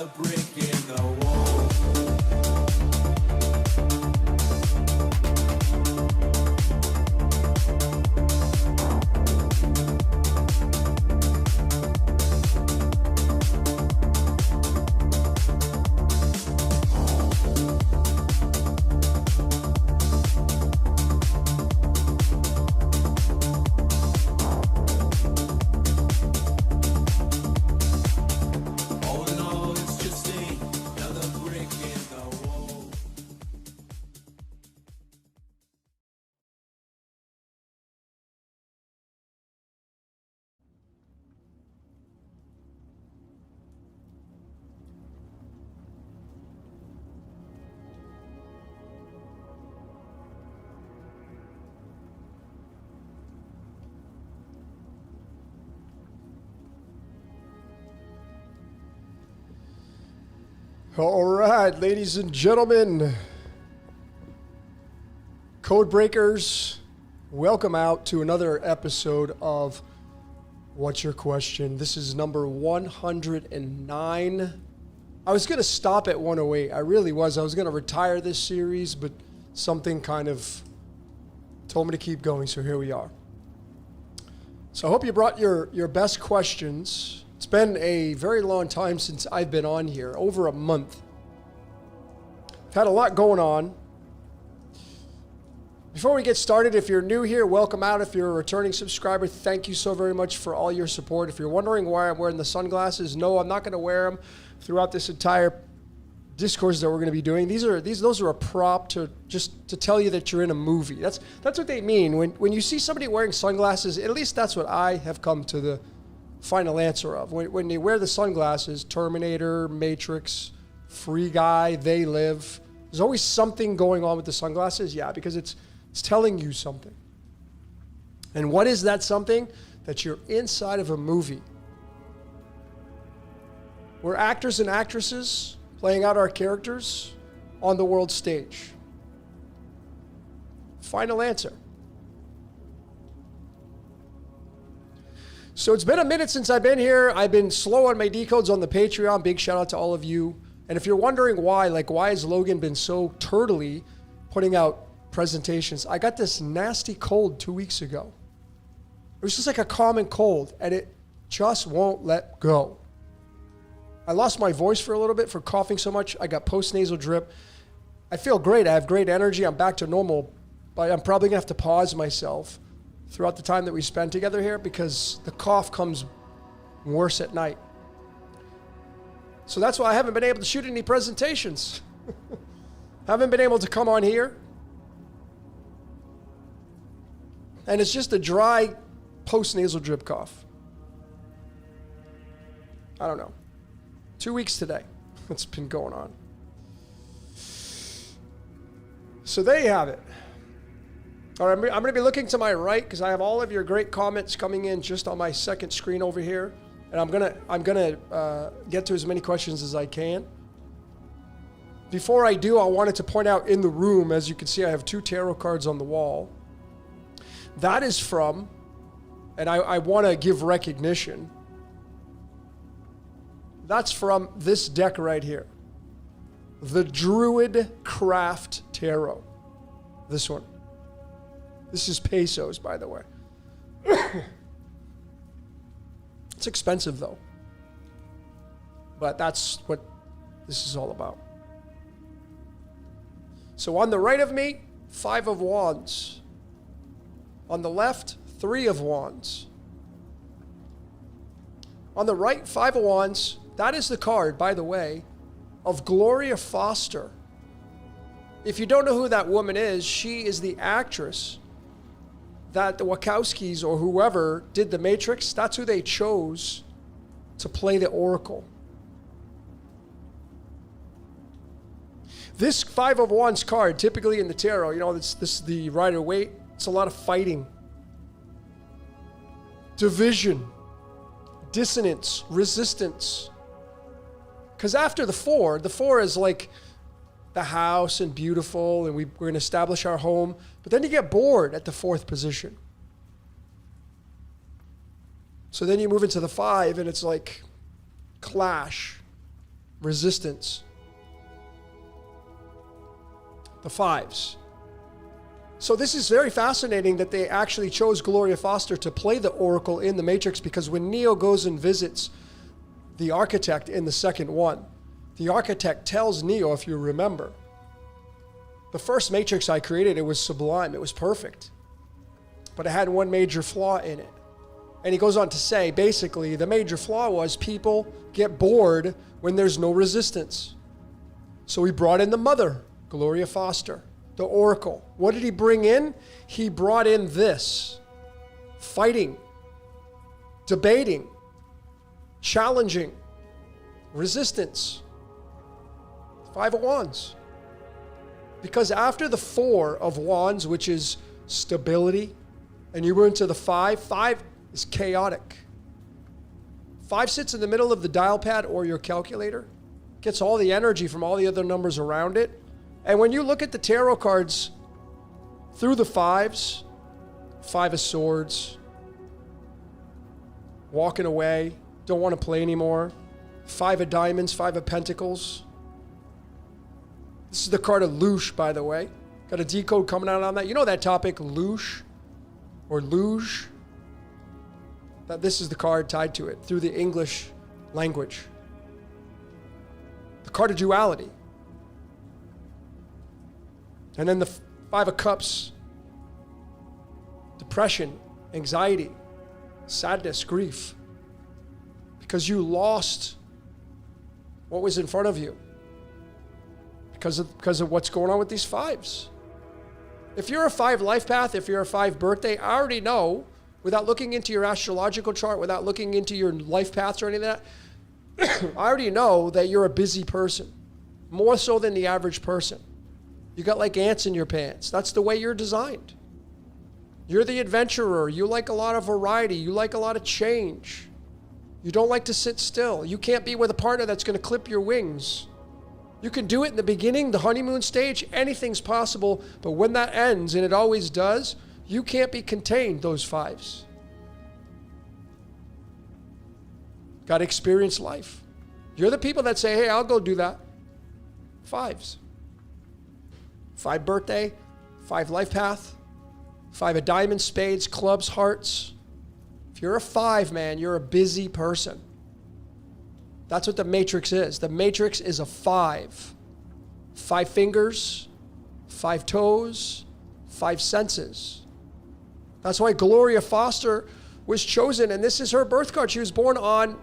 another brick in the wall. All right, ladies and gentlemen, code breakers, welcome out to another episode of What's Your Question? This is number 109. I was going to stop at 108. I really was. I was going to retire this series, but something kind of told me to keep going, so here we are. So I hope you brought your best questions. It's been a very long time since I've been on here, over a month. I've had a lot going on. Before we get started, if you're new here, welcome out. If you're a returning subscriber, thank you so very much for all your support. If you're wondering why I'm wearing the sunglasses, no, I'm not going to wear them throughout this entire discourse that we're going to be doing. Those are a prop to tell you that you're in a movie. That's what they mean. When you see somebody wearing sunglasses, at least that's what I have come to the final answer of. When they wear the sunglasses, Terminator, Matrix, Free Guy, They Live, there's always something going on with the sunglasses. Yeah, because it's telling you something. And what is that something? That you're inside of a movie. We're actors and actresses playing out our characters on the world stage. Final answer. So it's been a minute since I've been here. I've been slow on my decodes on the Patreon. Big shout out to all of you. And if you're wondering why has Logan been so turtly putting out presentations? I got this nasty cold 2 weeks ago. It was just like a common cold, and it just won't let go. I lost my voice for a little bit for coughing so much. I got post-nasal drip. I feel great. I have great energy. I'm back to normal, but I'm probably gonna have to pause myself throughout the time that we spend together here because the cough comes worse at night. So that's why I haven't been able to shoot any presentations. Haven't been able to come on here. And it's just a dry post-nasal drip cough. I don't know. 2 weeks today. It's been going on. So there you have it. All right, I'm going to be looking to my right because I have all of your great comments coming in just on my second screen over here, and I'm gonna get to as many questions as I can. Before I do, I wanted to point out in the room, as you can see, I have 2 tarot cards on the wall. That is from, and I want to give recognition. That's from this deck right here, the Druid Craft Tarot. This one. This is pesos, by the way. It's expensive, though. But that's what this is all about. So on the right of me, 5 of Wands. On the left, 3 of Wands. On the right, 5 of Wands. That is the card, by the way, of Gloria Foster. If you don't know who that woman is, she is the actress that the Wachowskis or whoever did The Matrix. That's who they chose to play the Oracle. This 5 of Wands card, typically in the tarot, you know, this is the Rider-Waite. It's a lot of fighting, division, dissonance, resistance. Because after the 4 is like the house and beautiful, and we're going to establish our home. But then you get bored at the 4th position. So then you move into the 5, and it's like clash, resistance. The fives. So this is very fascinating that they actually chose Gloria Foster to play the Oracle in the Matrix, because when Neo goes and visits the architect in the second one, the architect tells Neo, if you remember, the first Matrix I created, it was sublime, it was perfect, but it had one major flaw in it. And he goes on to say, basically, the major flaw was people get bored when there's no resistance. So he brought in the mother, Gloria Foster, the Oracle. What did he bring in? He brought in this: fighting, debating, challenging, resistance. Five of Wands. Because after the Four of Wands, which is stability, and you were into the five is chaotic. Five sits in the middle of the dial pad or your calculator, gets all the energy from all the other numbers around it. And when you look at the tarot cards through the fives, Five of Swords, walking away, don't want to play anymore. Five of Diamonds, Five of Pentacles. This is the card of Luge, by the way. Got a decode coming out on that. You know that topic, Luge or Luge? That this is the card tied to it through the English language. The card of duality. And then the Five of Cups, depression, anxiety, sadness, grief, because you lost what was in front of you because of what's going on with these fives. If you're a five life path, if you're a five birthday, I already know, without looking into your astrological chart, without looking into your life paths or any of that, I already know that you're a busy person, more so than the average person. You got like ants in your pants. That's the way you're designed. You're the adventurer. You like a lot of variety. You like a lot of change. You don't like to sit still. You can't be with a partner that's going to clip your wings. You can do it in the beginning, the honeymoon stage. Anything's possible. But when that ends, and it always does, you can't be contained, those fives. Got to experience life. You're the people that say, hey, I'll go do that. Fives. Five birthday, five life path, Five of Diamonds, Spades, Clubs, Hearts. If you're a five, man, you're a busy person. That's what the Matrix is. The Matrix is a five. Five fingers, five toes, five senses. That's why Gloria Foster was chosen, and this is her birth card. She was born on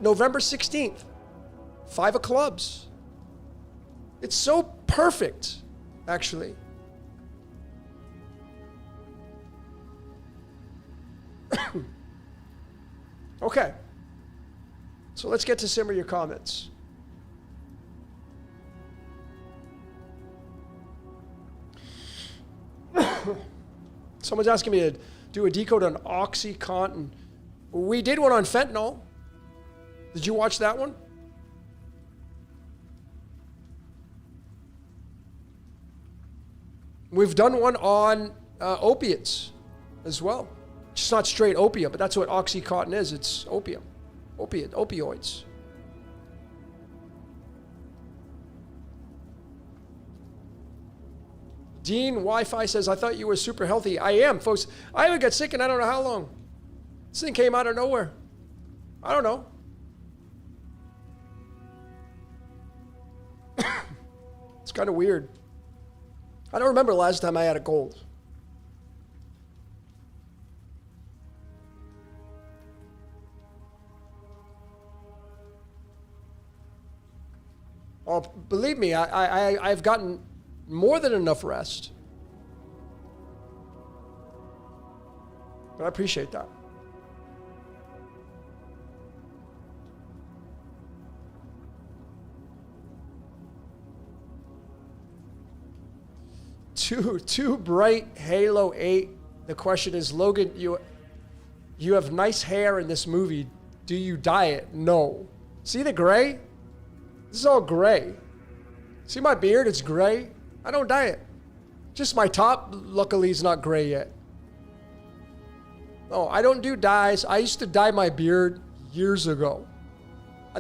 November 16th. Five of Clubs. It's so perfect, actually. Okay. So let's get to some of your comments. Someone's asking me to do a decode on OxyContin. We did one on fentanyl. Did you watch that one? We've done one on opiates as well. It's not straight opium, but that's what OxyContin is. It's opium. Opioids. Dean Wi-Fi says, I thought you were super healthy. I am, folks. I haven't got sick in I don't know how long. This thing came out of nowhere. I don't know. It's kind of weird. I don't remember the last time I had a cold. Oh, believe me, I've gotten more than enough rest. But I appreciate that. Too bright Halo 8. The question is, Logan, you have nice hair in this movie. Do you dye it? No. See the gray? This is all gray. See my beard? It's gray. I don't dye it. Just my top, luckily, is not gray yet. No, I don't do dyes. I used to dye my beard years ago.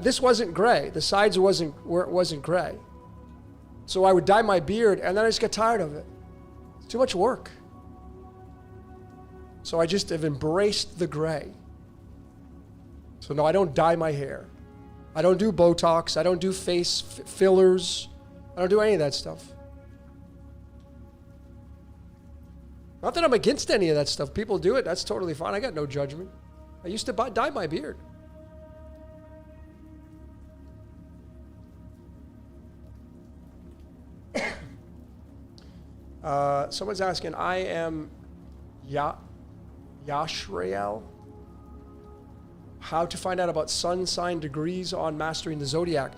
This wasn't gray. The sides wasn't gray. So I would dye my beard, and then I just got tired of it. It's too much work. So I just have embraced the gray. So no, I don't dye my hair. I don't do Botox. I don't do face fillers. I don't do any of that stuff. Not that I'm against any of that stuff. People do it. That's totally fine. I got no judgment. I used to dye my beard. Someone's asking, I am Yashrael. How to find out about sun sign degrees on Mastering the Zodiac.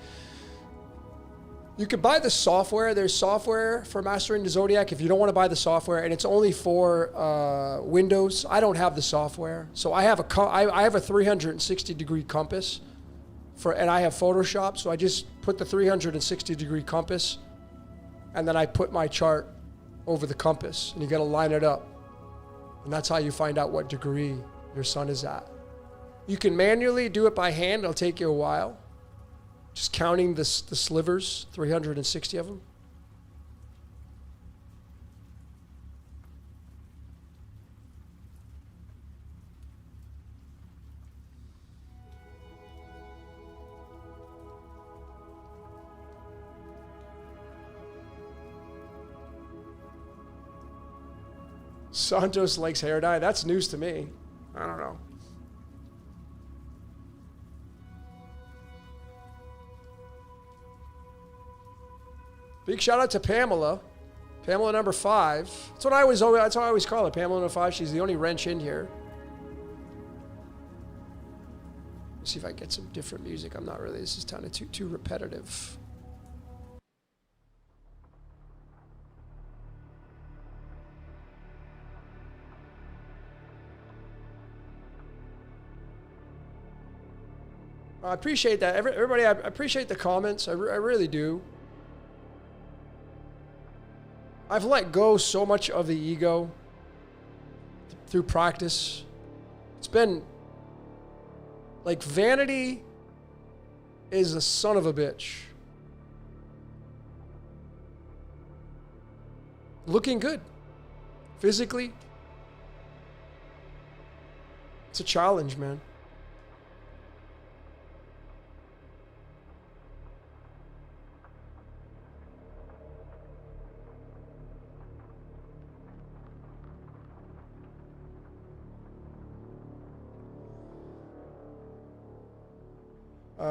You can buy the software. There's software for Mastering the Zodiac if you don't want to buy the software, and it's only for Windows. I don't have the software, so I have a 360 degree compass and I have Photoshop, so I just put the 360 degree compass, and then I put my chart over the compass, and you got to line it up, and that's how you find out what degree your sun is at. You can manually do it by hand. It'll take you a while. Just counting the slivers, 360 of them. Santos likes hair dye. That's news to me. I don't know. Big shout out to Pamela. Pamela number 5. That's what I always call her. Pamela number 5. She's the only wrench in here. Let's see if I get some different music. I'm not really. This is kind of too repetitive. I appreciate that. Everybody, I appreciate the comments. I really do. I've let go so much of the ego through practice. It's been like vanity is a son of a bitch. Looking good physically, it's a challenge, man.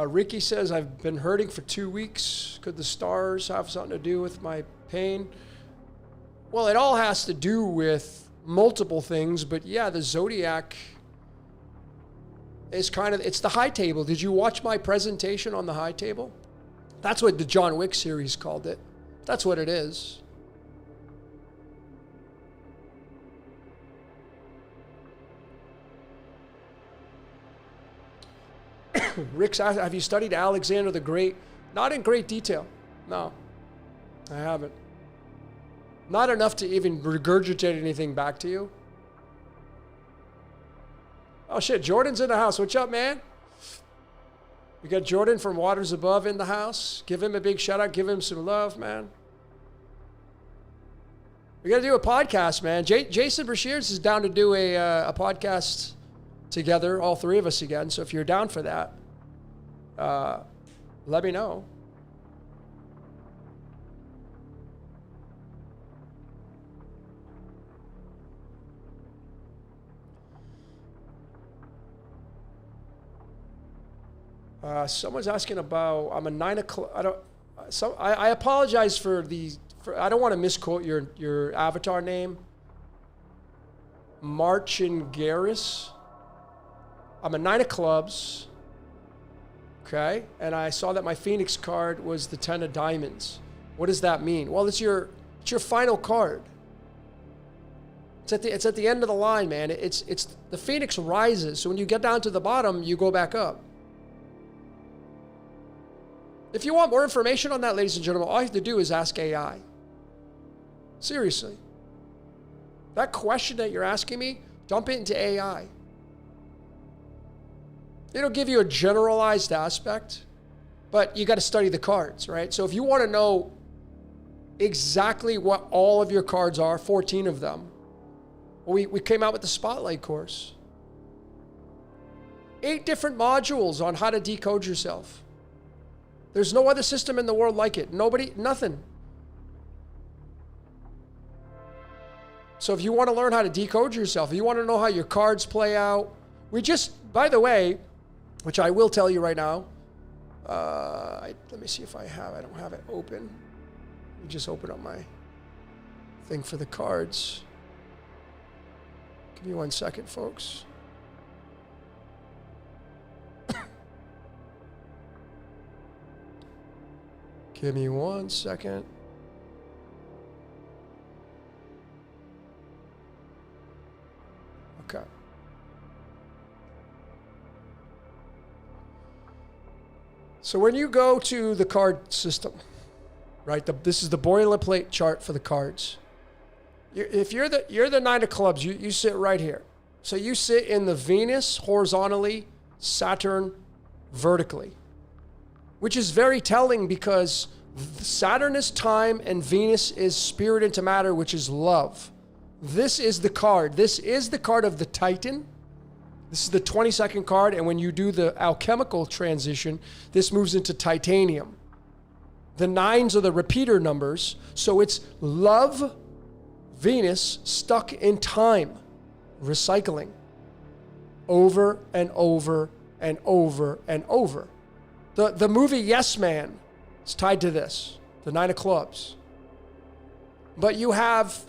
Ricky says, I've been hurting for 2 weeks. Could the stars have something to do with my pain? Well, it all has to do with multiple things, but yeah, the zodiac is it's the high table. Did you watch my presentation on the high table? That's what the John Wick series called it. That's what it is. Rick's asked, have you studied Alexander the Great? Not in great detail. No, I haven't. Not enough to even regurgitate anything back to you. Oh shit, Jordan's in the house. What's up, man? We got Jordan from Waters Above in the house. Give him a big shout out. Give him some love, man. We got to do a podcast, man. Jason Brashears is down to do a podcast together, all three of us again. So if you're down for that, let me know. Someone's asking about, I'm a 9 o'clock, I apologize for I don't want to misquote your avatar name. Marchingaris. I'm a 9 of clubs. Okay. And I saw that my Phoenix card was the 10 of diamonds. What does that mean? Well, it's your final card. It's at the end of the line, man. It's the Phoenix rises. So when you get down to the bottom, you go back up. If you want more information on that, ladies and gentlemen, all you have to do is ask AI. Seriously. That question that you're asking me, dump it into AI. It'll give you a generalized aspect, but you got to study the cards, right? So if you want to know exactly what all of your cards are, 14 of them, we came out with the Spotlight course. 8 different modules on how to decode yourself. There's no other system in the world like it. Nothing. So if you want to learn how to decode yourself, if you want to know how your cards play out, by the way, which I will tell you right now, let me see if I don't have it open. Let me just open up my thing for the cards. Give me 1 second, folks. Give me 1 second. Okay. So when you go to the card system, right? This is the boilerplate chart for the cards. If you're the 9 of clubs, you sit right here. So you sit in the Venus horizontally, Saturn vertically, which is very telling because Saturn is time and Venus is spirit into matter, which is love. This is the card. This is the card of the Titan. This is the 22nd card, and when you do the alchemical transition, this moves into titanium. The 9s are the repeater numbers, so it's love, Venus, stuck in time, recycling, over and over and over and over. The movie Yes Man is tied to this, the 9 of clubs. But you have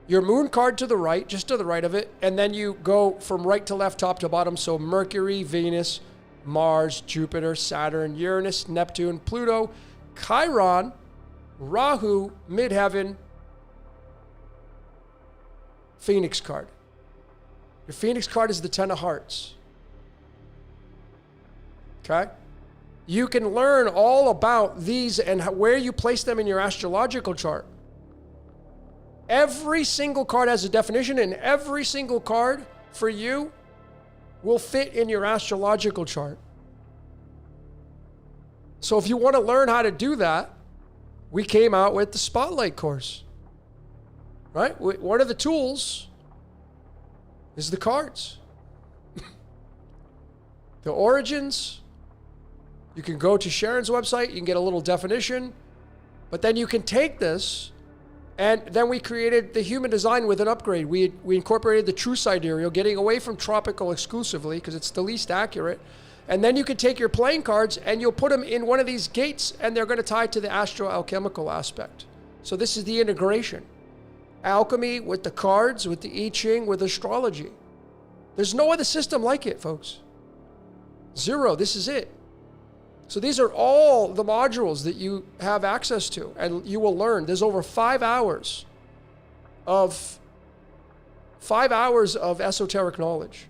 your moon card to the right, just to the right of it, and then you go from right to left, top to bottom. So Mercury, Venus, Mars, Jupiter, Saturn, Uranus, Neptune, Pluto, Chiron, Rahu, midheaven, Phoenix card. Your Phoenix card is the 10 of hearts. Okay? You can learn all about these and where you place them in your astrological chart. Every single card has a definition, and every single card for you will fit in your astrological chart. So if you want to learn how to do that, we came out with the Spotlight course. Right? One of the tools is the cards. The origins. You can go to Sharon's website, you can get a little definition, but then you can take this. And then we created the human design with an upgrade. We incorporated the true sidereal, getting away from tropical exclusively because it's the least accurate. And then you can take your playing cards and you'll put them in one of these gates and they're going to tie to the astro-alchemical aspect. So this is the integration. Alchemy with the cards, with the I Ching, with astrology. There's no other system like it, folks. 0. This is it. So these are all the modules that you have access to and you will learn. There's over 5 hours of esoteric knowledge.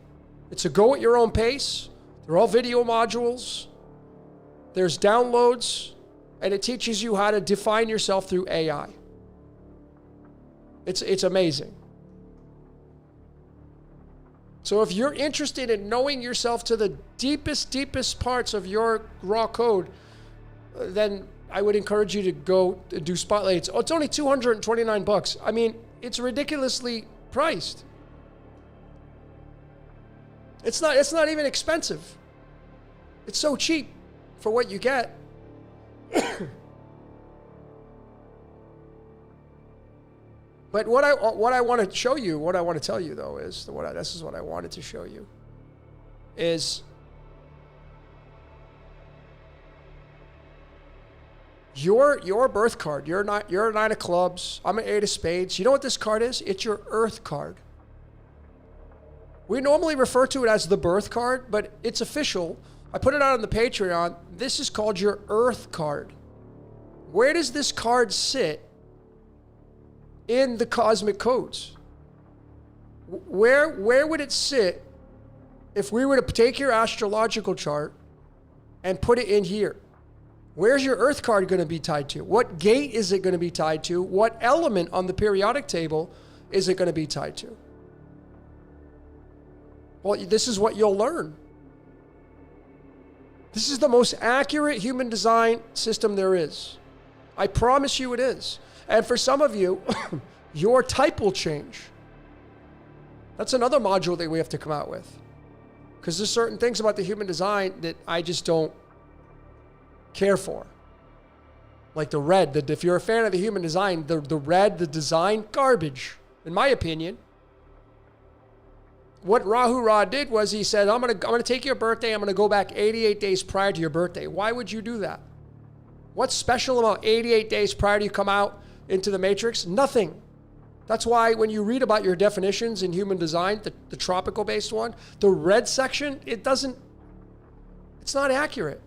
It's a go at your own pace. They're all video modules. There's downloads, and it teaches you how to define yourself through AI. It's amazing. So if you're interested in knowing yourself to the deepest parts of your raw code, then I would encourage you to go do Spotlight. It's only $229. I mean, it's ridiculously priced. It's not even expensive. It's so cheap for what you get. But what I want to show you, what I want to tell you though is this is what I wanted to show you is your birth card. You're a 9 of clubs. I'm an 8 of spades. You know what this card is? It's your earth card. We normally refer to it as the birth card, but it's official. I put it out on the Patreon. This is called your earth card. Where does this card sit in the cosmic codes? Where would it sit if we were to take your astrological chart and put it in here? Where's your earth card going to be tied to? What gate is it going to be tied to? What element on the periodic table is it going to be tied to? Well, this is what you'll learn. This is the most accurate human design system there is. I promise you it is. And for some of you, your type will change. That's another module that we have to come out with. Because there's certain things about the human design that I just don't care for. Like the red, if you're a fan of the human design, the red, the design, garbage, in my opinion. What Rahu Ra did was he said, I'm gonna take your birthday, I'm gonna go back 88 days prior to your birthday. Why would you do that? What's special about 88 days prior to you come out into the matrix? Nothing. That's why when you read about your definitions in human design, the tropical based one, the red section, it's not accurate.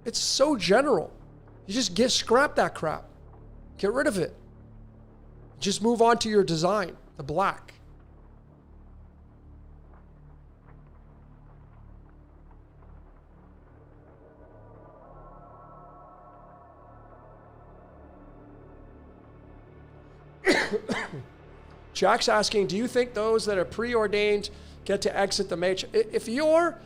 It's so general. You just scrap that crap. Get rid of it. Just move on to your design, the black. Jack's asking, do you think those that are preordained get to exit the matrix? If your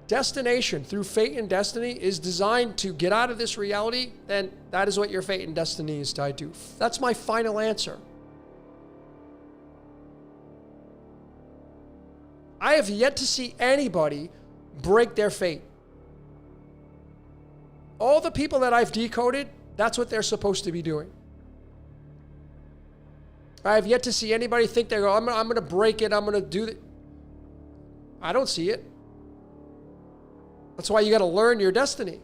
destination through fate and destiny is designed to get out of this reality, then that is what your fate and destiny is tied to. That's my final answer. I have yet to see anybody break their fate. All the people that I've decoded, that's what they're supposed to be doing. I have yet to see anybody think they go, I'm going to break it, I'm going to do it. I don't see it. That's why you got to learn your destiny.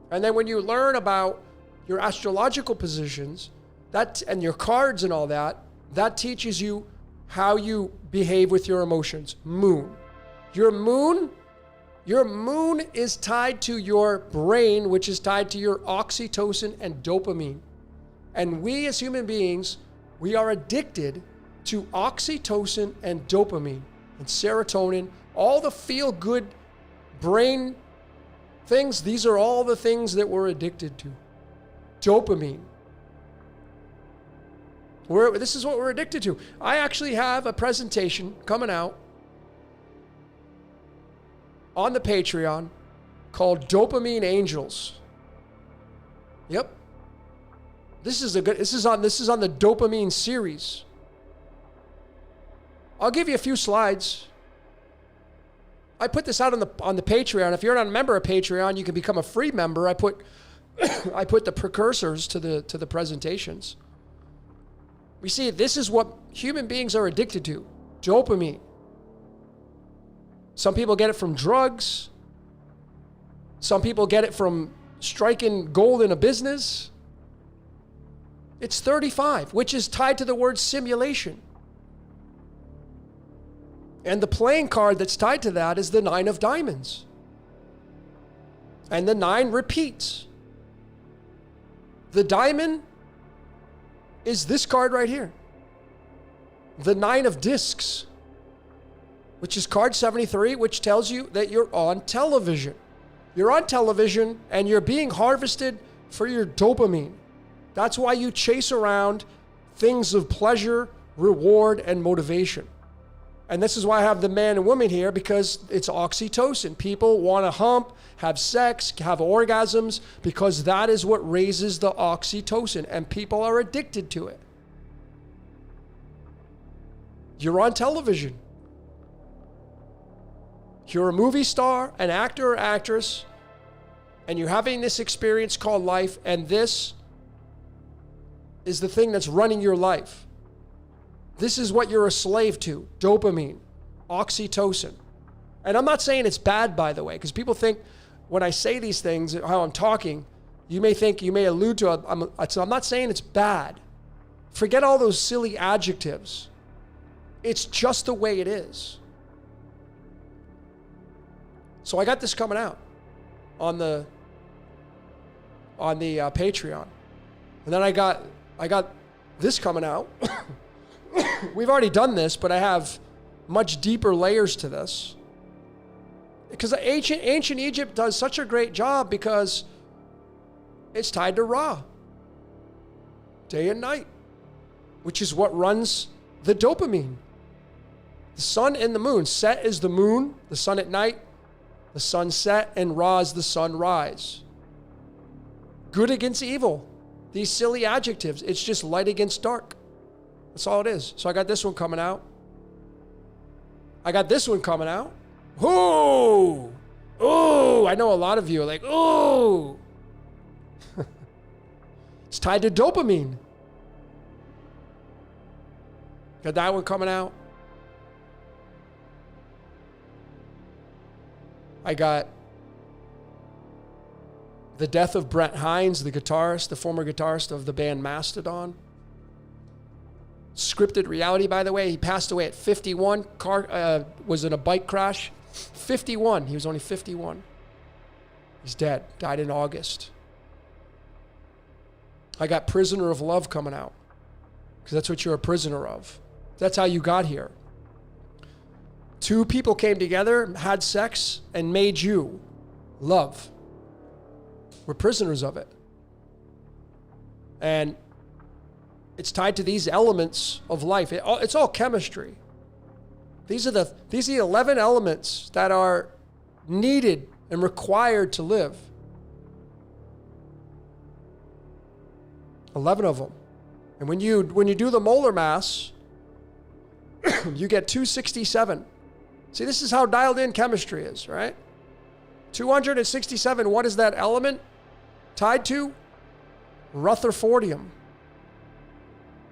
And then when you learn about your astrological positions, and your cards and all that, that teaches you how you behave with your emotions. Moon. Your moon is tied to your brain, which is tied to your oxytocin and dopamine. And we as human beings, we are addicted to oxytocin and dopamine and serotonin, all the feel-good brain things. These are all the things that we're addicted to. Dopamine. This is what we're addicted to. I actually have a presentation coming out on the Patreon called Dopamine Angels. Yep. This is on the dopamine series. I'll give you a few slides. I put this out on the Patreon. If you're not a member of Patreon, you can become a free member. I put the precursors to the presentations. We see this is what human beings are addicted to. Dopamine. Some people get it from drugs. Some people get it from striking gold in a business. It's 35, which is tied to the word simulation. And the playing card that's tied to that is the 9 of diamonds. And the 9 repeats. The diamond is this card right here. The 9 of discs, which is card 73, which tells you that you're on television. You're on television and you're being harvested for your dopamine. That's why you chase around things of pleasure, reward, and motivation. And this is why I have the man and woman here, because it's oxytocin. People want to hump, have sex, have orgasms, because that is what raises the oxytocin, and people are addicted to it. You're on television. You're a movie star, an actor or actress, and you're having this experience called life, and this is the thing that's running your life. This is what you're a slave to. Dopamine, oxytocin. And I'm not saying it's bad, by the way, because people think when I say these things, how I'm talking, you may allude to, I'm not saying it's bad. Forget all those silly adjectives. It's just the way it is. So I got this coming out on the Patreon. And then I got this coming out. We've already done this, but I have much deeper layers to this. Because ancient Egypt does such a great job because it's tied to Ra. Day and night. Which is what runs the dopamine. The sun and the moon. Set is the moon, the sun at night. The sun set and Ra's the sunrise. Good against evil. These silly adjectives. It's just light against dark. That's all it is. So I got this one coming out. I got this one coming out. Ooh! Ooh! I know a lot of you are like, ooh! It's tied to dopamine. Got that one coming out. I got the death of Brent Hines, the guitarist, the former guitarist of the band Mastodon. Scripted reality, by the way. He passed away at 51. Was in a bike crash. 51. He was only 51. He's dead. Died in August. I got Prisoner of Love coming out. Because that's what you're a prisoner of. That's how you got here. Two people came together, had sex, and made you love. We're prisoners of it. And it's tied to these elements of life. It's all chemistry. These are the 11 elements that are needed and required to live. 11 of them. And when you do the molar mass, you get 267. See, this is how dialed in chemistry is, right? 267, what is that element tied to? Rutherfordium.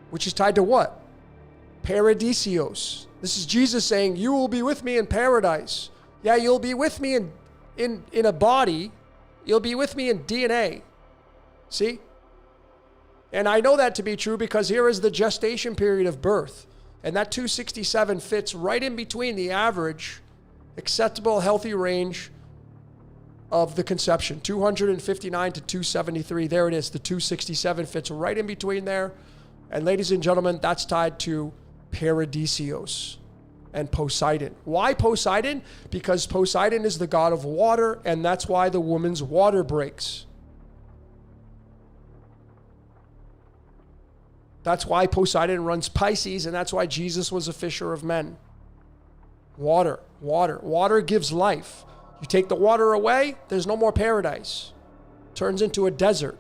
Which is tied to what? Paradisios. This is Jesus saying, you will be with me in paradise. Yeah, you'll be with me in a body. You'll be with me in DNA. See? And I know that to be true because here is the gestation period of birth. And that 267 fits right in between the average acceptable healthy range of the conception. 259 to 273. There it is. The 267 fits right in between there. And ladies and gentlemen, that's tied to Paradisios and Poseidon. Why Poseidon? Because Poseidon is the god of water, and that's why the woman's water breaks. That's why Poseidon runs Pisces, and that's why Jesus was a fisher of men. Water, water. Water gives life. You take the water away, there's no more paradise. Turns into a desert.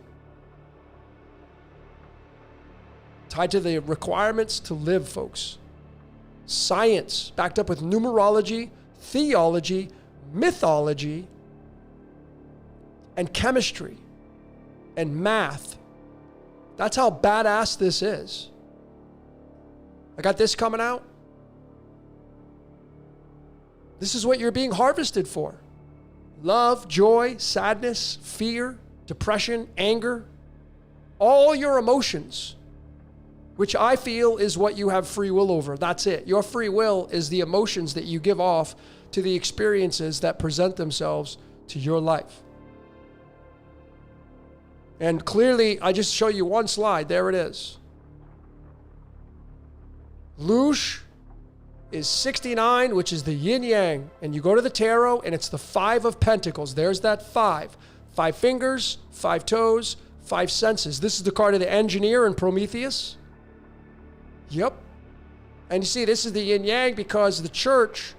Tied to the requirements to live, folks. Science, backed up with numerology, theology, mythology, and chemistry, and math. That's how badass this is. I got this coming out. This is what you're being harvested for. Love, joy, sadness, fear, depression, anger, all your emotions, which I feel is what you have free will over. That's it. Your free will is the emotions that you give off to the experiences that present themselves to your life. And clearly, I just show you one slide. There it is. Lush is 69, which is the yin yang. And you go to the tarot, and it's the 5 of Pentacles. There's that 5. 5 fingers, 5 toes, 5 senses. This is the card of the engineer in Prometheus. Yep. And you see, this is the yin yang because the church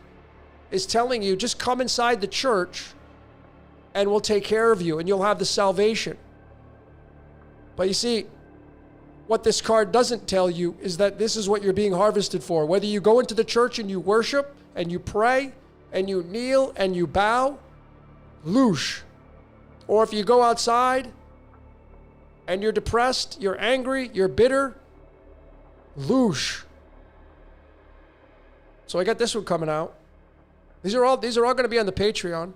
is telling you, just come inside the church and we'll take care of you and you'll have the salvation. But you see, what this card doesn't tell you is that this is what you're being harvested for. Whether you go into the church and you worship and you pray and you kneel and you bow, loosh. Or if you go outside and you're depressed, you're angry, you're bitter, loosh. So I got this one coming out. These are all going to be on the Patreon.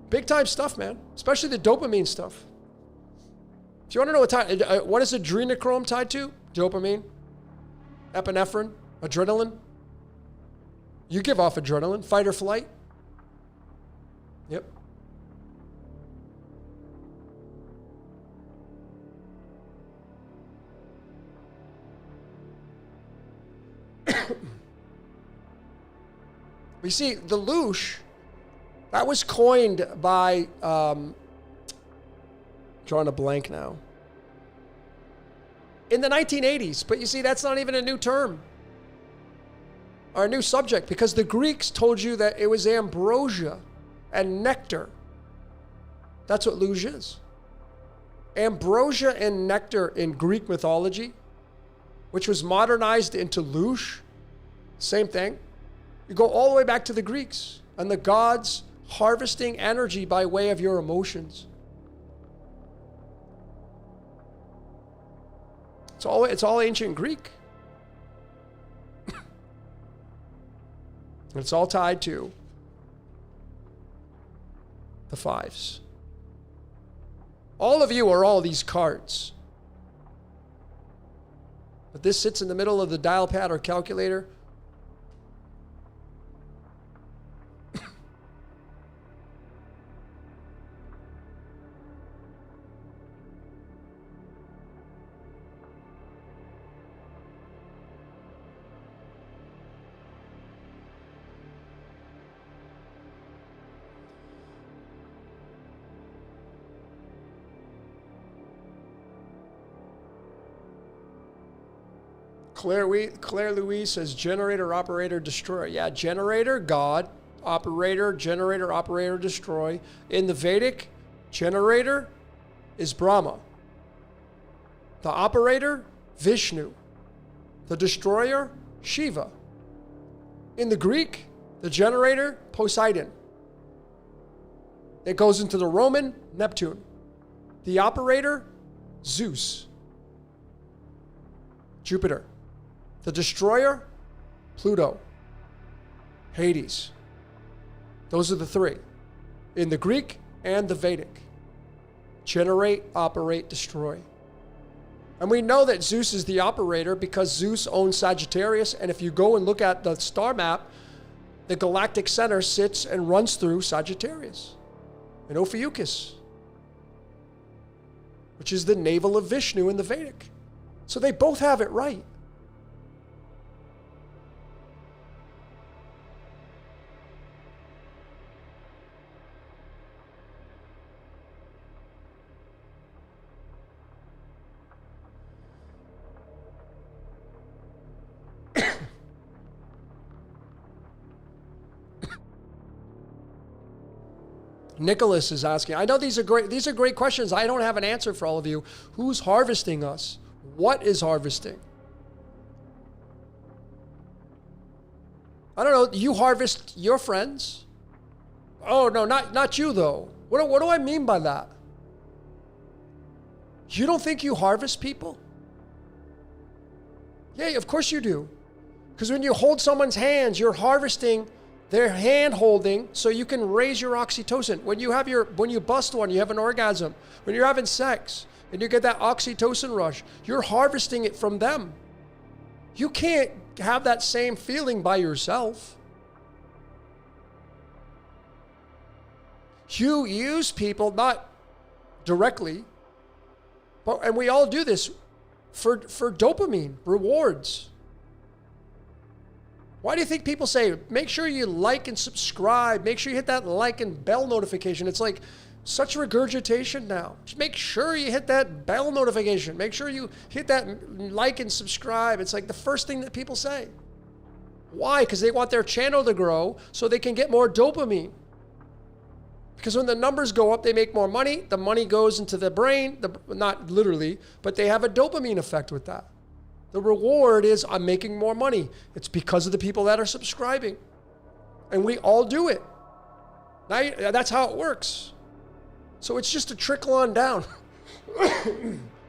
Big time stuff, man. Especially the dopamine stuff. If you want to know what is adrenochrome tied to? Dopamine, epinephrine, adrenaline. You give off adrenaline, fight or flight. Yep. We see the loosh. That was coined by, drawing a blank now. in the 1980s. But you see, that's not even a new term or a new subject, because the Greeks told you that it was ambrosia and nectar. That's what luge is. Ambrosia and nectar in Greek mythology, which was modernized into luge, same thing. You go all the way back to the Greeks and the gods harvesting energy by way of your emotions. It's all ancient Greek. It's all tied to the fives. All of you are all these cards. But this sits in the middle of the dial pad or calculator. Claire Louise says generator, operator, destroyer. Yeah, generator, God. Operator, generator, operator, destroy. In the Vedic, generator is Brahma. The operator, Vishnu. The destroyer, Shiva. In the Greek, the generator, Poseidon. It goes into the Roman, Neptune. The operator, Zeus. Jupiter. The destroyer, Pluto. Hades. Those are the three. In the Greek and the Vedic. Generate, operate, destroy. And we know that Zeus is the operator because Zeus owns Sagittarius. And if you go and look at the star map, the galactic center sits and runs through Sagittarius and Ophiuchus, which is the navel of Vishnu in the Vedic. So they both have it right. Nicholas is asking, I know these are great questions. I don't have an answer for all of you. Who's harvesting us? What is harvesting? I don't know. You harvest your friends? Oh, no, not you, though. What do I mean by that? You don't think you harvest people? Yeah, of course you do. Because when you hold someone's hands, you're harvesting their hand holding so you can raise your oxytocin. When you bust one, you have an orgasm. When you're having sex and you get that oxytocin rush, you're harvesting it from them. You can't have that same feeling by yourself. You use people, not directly, and we all do this for dopamine, rewards. Why do you think people say, make sure you like and subscribe, make sure you hit that like and bell notification? It's like such regurgitation now. Just make sure you hit that bell notification. Make sure you hit that like and subscribe. It's like the first thing that people say. Why? Because they want their channel to grow so they can get more dopamine. Because when the numbers go up, they make more money. The money goes into the brain, not literally, but they have a dopamine effect with that. The reward is I'm making more money. It's because of the people that are subscribing. And we all do it. Now, that's how it works. So it's just a trickle on down.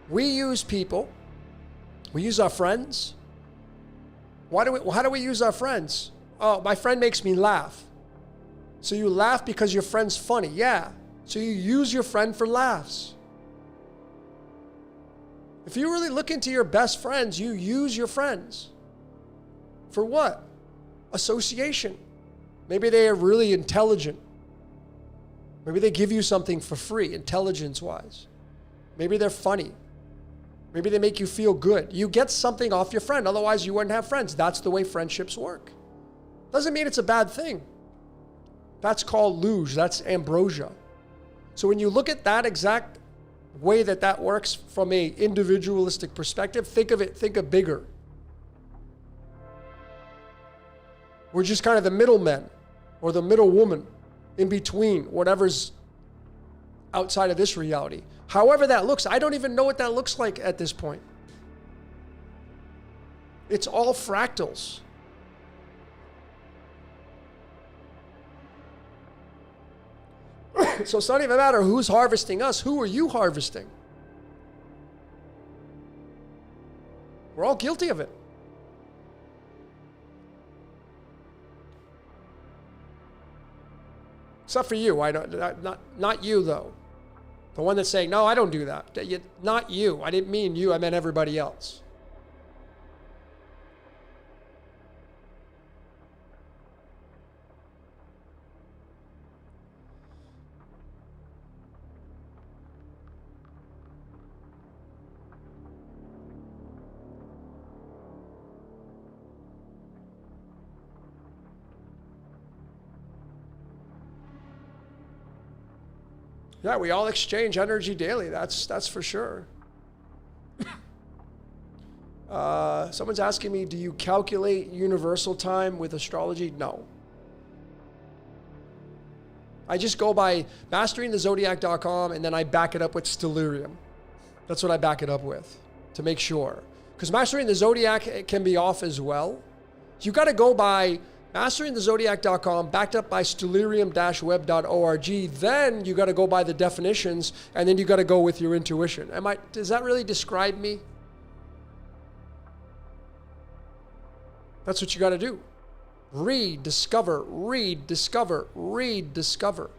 We use people. We use our friends. How do we use our friends? Oh, my friend makes me laugh. So you laugh because your friend's funny. Yeah. So you use your friend for laughs. If you really look into your best friends, you use your friends. For what? Association. Maybe they are really intelligent. Maybe they give you something for free, intelligence-wise. Maybe they're funny. Maybe they make you feel good. You get something off your friend, otherwise you wouldn't have friends. That's the way friendships work. Doesn't mean it's a bad thing. That's called luge. That's ambrosia. So when you look at that exact way that works from a individualistic perspective, think of bigger. We're just kind of the middlemen or the middle woman in between whatever's outside of this reality. However that looks, I don't even know what that looks like at this point. It's all fractals. So it's not even a matter who's harvesting us. Who are you harvesting? We're all guilty of it. Except for you. I don't. Not you though. The one that's saying, no, I don't do that. Not you. I didn't mean you. I meant everybody else. Yeah, we all exchange energy daily. That's for sure. Someone's asking me, do you calculate universal time with astrology? No. I just go by masteringthezodiac.com and then I back it up with Stellarium. That's what I back it up with to make sure. Because Mastering the Zodiac it can be off as well. You got to go by masteringthezodiac.com, backed up by stellarium-web.org. Then you got to go by the definitions, and then you got to go with your intuition. Does that really describe me? That's what you got to do. Read, discover, read, discover, read, discover.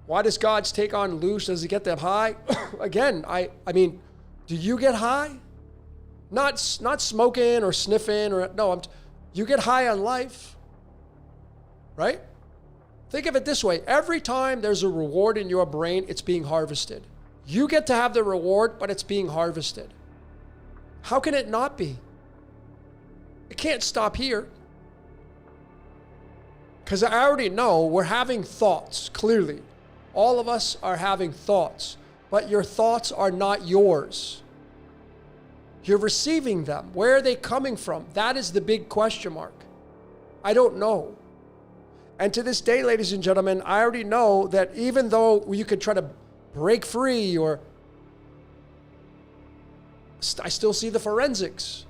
Why does God's take on loose? Does he get them high? Again, I mean, do you get high? Not smoking or sniffing or no. You get high on life, right? Think of it this way: every time there's a reward in your brain, it's being harvested. You get to have the reward, but it's being harvested. How can it not be? It can't stop here. Because I already know we're having thoughts, clearly. All of us are having thoughts, but your thoughts are not yours. You're receiving them. Where are they coming from? That is the big question mark. I don't know. And to this day, ladies and gentlemen, I already know that even though you could try to break free or I still see the forensics.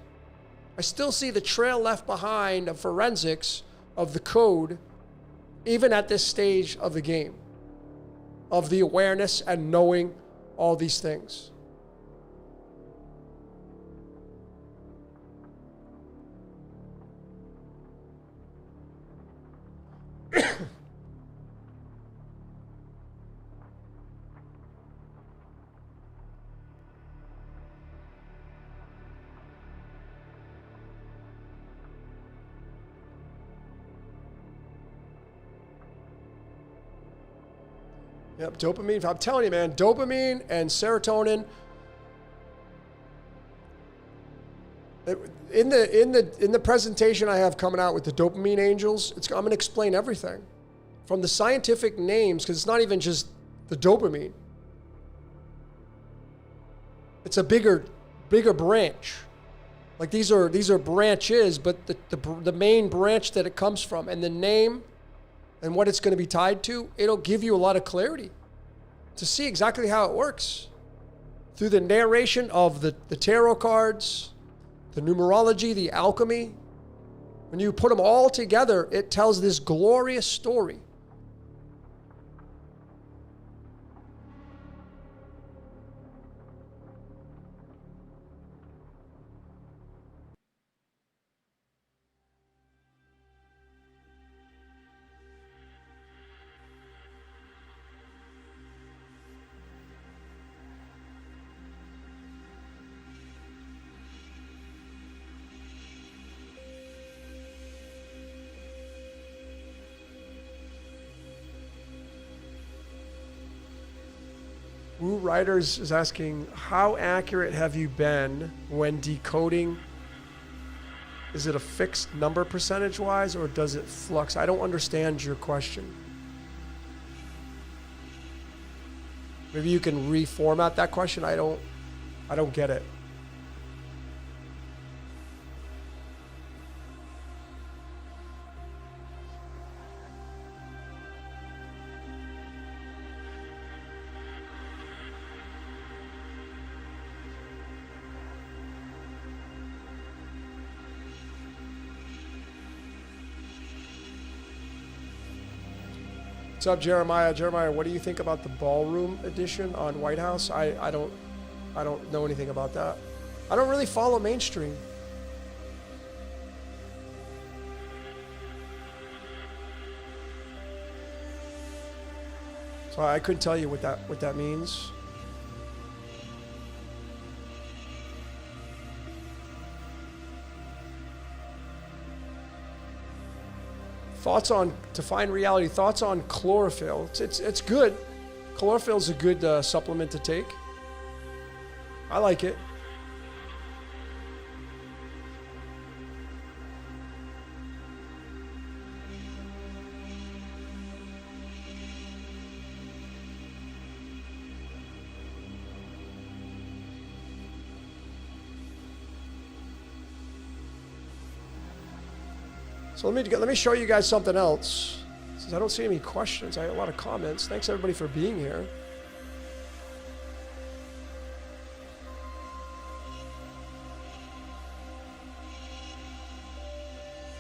I still see the trail left behind of forensics of the code, even at this stage of the game, of the awareness and knowing all these things. Yep, dopamine. I'm telling you, man, dopamine and serotonin. In the presentation I have coming out with the dopamine angels, I'm going to explain everything from the scientific names, because it's not even just the dopamine. It's a bigger branch. Like these are branches, but the main branch that it comes from and the name and what it's going to be tied to, it'll give you a lot of clarity to see exactly how it works through the narration of the tarot cards, the numerology, the alchemy. When you put them all together, it tells this glorious story. Who Riders is asking, how accurate have you been when decoding? Is it a fixed number percentage-wise, or does it flux? I don't understand your question. Maybe you can reformat that question. I don't get it. What's up, Jeremiah? Jeremiah, what do you think about the ballroom edition on White House? I don't know anything about that. I don't really follow mainstream. So I couldn't tell you what that means. Thoughts on Define Reality. Thoughts on chlorophyll. It's good. Chlorophyll's a good supplement to take. I like it. So let me show you guys something else. Since I don't see any questions, I have a lot of comments. Thanks everybody for being here.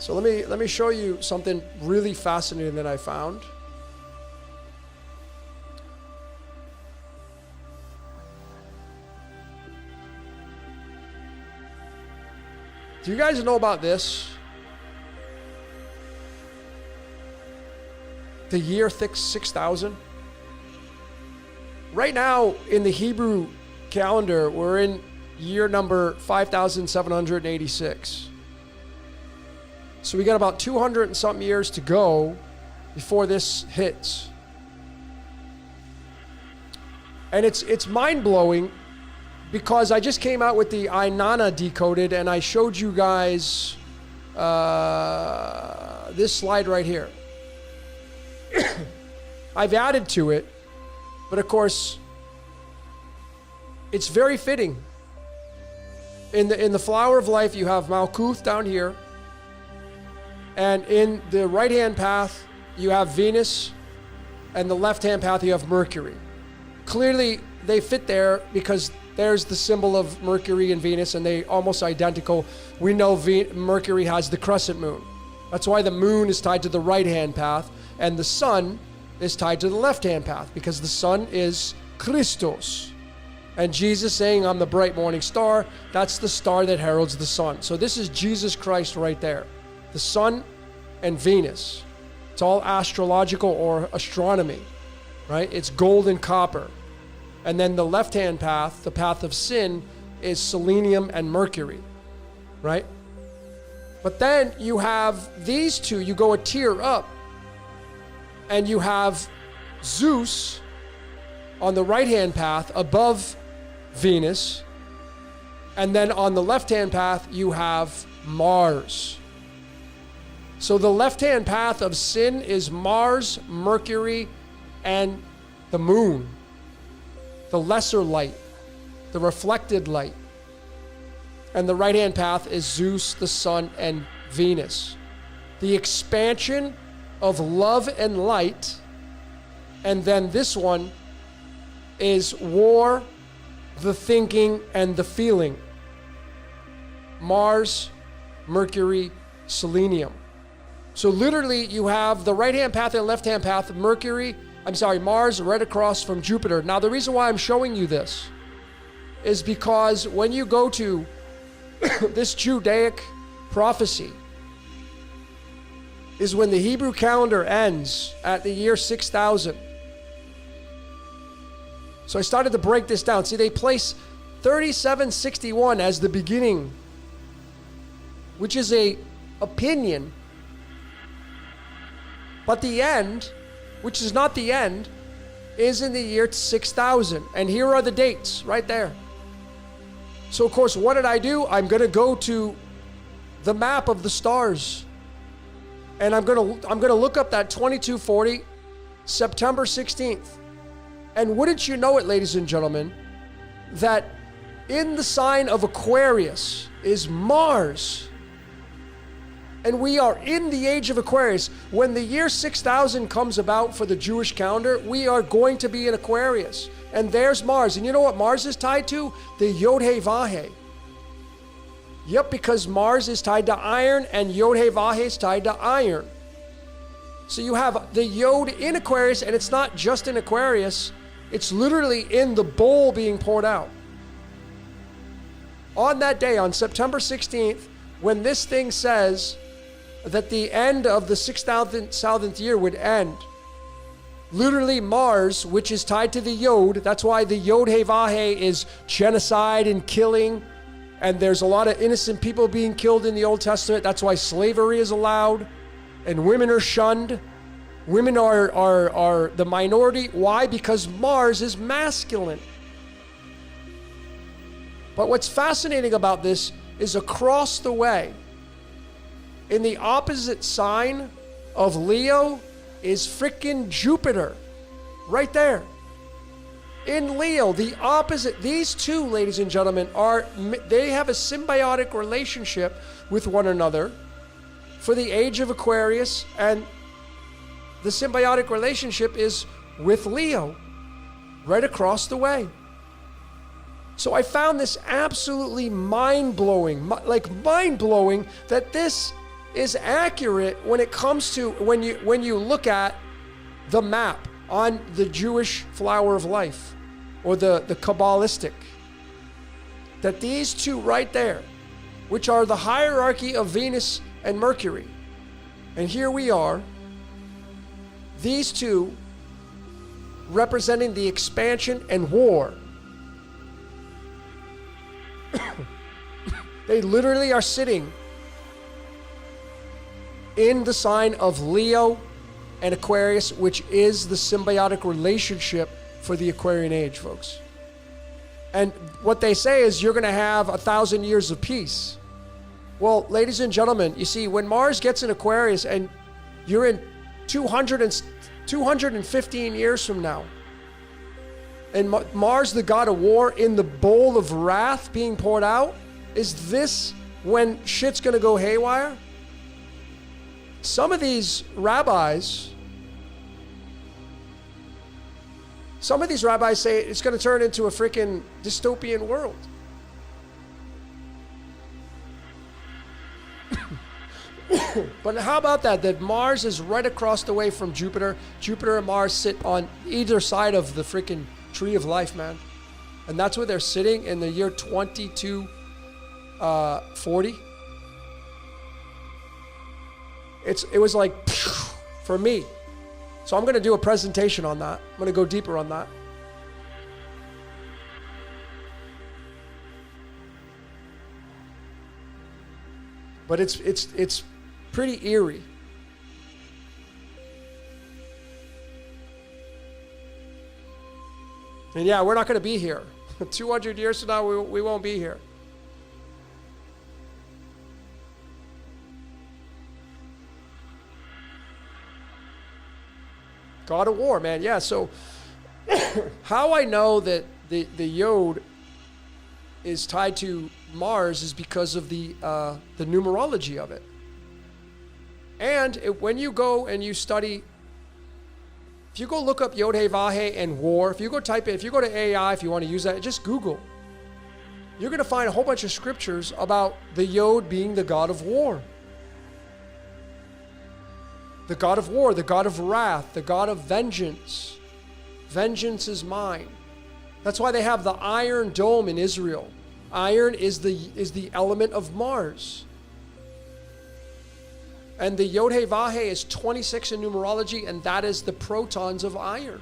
So let me show you something really fascinating that I found. Do you guys know about this? The year 6000. Right now in the Hebrew calendar, we're in year number 5786. So we got about 200 and something years to go before this hits. And it's mind-blowing because I just came out with the Ainana decoded and I showed you guys this slide right here. I've added to it, but of course, it's very fitting. In the flower of life, you have Malkuth down here, and in the right-hand path, you have Venus, and the left-hand path, you have Mercury. Clearly, they fit there because there's the symbol of Mercury and Venus, and they almost identical. We know Mercury has the crescent moon. That's why the moon is tied to the right-hand path, and the sun is tied to the left-hand path, because the sun is Christos. And Jesus saying, I'm the bright morning star, that's the star that heralds the sun. So this is Jesus Christ right there. The sun and Venus. It's all astrological or astronomy, right? It's gold and copper. And then the left-hand path, the path of sin, is selenium and mercury, right? But then you have these two, you go a tier up, and you have Zeus on the right-hand path above Venus, and then on the left-hand path you have Mars. So the left-hand path of sin is Mars, Mercury, and the moon, the lesser light, the reflected light. And the right-hand path is Zeus, the sun, and Venus. The expansion of love and light. And then this one is war, the thinking, and the feeling. Mars, Mercury, selenium. So literally you have the right-hand path and left-hand path, Mars right across from Jupiter. Now the reason why I'm showing you this is because when you go to this Judaic prophecy, is when the Hebrew calendar ends at the year 6000. So I started to break this down. See, they place 3761 as the beginning, which is a opinion. But the end, which is not the end, is in the year 6000. And here are the dates right there. So, of course, what did I do? I'm going to go to the map of the stars. And I'm going to look up that 2240, September 16th. And wouldn't you know it, ladies and gentlemen, that in the sign of Aquarius is Mars. And we are in the age of Aquarius. When the year 6000 comes about for the Jewish calendar, we are going to be in Aquarius. And there's Mars. And you know what Mars is tied to? The Yod-Heh-Vah-Heh. Yep, because Mars is tied to iron and Yod-Heh-Vah-Heh is tied to iron. So you have the Yod in Aquarius, and it's not just in Aquarius. It's literally in the bowl being poured out. On that day, on September 16th, when this thing says that the end of the 6,000th year would end, literally Mars, which is tied to the Yod, that's why the Yod-Heh-Vah-Heh is genocide and killing, and there's a lot of innocent people being killed in the Old Testament. That's why slavery is allowed, and women are shunned. Women are the minority. Why? Because Mars is masculine. But what's fascinating about this is across the way, in the opposite sign of Leo, is frickin' Jupiter. Right there. In Leo, the opposite. These two, ladies and gentlemen, they have a symbiotic relationship with one another for the age of Aquarius, and the symbiotic relationship is with Leo, right across the way. So I found this absolutely mind-blowing, mind-blowing that this is accurate when it comes to when you look at the map on the Jewish flower of life, or the Kabbalistic, that these two right there, which are the hierarchy of Venus and Mercury, and here we are, these two representing the expansion and war. They literally are sitting in the sign of Leo and Aquarius, which is the symbiotic relationship for the Aquarian age, folks. And what they say is you're going to have 1,000 years of peace. Well, ladies and gentlemen, you see, when Mars gets in Aquarius and you're in 215 years from now, and Mars, the god of war, in the bowl of wrath being poured out, is this when shit's going to go haywire? Some of these rabbis say it's going to turn into a freaking dystopian world. But how about that Mars is right across the way from Jupiter. Jupiter and Mars sit on either side of the freaking tree of life, man. And that's where they're sitting in the year 2240. It was like, for me. So I'm going to do a presentation on that. I'm going to go deeper on that. But it's pretty eerie. And yeah, we're not going to be here. 200 years from now, we won't be here. God of war, man. Yeah, so how I know that the Yod is tied to Mars is because of the numerology of it. And when you go and you study, if you go look up Yod-Heh-Vah-Heh and war, if you go type it, if you go to AI, if you want to use that, just Google. You're going to find a whole bunch of scriptures about the Yod being the god of war. The god of war, the god of wrath, the god of vengeance. Vengeance is mine. That's why they have the Iron Dome in Israel. Iron is the element of Mars. And the Yod-Heh-Vah-Heh is 26 in numerology, and that is the protons of iron.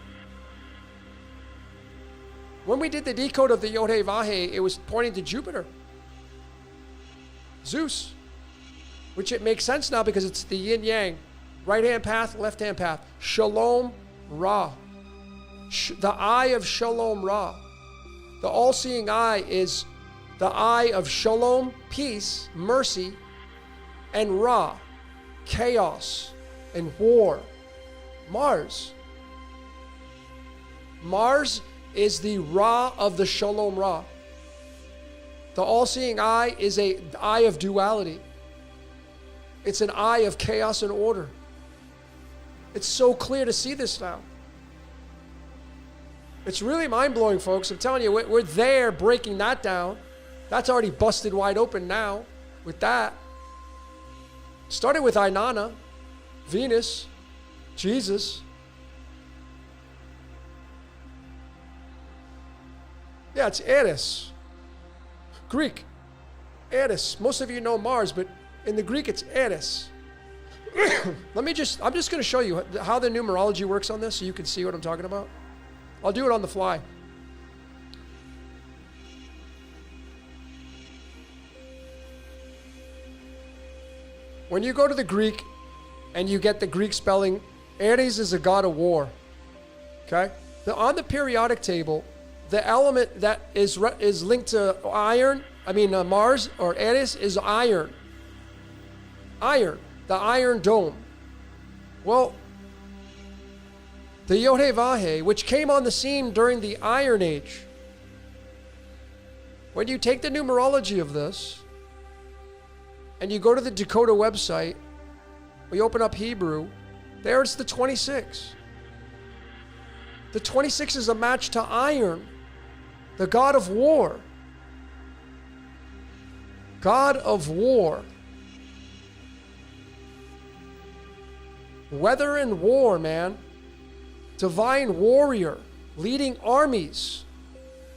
When we did the decode of the Yod-Heh-Vah-Heh, it was pointing to Jupiter. Zeus. Which it makes sense now because it's the yin-yang. Right-hand path, left-hand path. Shalom, Ra. the eye of Shalom Ra. The all-seeing eye is the eye of Shalom, peace, mercy, and Ra, chaos and war. Mars. Mars is the Ra of the Shalom Ra. The all-seeing eye is an eye of duality. It's an eye of chaos and order. It's so clear to see this now. It's really mind-blowing, folks. I'm telling you, we're there breaking that down. That's already busted wide open now with that. Started with Inanna, Venus, Jesus. Yeah, it's Eris. Greek. Eris. Most of you know Mars, but in the Greek it's Eris. I'm just going to show you how the numerology works on this so you can see what I'm talking about. I'll do it on the fly. When you go to the Greek and you get the Greek spelling, Ares is a god of war. Okay? On the periodic table, the element that is linked to Mars or Ares is iron. Iron, the iron dome. Well, the Yod-Heh-Vah-Heh, which came on the scene during the Iron Age, when you take the numerology of this and you go to the Dakota website, we open up Hebrew, there it's the 26. The 26 is a match to iron, the god of war. God of war. Weather and war, man. Divine warrior, leading armies.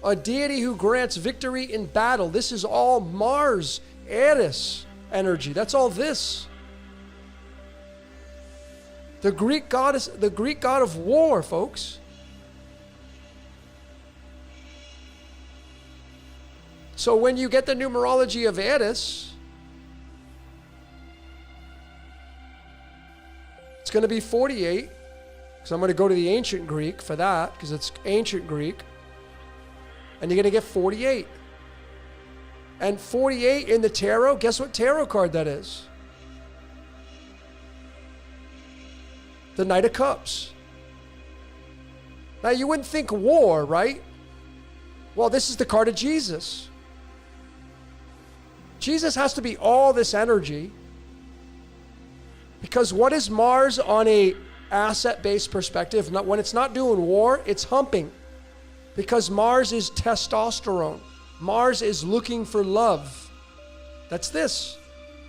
A deity who grants victory in battle. This is all Mars, Eris energy. That's all this. The Greek god of war, folks. So when you get the numerology of Eris, it's going to be 48. So I'm going to go to the ancient Greek for that, because it's ancient Greek. And you're going to get 48. And 48 in the tarot, guess what tarot card that is? The Knight of Cups. Now you wouldn't think war, right? Well, this is the card of Jesus. Jesus has to be all this energy. Because what is Mars on a asset-based perspective? When it's not doing war, it's humping. Because Mars is testosterone. Mars is looking for love. That's this.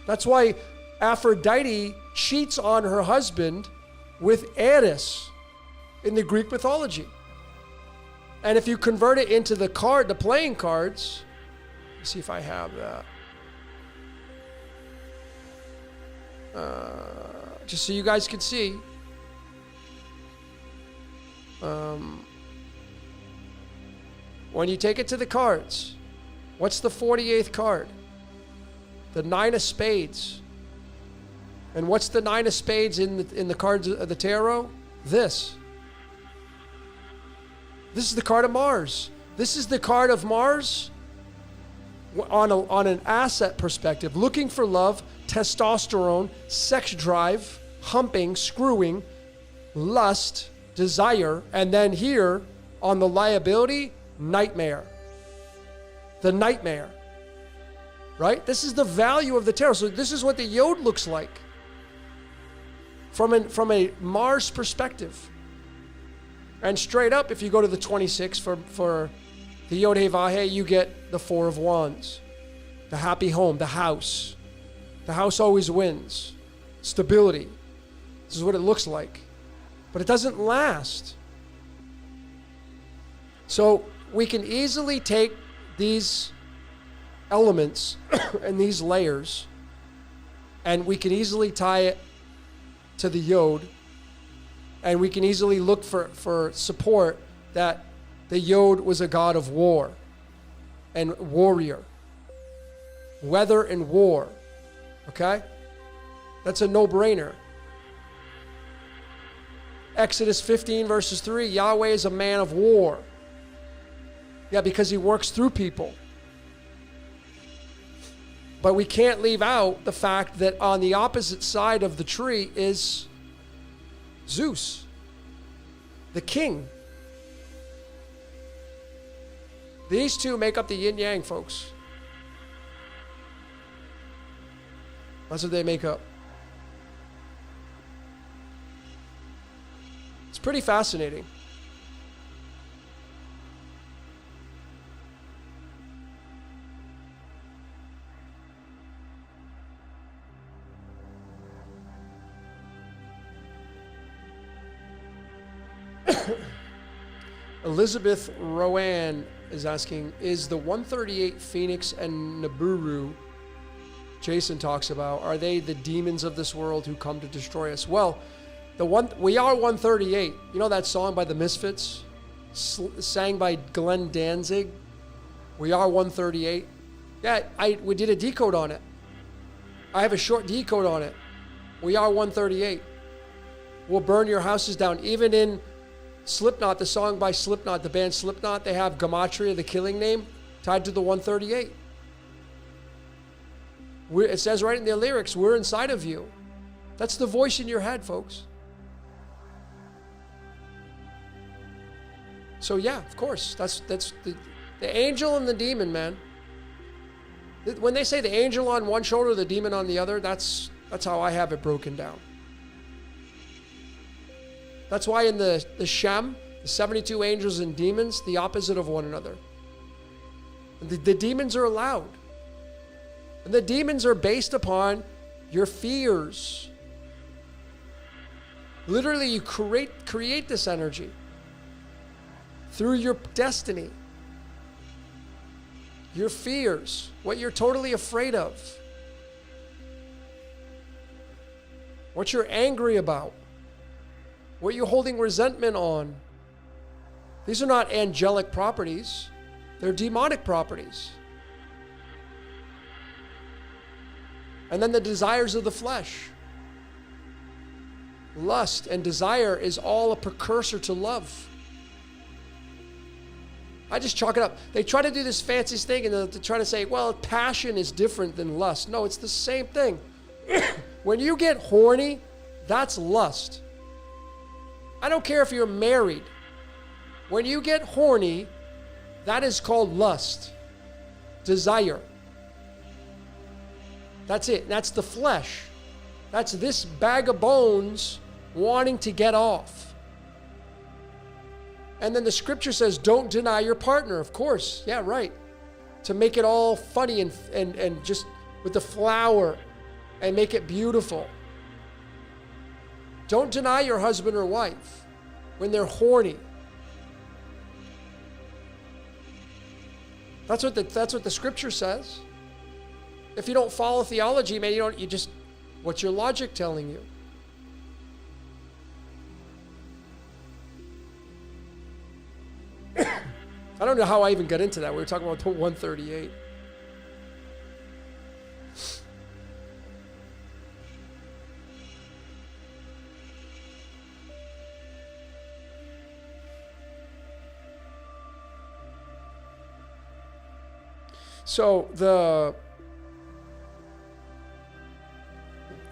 That's why Aphrodite cheats on her husband with Eris in the Greek mythology. And if you convert it into the playing cards, let's see if I have that. Just so you guys can see. When you take it to the cards, what's the 48th card? The 9 of Spades. And what's the 9 of Spades in the cards of the tarot? This. This is the card of Mars. This is the card of Mars on an asset perspective, looking for love, testosterone, sex drive, humping, screwing, lust, desire, and then here on the liability, nightmare. The nightmare. Right? This is the value of the tarot. So this is what the Yod looks like from a Mars perspective. And straight up, if you go to the 26 for the Yod-Heh-Vah-Heh, you get the 4 of Wands. The happy home, the house. The house always wins. Stability. This is what it looks like. But it doesn't last. So we can easily take these elements and these layers, and we can easily tie it to the Yod, and we can easily look for support that the Yod was a god of war and warrior. Weather and war. Okay? That's a no-brainer. Exodus 15 verses 3, Yahweh is a man of war. Yeah, because he works through people. But we can't leave out the fact that on the opposite side of the tree is Zeus, the king. These two make up the yin-yang, folks. That's what they make up. It's pretty fascinating. Elizabeth Rowan is asking, is the 138 Phoenix and Nibiru Jason talks about, are they the demons of this world who come to destroy us? Well, we are 138. You know that song by the Misfits? Sang by Glenn Danzig? We are 138. Yeah, we did a decode on it. I have a short decode on it. We are 138. We'll burn your houses down. Even in Slipknot, the song by Slipknot, the band Slipknot, they have Gematria, the killing name, tied to the 138. It says right in their lyrics, we're inside of you. That's the voice in your head, folks. So yeah, of course, that's the angel and the demon, man. When they say the angel on one shoulder, the demon on the other, that's how I have it broken down. That's why in the Shem, the 72 angels and demons, the opposite of one another. The demons are allowed. And the demons are based upon your fears. Literally, you create this energy through your destiny, your fears, what you're totally afraid of, what you're angry about, what you're holding resentment on. These are not angelic properties. They're demonic properties. And then the desires of the flesh. Lust and desire is all a precursor to love. I just chalk it up. They try to do this fancy thing and they try to say, well, passion is different than lust. No, it's the same thing. When you get horny, that's lust. I don't care if you're married. When you get horny, that is called lust. Desire. That's it. That's the flesh. That's this bag of bones wanting to get off. And then the scripture says, don't deny your partner. Of course. Yeah, right. To make it all funny and just with the flower and make it beautiful. Don't deny your husband or wife when they're horny. That's what the scripture says. If you don't follow theology, man, what's your logic telling you? I don't know how I even got into that. We were talking about the 138. So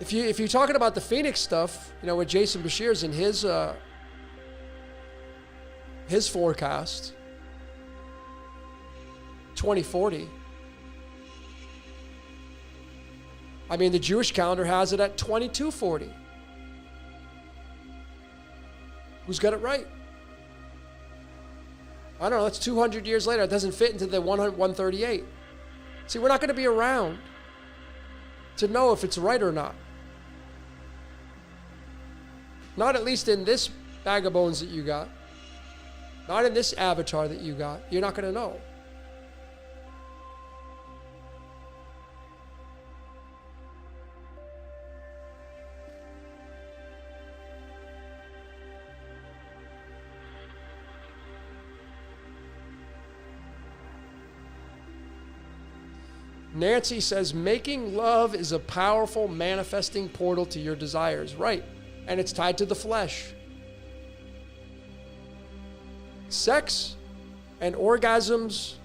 if you're talking about the Phoenix stuff, with Jason Bashir's in his forecast, 2040. I mean, the Jewish calendar has it at 2240. Who's got it right? I don't know. That's 200 years later. It doesn't fit into the 138. See, we're not going to be around to know if it's right or not. Not at least in this bag of bones that you got. Not in this avatar that you got. You're not going to know. Nancy says, making love is a powerful manifesting portal to your desires. Right. And it's tied to the flesh. Sex and orgasms,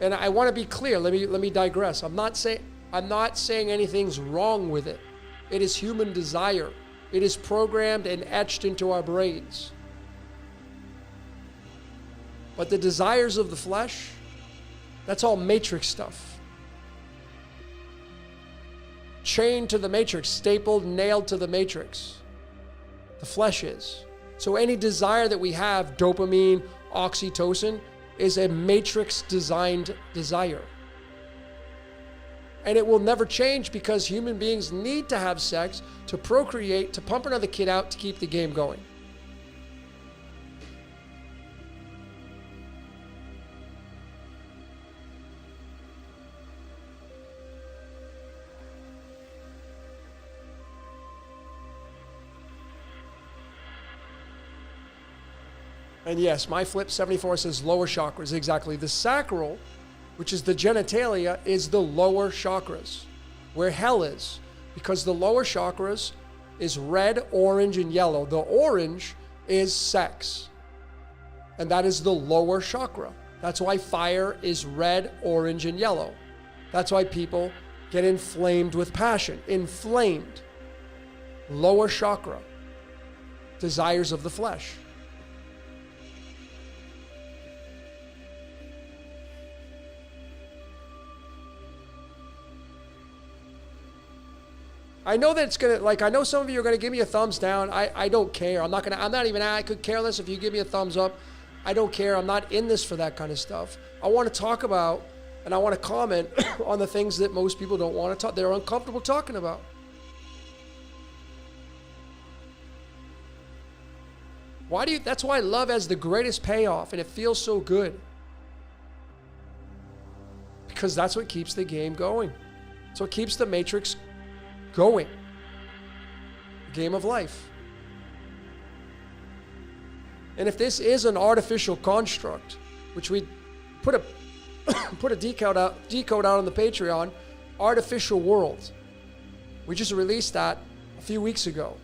and I want to be clear. Let me digress. I'm not saying anything's wrong with it. It is human desire. It is programmed and etched into our brains. But the desires of the flesh, that's all matrix stuff. Chained to the matrix, stapled, nailed to the matrix. The flesh is. So any desire that we have, dopamine, oxytocin, is a matrix-designed desire. And it will never change because human beings need to have sex to procreate, to pump another kid out to keep the game going. And yes, my flip 74 says lower chakras. Exactly. The sacral, which is the genitalia, is the lower chakras, where hell is. Because the lower chakras is red, orange, and yellow. The orange is sex. And that is the lower chakra. That's why fire is red, orange, and yellow. That's why people get inflamed with passion. Inflamed. Lower chakra. Desires of the flesh. I know that it's gonna, like, I know some of you are gonna give me a thumbs down. I don't care. I could care less if you give me a thumbs up. I don't care. I'm not in this for that kind of stuff. I want to talk about, and I want to comment on the things that most people don't want to talk, they're uncomfortable talking about. That's why love has the greatest payoff, and it feels so good. Because that's what keeps the game going. So it keeps the matrix going. The game of life. And if this is an artificial construct, which we put a decode out on the Patreon, artificial world. We just released that a few weeks ago.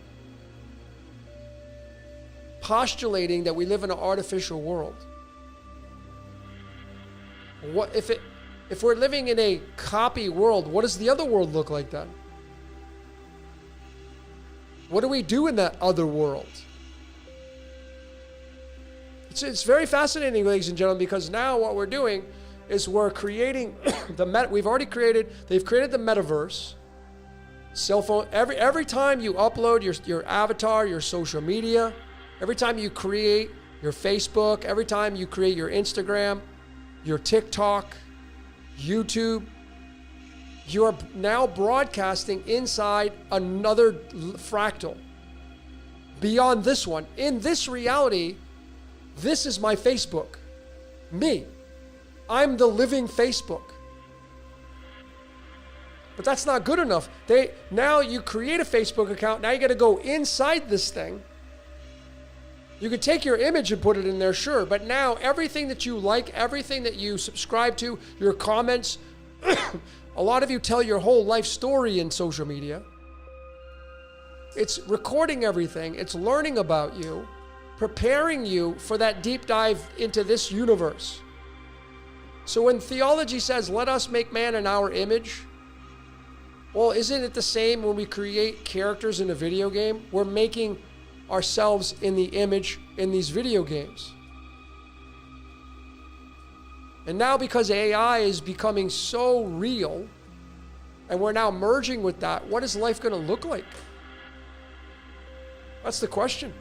Postulating that we live in an artificial world. What if we're living in a copy world, what does the other world look like then? What do we do in that other world? It's very fascinating, ladies and gentlemen, because now what we're doing is we're creating they've created the metaverse. Cell phone, every time you upload your avatar, your social media, every time you create your Facebook, every time you create your Instagram, your TikTok, YouTube, you are now broadcasting inside another fractal. Beyond this one. In this reality, this is my Facebook. Me. I'm the living Facebook. But that's not good enough. Now you create a Facebook account. Now you got to go inside this thing. You could take your image and put it in there, sure. But now everything that you like, everything that you subscribe to, your comments, a lot of you tell your whole life story in social media. It's recording everything. It's learning about you, preparing you for that deep dive into this universe. So when theology says, let us make man in our image, well, isn't it the same when we create characters in a video game? We're making ourselves in the image in these video games. And now because AI is becoming so real, and we're now merging with that, what is life going to look like? That's the question.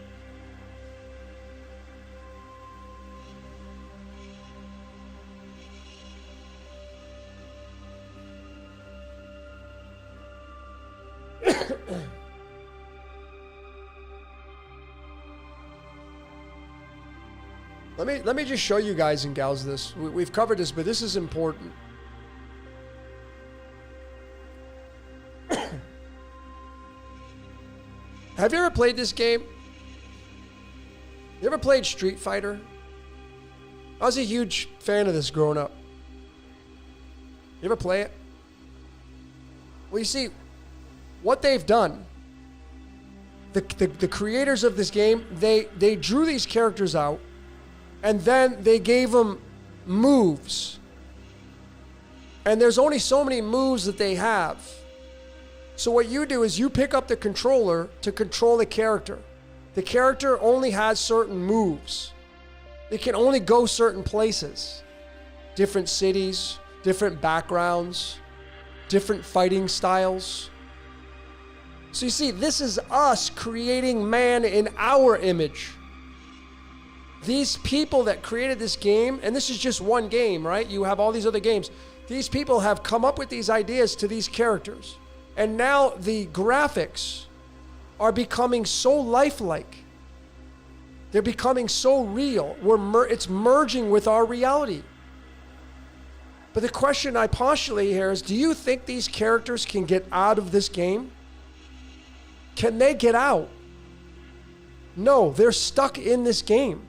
Let me just show you guys and gals this. We've covered this, but this is important. Have you ever played this game? You ever played Street Fighter? I was a huge fan of this growing up. You ever play it? Well, you see, what they've done, the creators of this game, they drew these characters out, And then they gave them moves. And there's only so many moves that they have. So what you do is you pick up the controller to control the character. The character only has certain moves. It can only go certain places. Different cities, different backgrounds, different fighting styles. So you see, this is us creating man in our image. These people that created this game, and this is just one game, right? You have all these other games. These people have come up with these ideas to these characters. And now the graphics are becoming so lifelike. They're becoming so real. It's merging with our reality. But the question I postulate here is, do you think these characters can get out of this game? Can they get out? No, they're stuck in this game.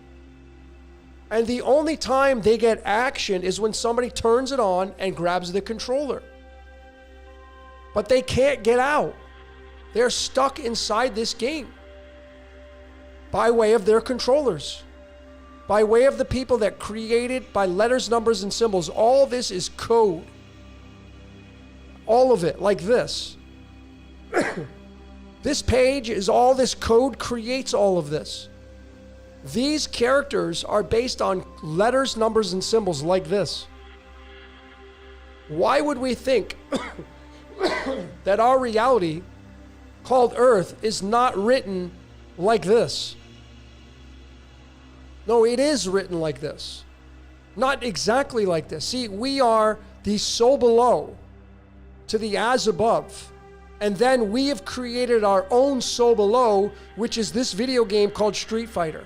And the only time they get action is when somebody turns it on and grabs the controller. But they can't get out. They're stuck inside this game by way of their controllers, by way of the people that created by letters, numbers, and symbols. All this is code. All of it, like this. This page is all this code creates all of this. These characters are based on letters, numbers, and symbols like this. Why would we think that our reality called Earth is not written like this? No, it is written like this. Not exactly like this. See, we are the so below to the as above. And then we have created our own so below, which is this video game called Street Fighter,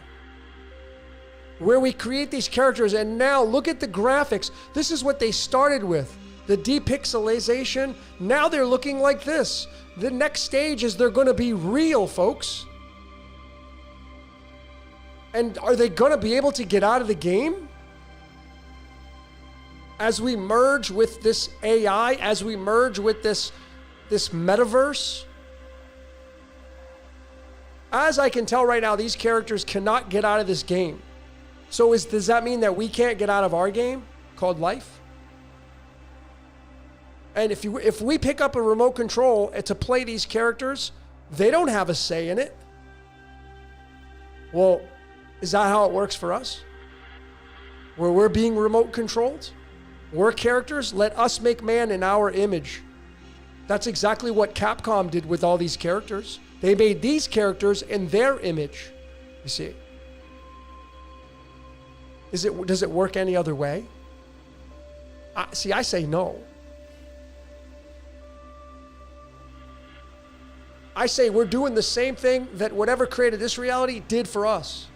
where we create these characters. And now look at the graphics. This is what they started with, the depixelization. Now they're looking like this. The next stage is they're going to be real, folks. And are they going to be able to get out of the game? As we merge with this AI, as we merge with this metaverse, as I can tell right now, these characters cannot get out of this game. So does that mean that we can't get out of our game called life? And if we pick up a remote control to play these characters, they don't have a say in it. Well, is that how it works for us? Where we're being remote controlled? We're characters, let us make man in our image. That's exactly what Capcom did with all these characters. They made these characters in their image, you see. Does it work any other way? I say no. I say we're doing the same thing that whatever created this reality did for us.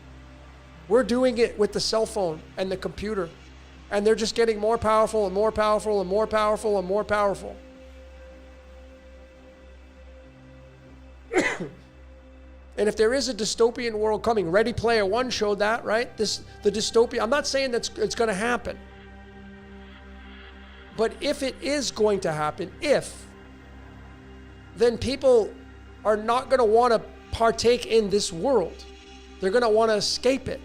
We're doing it with the cell phone and the computer. And they're just getting more powerful and more powerful and more powerful and more powerful. And if there is a dystopian world coming, Ready Player One showed that, right? The dystopia. I'm not saying that it's going to happen. But if it is going to happen, then people are not going to want to partake in this world. They're going to want to escape it.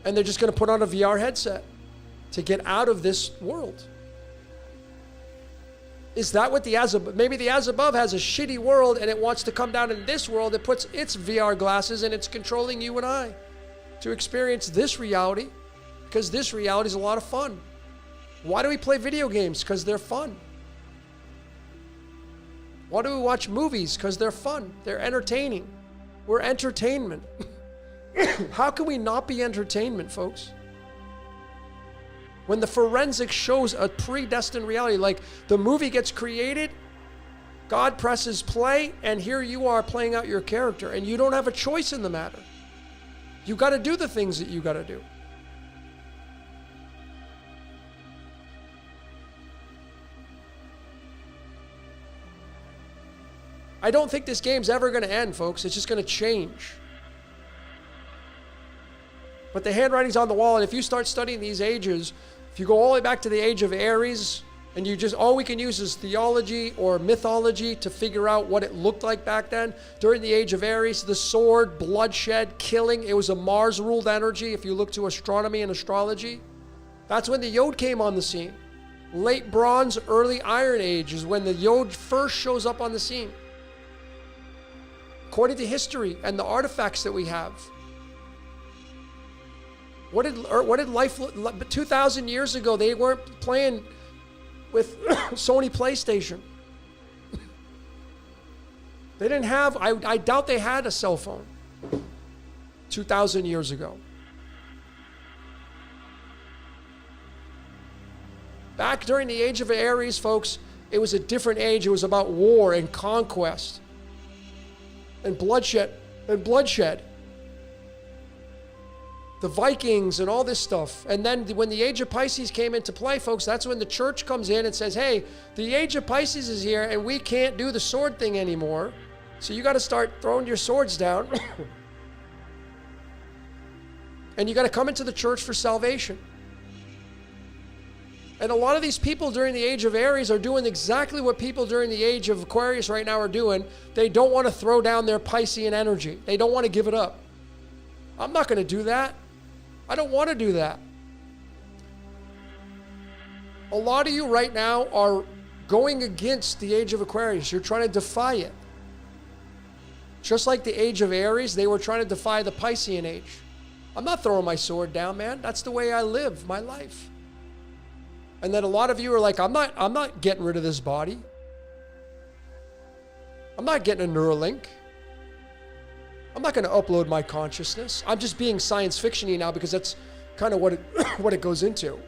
And they're just going to put on a VR headset to get out of this world. Is that what the as above? Maybe the as above has a shitty world and it wants to come down in this world. It puts its VR glasses and it's controlling you and I to experience this reality, because this reality is a lot of fun. Why do we play video games? Because they're fun. Why do we watch movies? Because they're fun. They're entertaining. We're entertainment. How can we not be entertainment, folks? When the forensic shows a predestined reality, like the movie gets created, God presses play, and here you are playing out your character, and you don't have a choice in the matter. You got to do the things that you got to do. I don't think this game's ever going to end, folks. It's just going to change. But the handwriting's on the wall, and if you start studying these ages, if you go all the way back to the age of Aries, And all we can use is theology or mythology to figure out what it looked like back then. During the age of Aries, the sword, bloodshed, killing, it was a Mars-ruled energy if you look to astronomy and astrology. That's when the Yod came on the scene. Late Bronze, early Iron Age is when the Yod first shows up on the scene. According to history and the artifacts that we have. What did life look like? 2,000 years ago, they weren't playing with Sony PlayStation. They didn't have, I doubt they had a cell phone 2,000 years ago. Back during the age of Aries, folks, it was a different age. It was about war and conquest and bloodshed The Vikings and all this stuff. And then when the age of Pisces came into play, folks, that's when the church comes in and says, hey, the age of Pisces is here and we can't do the sword thing anymore. So you got to start throwing your swords down. And you got to come into the church for salvation. And a lot of these people during the age of Aries are doing exactly what people during the age of Aquarius right now are doing. They don't want to throw down their Piscean energy. They don't want to give it up. I'm not going to do that. I don't want to do that. A lot of you right now are going against the age of Aquarius. You're trying to defy it. Just like the age of Aries, they were trying to defy the Piscean age. I'm not throwing my sword down, man. That's the way I live my life. And then a lot of you are like, I'm not getting rid of this body. I'm not getting a Neuralink. I'm not going to upload my consciousness. I'm just being science fiction-y now because that's kind of what it goes into.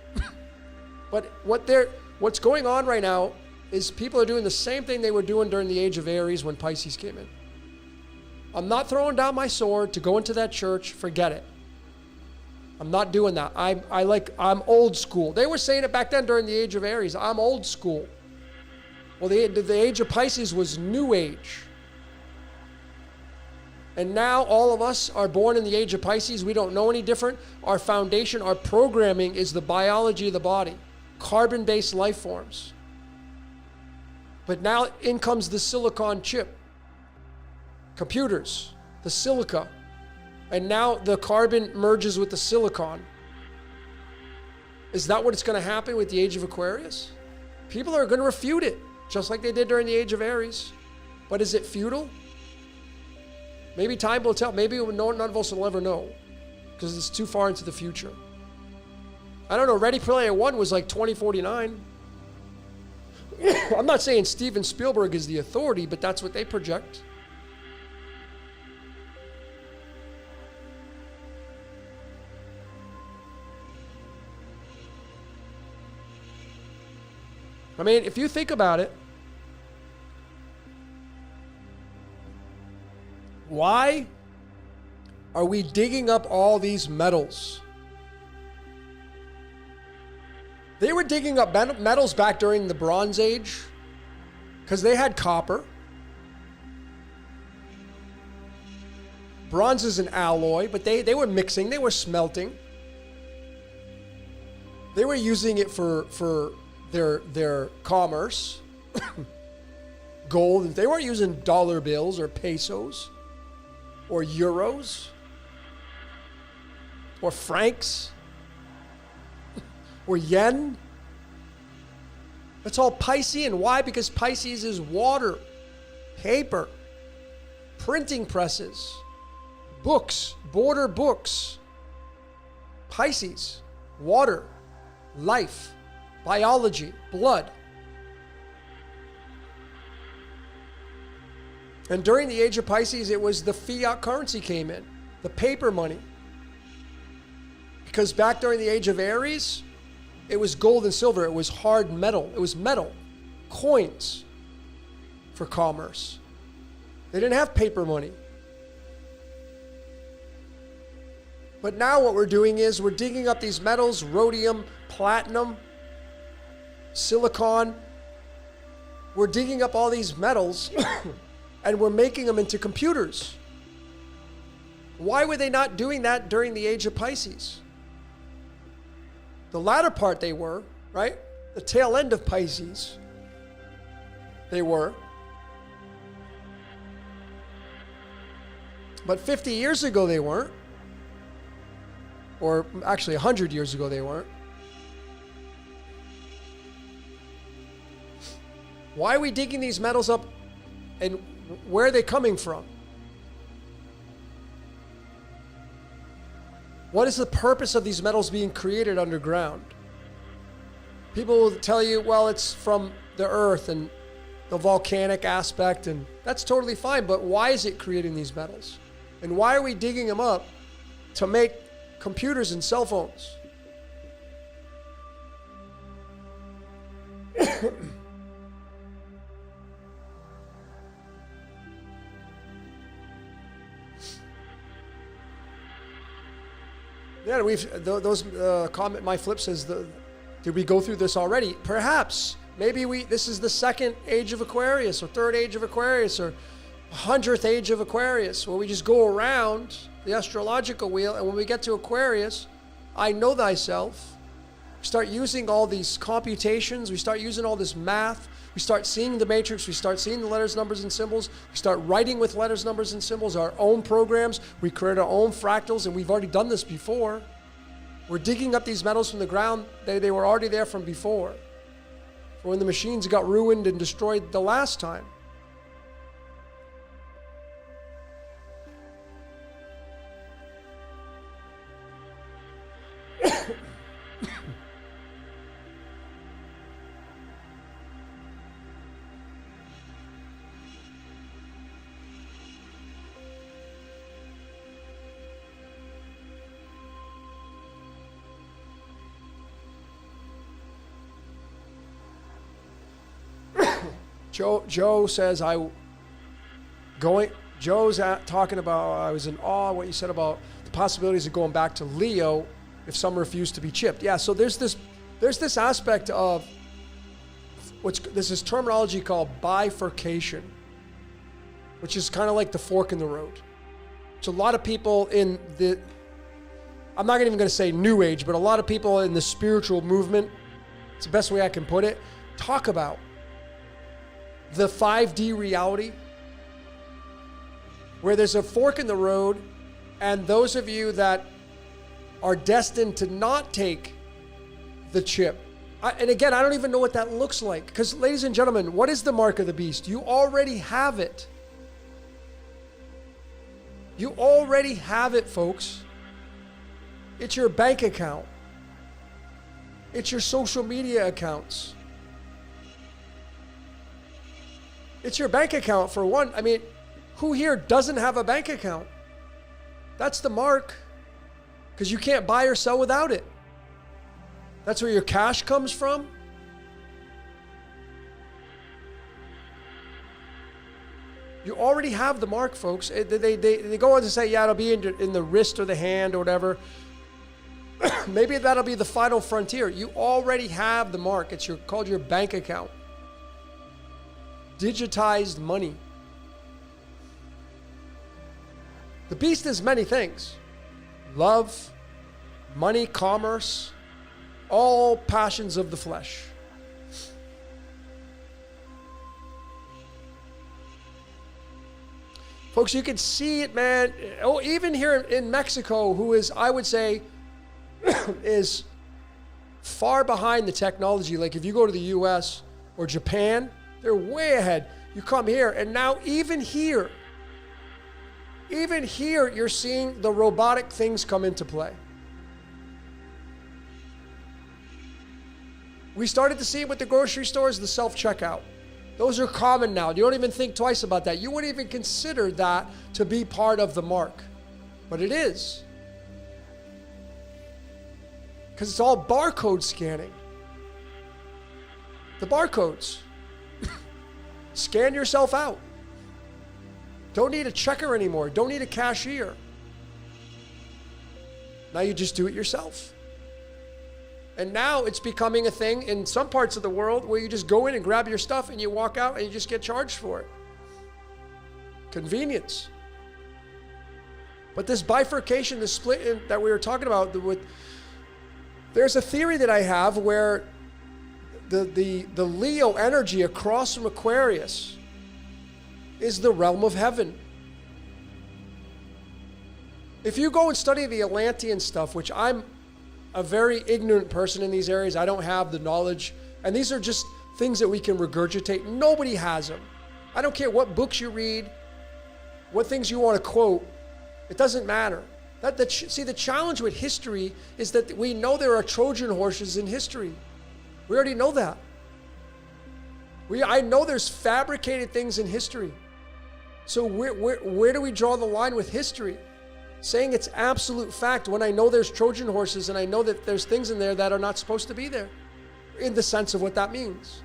But what's going on right now is people are doing the same thing they were doing during the age of Aries when Pisces came in. I'm not throwing down my sword to go into that church. Forget it. I'm not doing that. I'm old school. They were saying it back then during the age of Aries. I'm old school. Well, the age of Pisces was new age. And now all of us are born in the age of Pisces. We don't know any different. Our foundation, our programming is the biology of the body. Carbon-based life forms. But now in comes the silicon chip. Computers, the silica. And now the carbon merges with the silicon. Is that what's going to happen with the age of Aquarius? People are going to refute it, just like they did during the age of Aries. But is it futile? Maybe time will tell. Maybe none of us will ever know, because it's too far into the future. I don't know. Ready Player One was like 2049. I'm not saying Steven Spielberg is the authority, but that's what they project. I mean, if you think about it, why are we digging up all these metals? They were digging up metals back during the Bronze Age because they had copper. Bronze is an alloy, but they were mixing, they were smelting. They were using it for their commerce. Gold. They weren't using dollar bills or pesos or euros or francs or yen. That's all Piscean. Why? Because Pisces is water, paper, printing presses, books, border books. Pisces, water, life, biology, blood. And during the age of Pisces, it was the fiat currency came in, the paper money. Because back during the age of Aries, it was gold and silver. It was hard metal. It was metal, coins for commerce. They didn't have paper money. But now what we're doing is we're digging up these metals, rhodium, platinum, silicon. We're digging up all these metals and we're making them into computers. Why were they not doing that during the age of Pisces? The latter part they were, right? the tail end of Pisces. They were. But 50 years ago they weren't. Or actually 100 years ago they weren't. Why are we digging these metals up, and where are they coming from? What is the purpose of these metals being created underground? People will tell you, well, it's from the earth and the volcanic aspect, and that's totally fine, but why is it creating these metals? And why are we digging them up to make computers and cell phones? Yeah, those comment. My flip says, did we go through this already? Perhaps. Maybe this is the second age of Aquarius, or third age of Aquarius, or 100th age of Aquarius, where we just go around the astrological wheel, and when we get to Aquarius, I know thyself. We start using all these computations. We start using all this math. We start seeing the matrix. We start seeing the letters, numbers, and symbols. We start writing with letters, numbers, and symbols, our own programs. We create our own fractals, and we've already done this before. We're digging up these metals from the ground. They were already there from before. When the machines got ruined and destroyed the last time. Joe says Joe's talking about, I was in awe what you said about the possibilities of going back to Leo if some refuse to be chipped. Yeah, so there's this aspect of this is terminology called bifurcation, which is kind of like the fork in the road. So a lot of people in I'm not even going to say new age, but a lot of people in the spiritual movement, it's the best way I can put it, talk about the 5D reality, where there's a fork in the road, and those of you that are destined to not take the chip. And again, I don't even know what that looks like, because ladies and gentlemen, what is the mark of the beast? You already have it. You already have it, folks. It's your bank account. It's your social media accounts. It's your bank account, for one. I mean, who here doesn't have a bank account? That's the mark, because you can't buy or sell without it. That's where your cash comes from. You already have the mark, folks. They go on to say, yeah, it'll be in the wrist or the hand or whatever. Maybe that'll be the final frontier. You already have the mark. It's called your bank account. Digitized money. The beast is many things. Love, money, commerce, all passions of the flesh. Folks, you can see it, man. Oh, even here in Mexico, who is, I would say, is far behind the technology. Like if you go to the US or Japan, they're way ahead. You come here, and now even here, you're seeing the robotic things come into play. We started to see it with the grocery stores, the self-checkout. Those are common now. You don't even think twice about that. You wouldn't even consider that to be part of the mark. But it is. Because it's all barcode scanning. The barcodes. Scan yourself out. Don't need a checker anymore. Don't need a cashier. Now you just do it yourself. And now it's becoming a thing in some parts of the world where you just go in and grab your stuff and you walk out and you just get charged for it. Convenience. But this bifurcation, this split that we were talking about, there's a theory that I have where the Leo energy across from Aquarius is the realm of heaven. If you go and study the Atlantean stuff, which I'm a very ignorant person in these areas, I don't have the knowledge, and these are just things that we can regurgitate. Nobody has them. I don't care what books you read, what things you want to quote. It doesn't matter. See, the challenge with history is that we know there are Trojan horses in history. We already know that. I know there's fabricated things in history. So where do we draw the line with history? Saying it's absolute fact when I know there's Trojan horses and I know that there's things in there that are not supposed to be there, in the sense of what that means.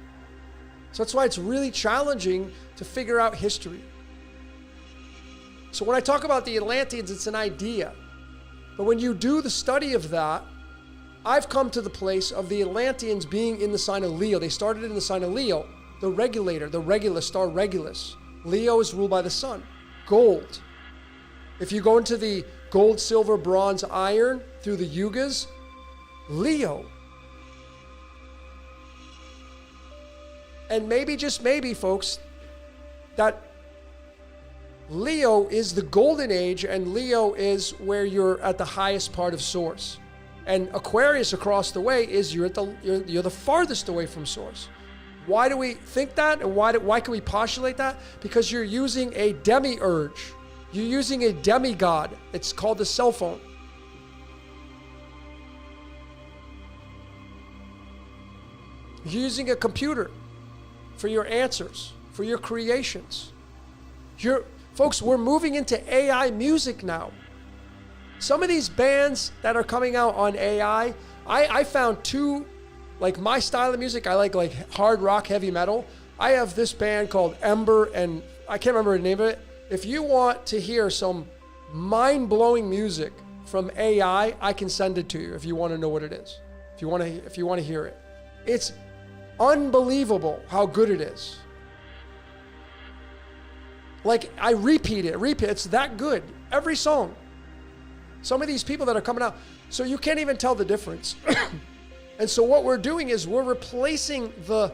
So that's why it's really challenging to figure out history. So when I talk about the Atlanteans, it's an idea. But when you do the study of that, I've come to the place of the Atlanteans being in the sign of Leo. They started in the sign of Leo, the regulator, the Regulus, star Regulus. Leo is ruled by the sun. Gold. If you go into the gold, silver, bronze, iron through the yugas, Leo. And maybe, just maybe, folks, that Leo is the golden age, and Leo is where you're at the highest part of source. And Aquarius across the way is you're the farthest away from source. Why do we think that? And why can we postulate that? Because you're using a demiurge. You're using a demigod. It's called the cell phone. You're using a computer for your answers, for your creations. Folks, we're moving into AI music now. Some of these bands that are coming out on AI, I found two, like my style of music, I like hard rock, heavy metal. I have this band called Ember, and I can't remember the name of it. If you want to hear some mind-blowing music from AI, I can send it to you if you want to know what it is. If you want to hear it. It's unbelievable how good it is. Like, I repeat it. It's that good. Every song. Some of these people that are coming out, so you can't even tell the difference. And so what we're doing is we're replacing the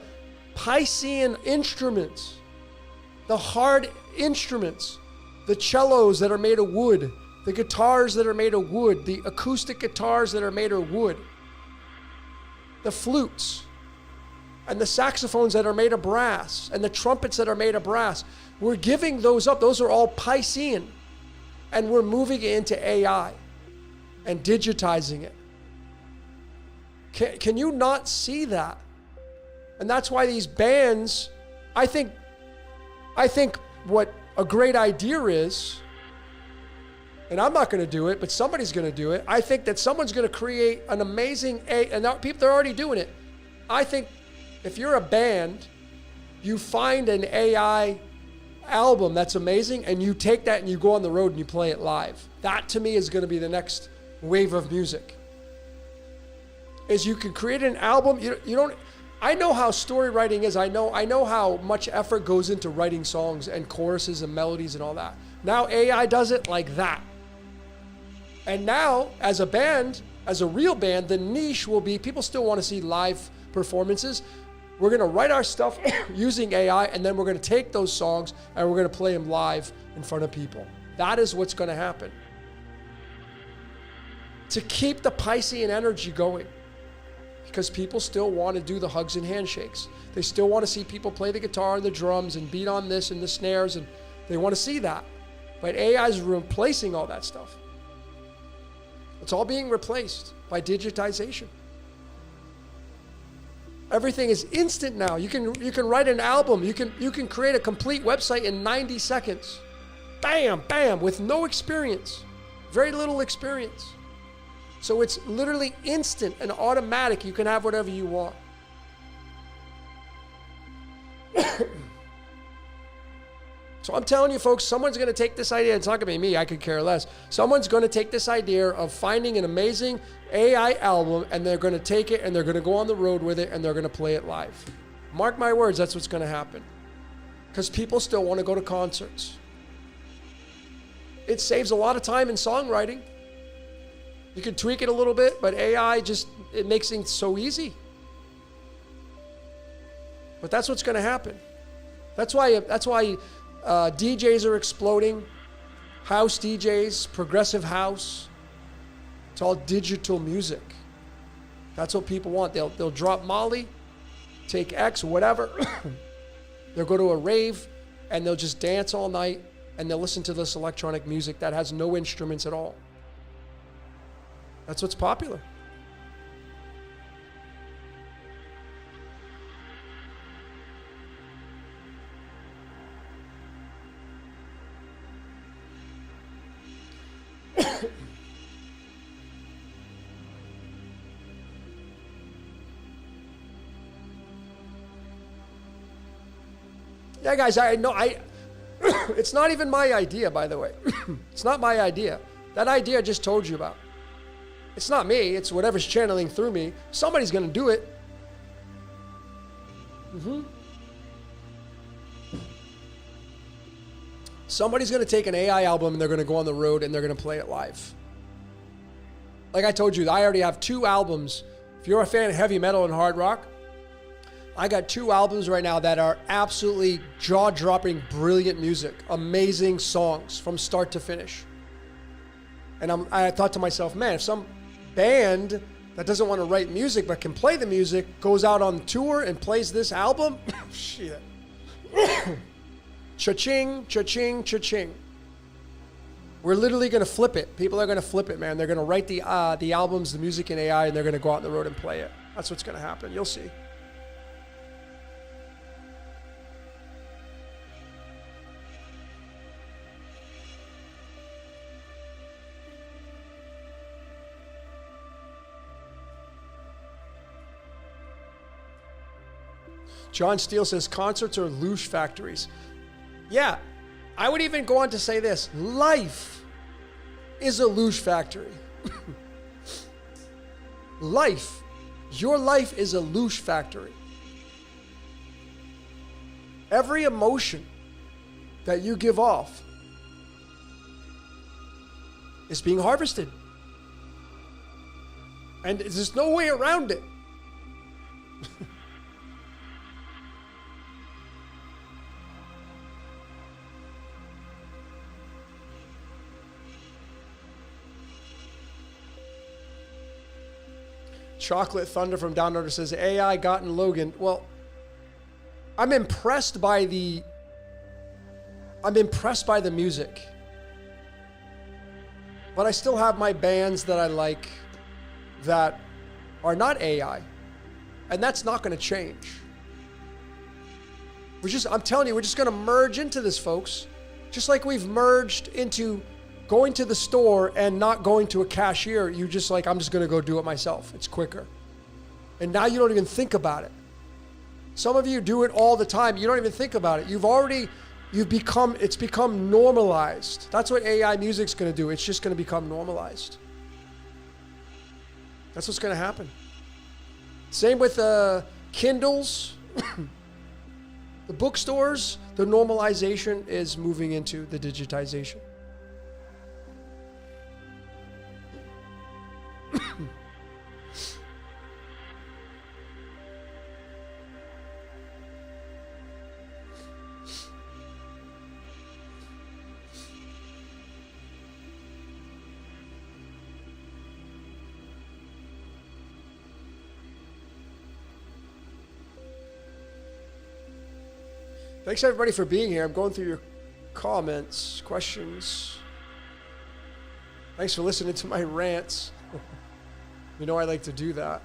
Piscean instruments, the hard instruments, the cellos that are made of wood, the guitars that are made of wood, the acoustic guitars that are made of wood, the flutes, and the saxophones that are made of brass, and the trumpets that are made of brass. We're giving those up. Those are all Piscean. And we're moving it into AI and digitizing it. Can you not see that? And that's why these bands, I think what a great idea is, and I'm not going to do it, but somebody's going to do it. I think that someone's going to create an amazing, and now people, they're already doing it. I think if you're a band, you find an AI album that's amazing, and you take that and you go on the road and you play it live. That to me is going to be the next wave of music. Is you can create an album. You don't. I know how story writing is. I know how much effort goes into writing songs and choruses and melodies and all that. Now AI does it like that. And now, as a band, as a real band, the niche will be people still want to see live performances. We're going to write our stuff using AI, and then we're going to take those songs and we're going to play them live in front of people. That is what's going to happen. To keep the Piscean energy going. Because people still want to do the hugs and handshakes. They still want to see people play the guitar and the drums and beat on this and the snares, and they want to see that. But AI is replacing all that stuff. It's all being replaced by digitization. Everything is instant now. You can write an album. You can create a complete website in 90 seconds. Bam, bam, with no experience. Very little experience. So it's literally instant and automatic. You can have whatever you want. So I'm telling you, folks, someone's going to take this idea. It's not going to be me. I could care less. Someone's going to take this idea of finding an amazing AI album, and they're going to take it, and they're going to go on the road with it, and they're going to play it live. Mark my words, that's what's going to happen. Because people still want to go to concerts. It saves a lot of time in songwriting. You can tweak it a little bit, but AI it makes things so easy. But that's what's going to happen. That's why DJs are exploding. House DJs, progressive house. It's all digital music. That's what people want. They'll drop Molly, take X, whatever. They'll go to a rave and they'll just dance all night and they'll listen to this electronic music that has no instruments at all. That's what's popular. Yeah, guys, I know it's not even my idea, by the way. It's not my idea. That idea I just told you about. It's not me. It's whatever's channeling through me. Somebody's going to do it. Somebody's going to take an AI album and they're going to go on the road and they're going to play it live. Like I told you, I already have 2 albums. If you're a fan of heavy metal and hard rock, I got 2 albums right now that are absolutely jaw-dropping, brilliant music. Amazing songs from start to finish. And I thought to myself, man, if some band that doesn't want to write music but can play the music goes out on tour and plays this album, shit. Cha-ching, cha-ching, cha-ching. We're literally going to flip it. People are going to flip it, man. They're going to write the albums, the music in AI, and they're going to go out on the road and play it. That's what's going to happen. You'll see. John Steele says concerts are louche factories. Yeah, I would even go on to say this. Life is a louche factory. Life. Your life is a louche factory. Every emotion that you give off is being harvested. And there's no way around it. Chocolate Thunder from Down Under says, AI gotten Logan. Well, I'm impressed by the music. But I still have my bands that I like that are not AI. And that's not going to change. I'm telling you, we're just going to merge into this, folks. Just like we've merged into going to the store and not going to a cashier. You just like, I'm just going to go do it myself. It's quicker. And now you don't even think about it. Some of you do it all the time. You don't even think about it. It's become normalized. That's what AI music's going to do. It's just going to become normalized. That's what's going to happen. Same with Kindles. The bookstores, the normalization is moving into the digitization. Thanks everybody for being here. I'm going through your comments, questions. Thanks for listening to my rants. You know I like to do that.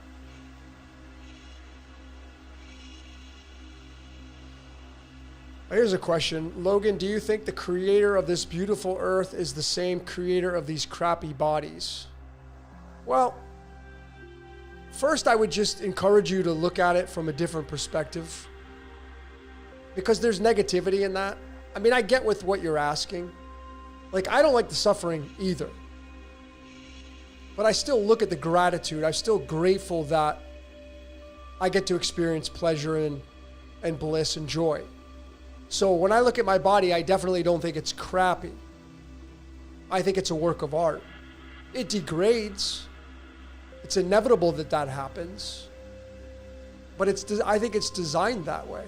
Here's a question. Logan, do you think the creator of this beautiful earth is the same creator of these crappy bodies? Well, first I would just encourage you to look at it from a different perspective. Because there's negativity in that. I mean, I get with what you're asking. Like, I don't like the suffering either. But I still look at the gratitude. I'm still grateful that I get to experience pleasure and bliss and joy. So when I look at my body, I definitely don't think it's crappy. I think it's a work of art. It degrades. It's inevitable that that happens. But I think it's designed that way.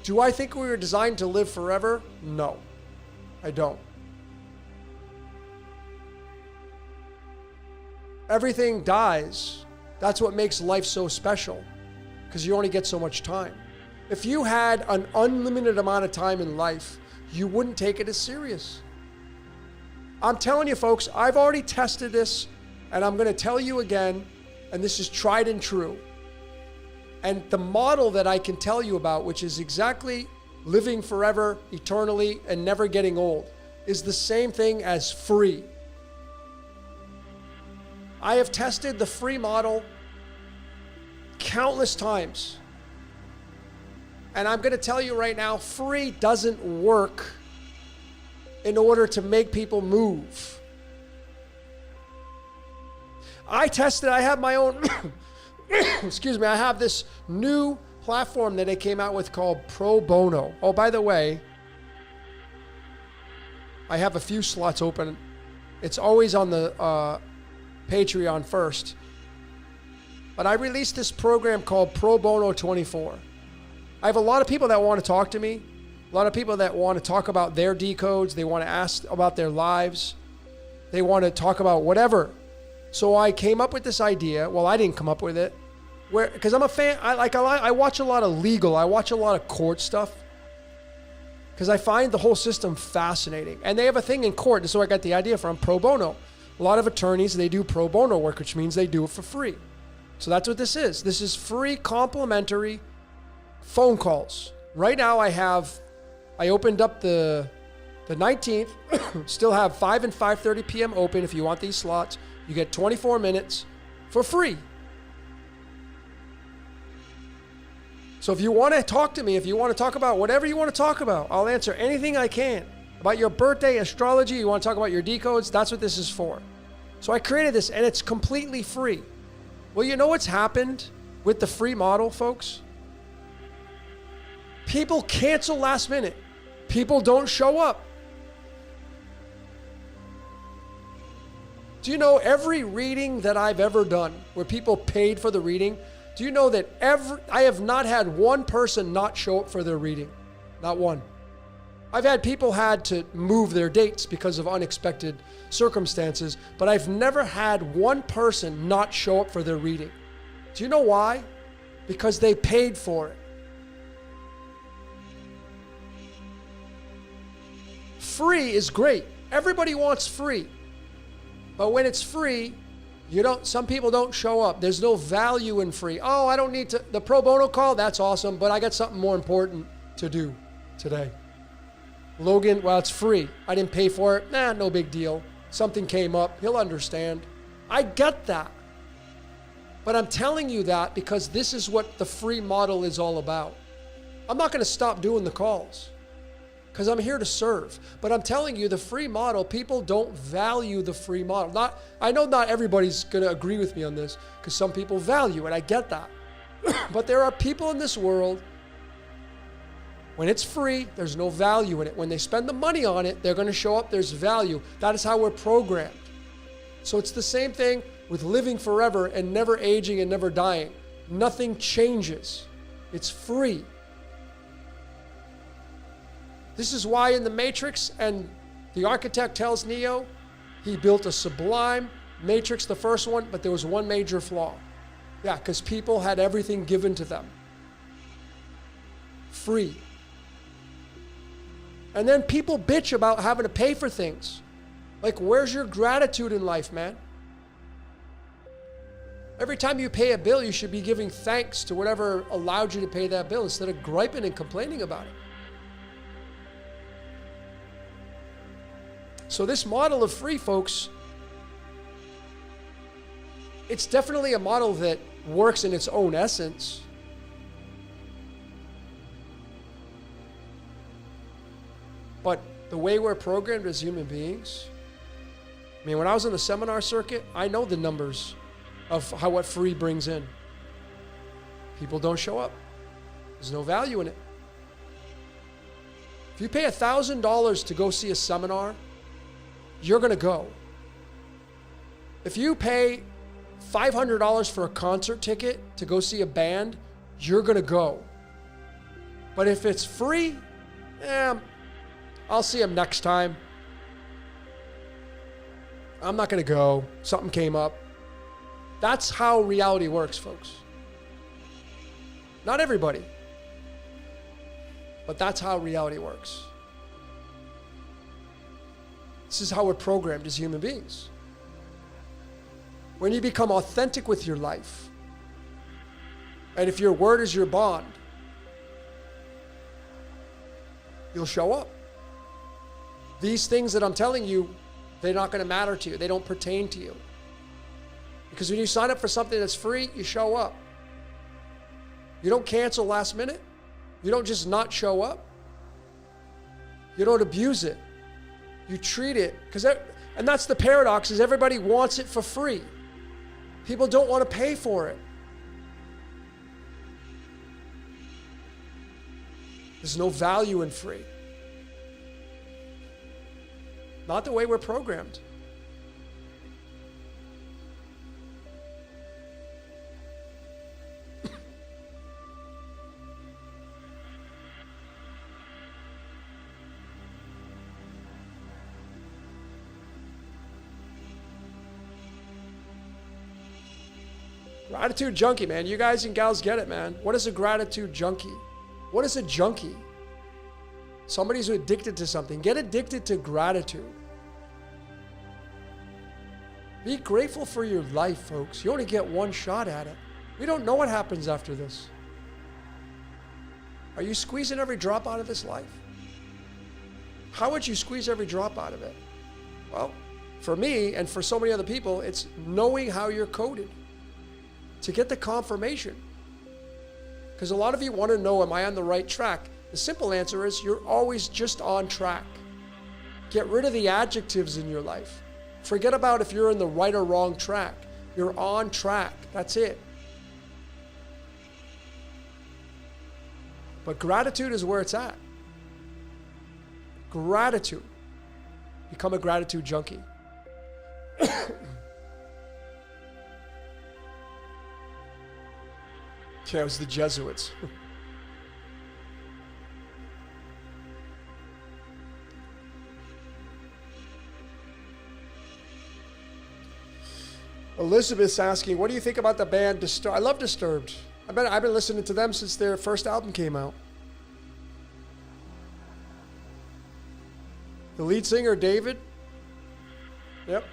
Do I think we were designed to live forever? No, I don't. Everything dies. That's what makes life so special, because you only get so much time. If you had an unlimited amount of time in life, you wouldn't take it as serious. I'm telling you, folks, I've already tested this, and I'm going to tell you again, and this is tried and true. And the model that I can tell you about, which is exactly living forever, eternally, and never getting old, is the same thing as free. I have tested the free model countless times. And I'm going to tell you right now, free doesn't work in order to make people move. I tested, I have my own, excuse me, I have this new platform that they came out with called Pro Bono. Oh, by the way, I have a few slots open. It's always on the Patreon first. But I released this program called Pro Bono 24. I have a lot of people that want to talk to me. A lot of people that want to talk about their decodes. They want to ask about their lives. They want to talk about whatever. So I came up with this idea. Well, I didn't come up with it. Because I'm a fan. I watch a lot of legal. I watch a lot of court stuff. Because I find the whole system fascinating. And they have a thing in court. So I got the idea from Pro Bono. A lot of attorneys, they do pro bono work, which means they do it for free. So that's what this is. This is free, complimentary phone calls. Right now I opened up the 19th, still have 5 and 5:30 p.m. open if you want these slots. You get 24 minutes for free. So if you want to talk to me, if you want to talk about whatever you want to talk about, I'll answer anything I can. About your birthday, astrology, you want to talk about your decodes, that's what this is for. So I created this, and it's completely free. Well, you know what's happened with the free model, folks? People cancel last minute. People don't show up. Do you know every reading that I've ever done where people paid for the reading? Do you know that I have not had one person not show up for their reading? Not one. I've had people had to move their dates because of unexpected circumstances, but I've never had one person not show up for their reading. Do you know why? Because they paid for it. Free is great. Everybody wants free. But when it's free, some people don't show up. There's no value in free. Oh, I don't need the pro bono call, that's awesome, but I got something more important to do today. Logan, well, it's free. I didn't pay for it. Nah, no big deal. Something came up. He'll understand. I get that. But I'm telling you that because this is what the free model is all about. I'm not going to stop doing the calls because I'm here to serve. But I'm telling you, the free model, people don't value the free model. I know not everybody's going to agree with me on this because some people value it. I get that. But there are people in this world, when it's free, there's no value in it. When they spend the money on it, they're going to show up, there's value. That is how we're programmed. So it's the same thing with living forever and never aging and never dying. Nothing changes. It's free. This is why in the Matrix, and the architect tells Neo, he built a sublime Matrix, the first one, but there was one major flaw. Yeah, because people had everything given to them. Free. And then people bitch about having to pay for things. Like, where's your gratitude in life, man? Every time you pay a bill, you should be giving thanks to whatever allowed you to pay that bill instead of griping and complaining about it. So this model of free, folks, it's definitely a model that works in its own essence. But the way we're programmed as human beings, I mean, when I was in the seminar circuit, I know the numbers of what free brings in. People don't show up. There's no value in it. If you pay $1,000 to go see a seminar, you're going to go. If you pay $500 for a concert ticket to go see a band, you're going to go. But if it's free, I'll see them next time. I'm not going to go. Something came up. That's how reality works, folks. Not everybody, but that's how reality works. This is how we're programmed as human beings. When you become authentic with your life, and if your word is your bond, you'll show up. These things that I'm telling you, they're not going to matter to you. They don't pertain to you. Because when you sign up for something that's free, you show up. You don't cancel last minute. You don't just not show up. You don't abuse it. You treat it. And that's the paradox, is everybody wants it for free. People don't want to pay for it. There's no value in free. Not the way we're programmed. Gratitude junkie, man. You guys and gals get it, man. What is a gratitude junkie? What is a junkie? Somebody who's addicted to something. Get addicted to gratitude. Be grateful for your life, folks. You only get one shot at it. We don't know what happens after this. Are you squeezing every drop out of this life? How would you squeeze every drop out of it? Well, for me and for so many other people, it's knowing how you're coded. To get the confirmation. Because a lot of you want to know, am I on the right track? The simple answer is you're always just on track. Get rid of the adjectives in your life. Forget about if you're in the right or wrong track. You're on track. That's it. But gratitude is where it's at. Gratitude. Become a gratitude junkie. Yeah, it was the Jesuits. Elizabeth's asking, what do you think about the band Disturbed? I love Disturbed. I've been listening to them since their first album came out. The lead singer, David. Yep.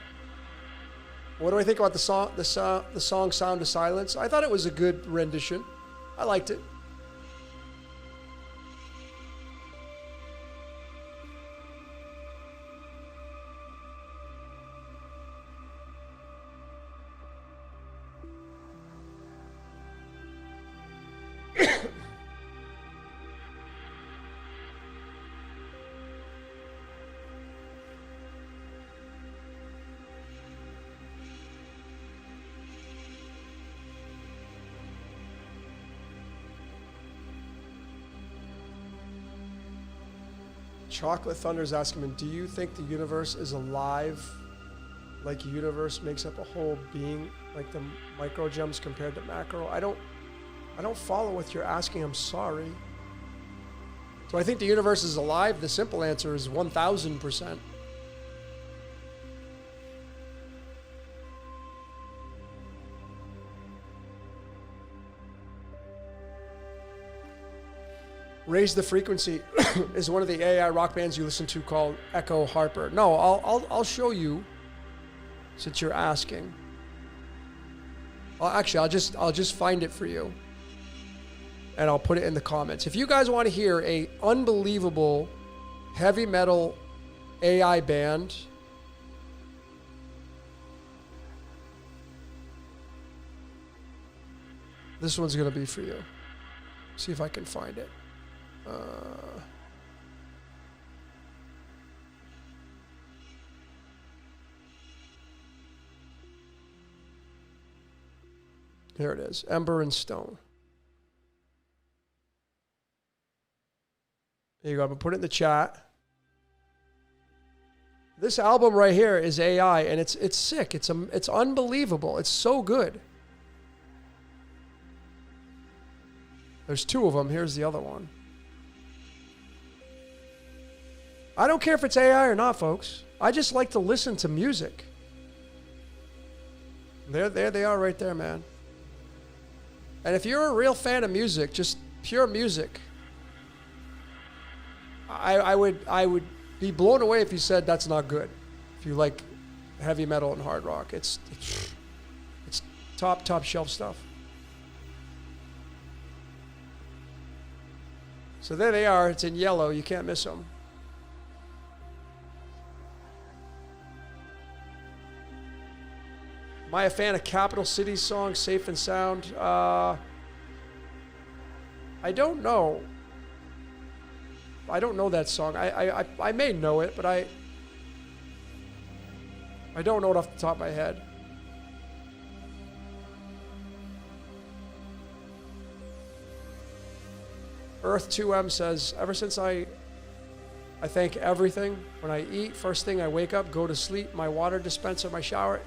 What do I think about the song Sound of Silence? I thought it was a good rendition. I liked it. Chocolate Thunder's asking me, do you think the universe is alive? Like the universe makes up a whole being, like the microgems compared to macro? I don't follow what you're asking. I'm sorry. So I think the universe is alive. The simple answer is 1,000%. Raise the Frequency is one of the AI rock bands you listen to called Echo Harper. No, I'll show you, since you're asking. Well, actually, I'll just find it for you, and I'll put it in the comments. If you guys want to hear a unbelievable heavy metal AI band, this one's gonna be for you. See if I can find it. Here it is, Ember and Stone. There you go, I'm gonna put it in the chat. This album right here is AI, and it's sick. It's unbelievable. It's so good. There's two of them. Here's the other one. I don't care if it's AI or not, folks. I just like to listen to music. There they are right there, man. And if you're a real fan of music, just pure music, I would be blown away if you said that's not good. If you like heavy metal and hard rock, it's top shelf stuff. So there they are. It's in yellow. You can't miss them. Am I a fan of Capital City's song, Safe and Sound? I don't know. I don't know that song. I may know it, but I don't know it off the top of my head. Earth 2M says, ever since I thank everything. When I eat, first thing I wake up, go to sleep, my water dispenser, my shower.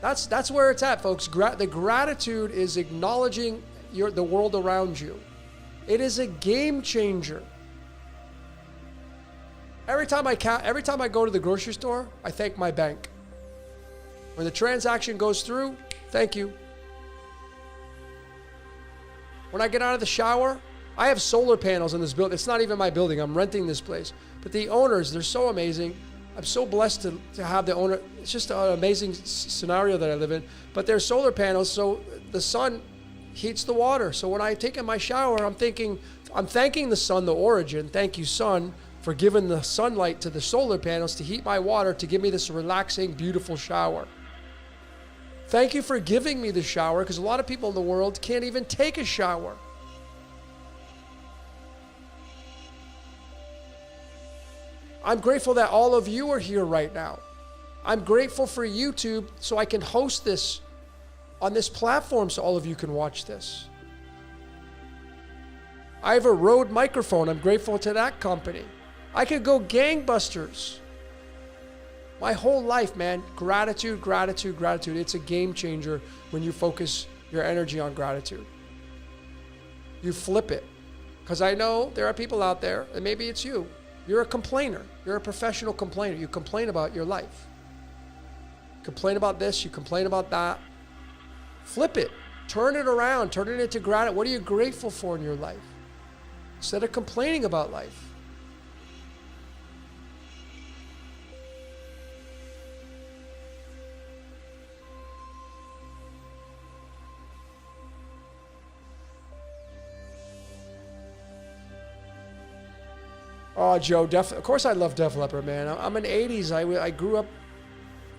That's where it's at, folks. The gratitude is acknowledging the world around you. It is a game changer. Every time I go to the grocery store, I thank my bank. When the transaction goes through, thank you. When I get out of the shower, I have solar panels in this building. It's not even my building. I'm renting this place. But the owners, they're so amazing. I'm so blessed to have the owner. It's just an amazing scenario that I live in. But there's solar panels, so the sun heats the water. So when I take in my shower, I'm thanking the sun, the origin. Thank you, sun, for giving the sunlight to the solar panels to heat my water, to give me this relaxing, beautiful shower. Thank you for giving me the shower, because a lot of people in the world can't even take a shower. I'm grateful that all of you are here right now. I'm grateful for YouTube so I can host this on this platform so all of you can watch this. I have a Rode microphone. I'm grateful to that company. I could go gangbusters. My whole life, man, gratitude, gratitude, gratitude. It's a game changer when you focus your energy on gratitude. You flip it. Because I know there are people out there, and maybe it's you. You're a complainer. You're a professional complainer. You complain about your life. Complain about this, you complain about that. Flip it. Turn it around. Turn it into gratitude. What are you grateful for in your life? Instead of complaining about life. Oh, Joe, of course I love Def Leppard, man. I'm an 80s. I grew up,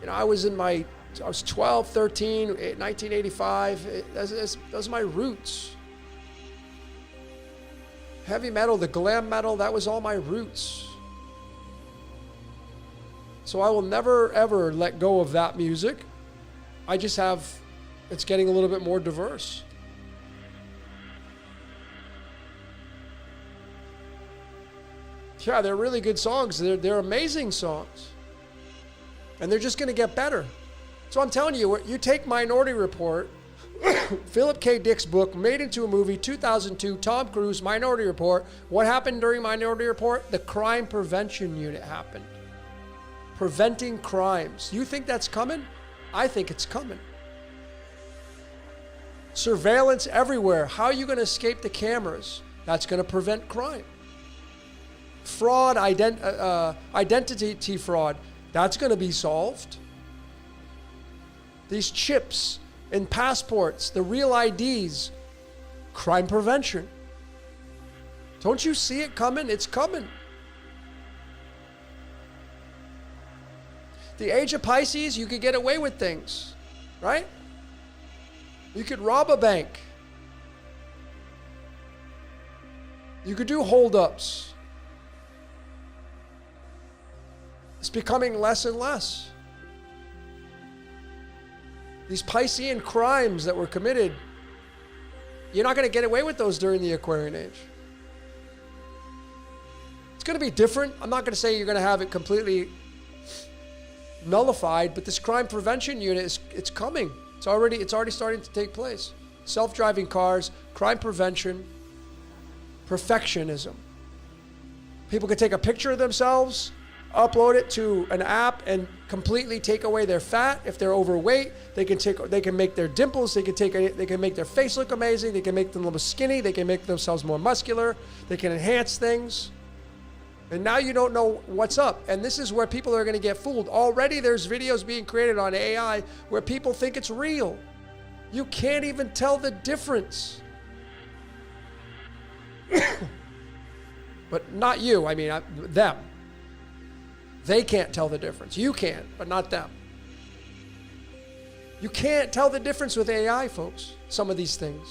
I was 12, 13, 1985. Those are my roots. Heavy metal, the glam metal, that was all my roots. So I will never, ever let go of that music. I just it's getting a little bit more diverse. Yeah, they're really good songs. They're amazing songs. And they're just going to get better. So I'm telling you, you take Minority Report, Philip K. Dick's book, made into a movie, 2002, Tom Cruise, Minority Report. What happened during Minority Report? The crime prevention unit happened. Preventing crimes. You think that's coming? I think it's coming. Surveillance everywhere. How are you going to escape the cameras? That's going to prevent crime. Fraud, identity fraud, that's going to be solved. These chips in passports, the real IDs, crime prevention. Don't you see it coming? It's coming. The age of Pisces, you could get away with things, right? You could rob a bank. You could do holdups. It's becoming less and less. These Piscean crimes that were committed, you're not going to get away with those during the Aquarian age. It's going to be different. I'm not going to say you're going to have it completely nullified, but this crime prevention unit it's coming. It's already starting to take place. Self-driving cars, crime prevention, perfectionism. People can take a picture of themselves, upload it to an app, and completely take away their fat. If they're overweight, they can make their dimples. They can make their face look amazing. They can make them a little skinny. They can make themselves more muscular. They can enhance things. And now you don't know what's up. And this is where people are going to get fooled. Already there's videos being created on AI where people think it's real. You can't even tell the difference. But not you. I mean, them. They can't tell the difference. You can, but not them. You can't tell the difference with AI, folks. Some of these things.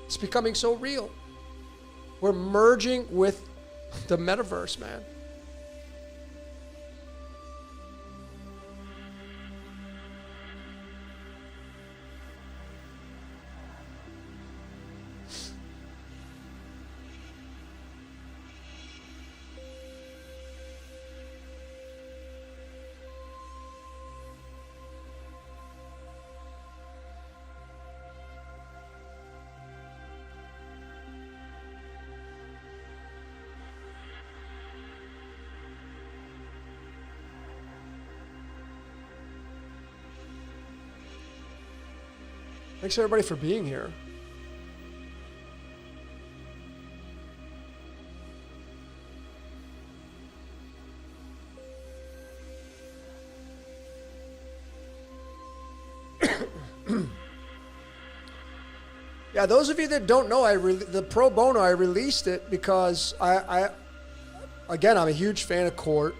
It's becoming so real. We're merging with the metaverse, man. Thanks everybody for being here. Yeah, those of you that don't know, the pro bono, I released it because again, I'm a huge fan of court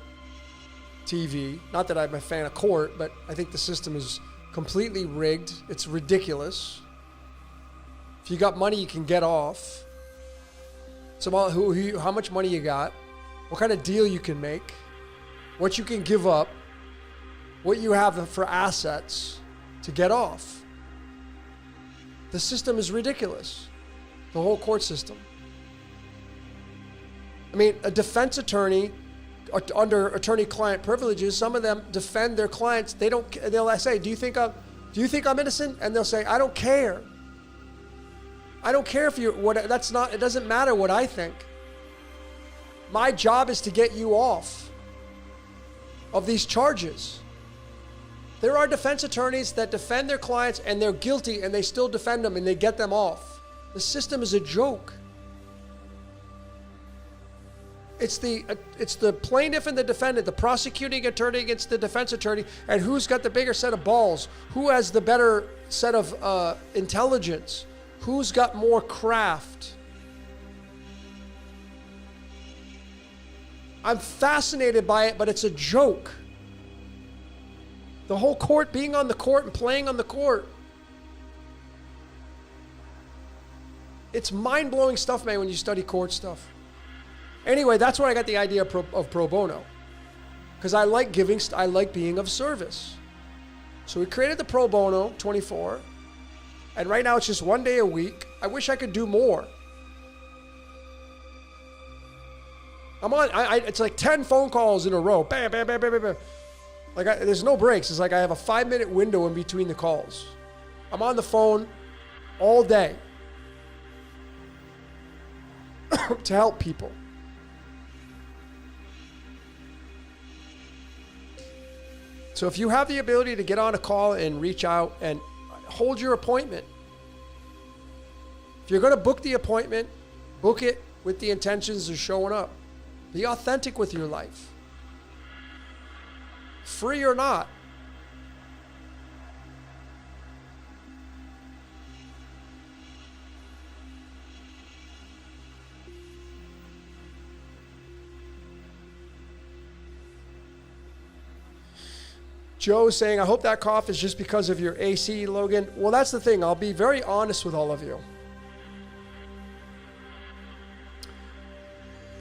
TV. Not that I'm a fan of court, but I think the system is completely rigged. It's ridiculous. If you got money, you can get off. It's about how much money you got, what kind of deal you can make, what you can give up, what you have for assets to get off. The system is ridiculous. The whole court system. I mean, a defense attorney under attorney-client privileges, some of them defend their clients. They'll say, do you think I'm innocent? And they'll say, I don't care. I don't care if it doesn't matter what I think. My job is to get you off of these charges. There are defense attorneys that defend their clients and they're guilty and they still defend them and they get them off. The system is a joke. It's the plaintiff and the defendant, the prosecuting attorney against the defense attorney, and who's got the bigger set of balls? Who has the better set of intelligence? Who's got more craft? I'm fascinated by it, but it's a joke. The whole court, being on the court and playing on the court. It's mind-blowing stuff, man, when you study court stuff. Anyway, that's where I got the idea of pro bono. Because I like giving, I like being of service. So we created the pro bono 24. And right now it's just one day a week. I wish I could do more. It's like 10 phone calls in a row. Bam, bam, bam, bam, bam, bam. There's no breaks. It's like I have a 5-minute window in between the calls. I'm on the phone all day to help people. So if you have the ability to get on a call and reach out and hold your appointment. If you're going to book the appointment, book it with the intentions of showing up. Be authentic with your life. Free or not. Joe's saying, I hope that cough is just because of your AC, Logan. Well, that's the thing. I'll be very honest with all of you.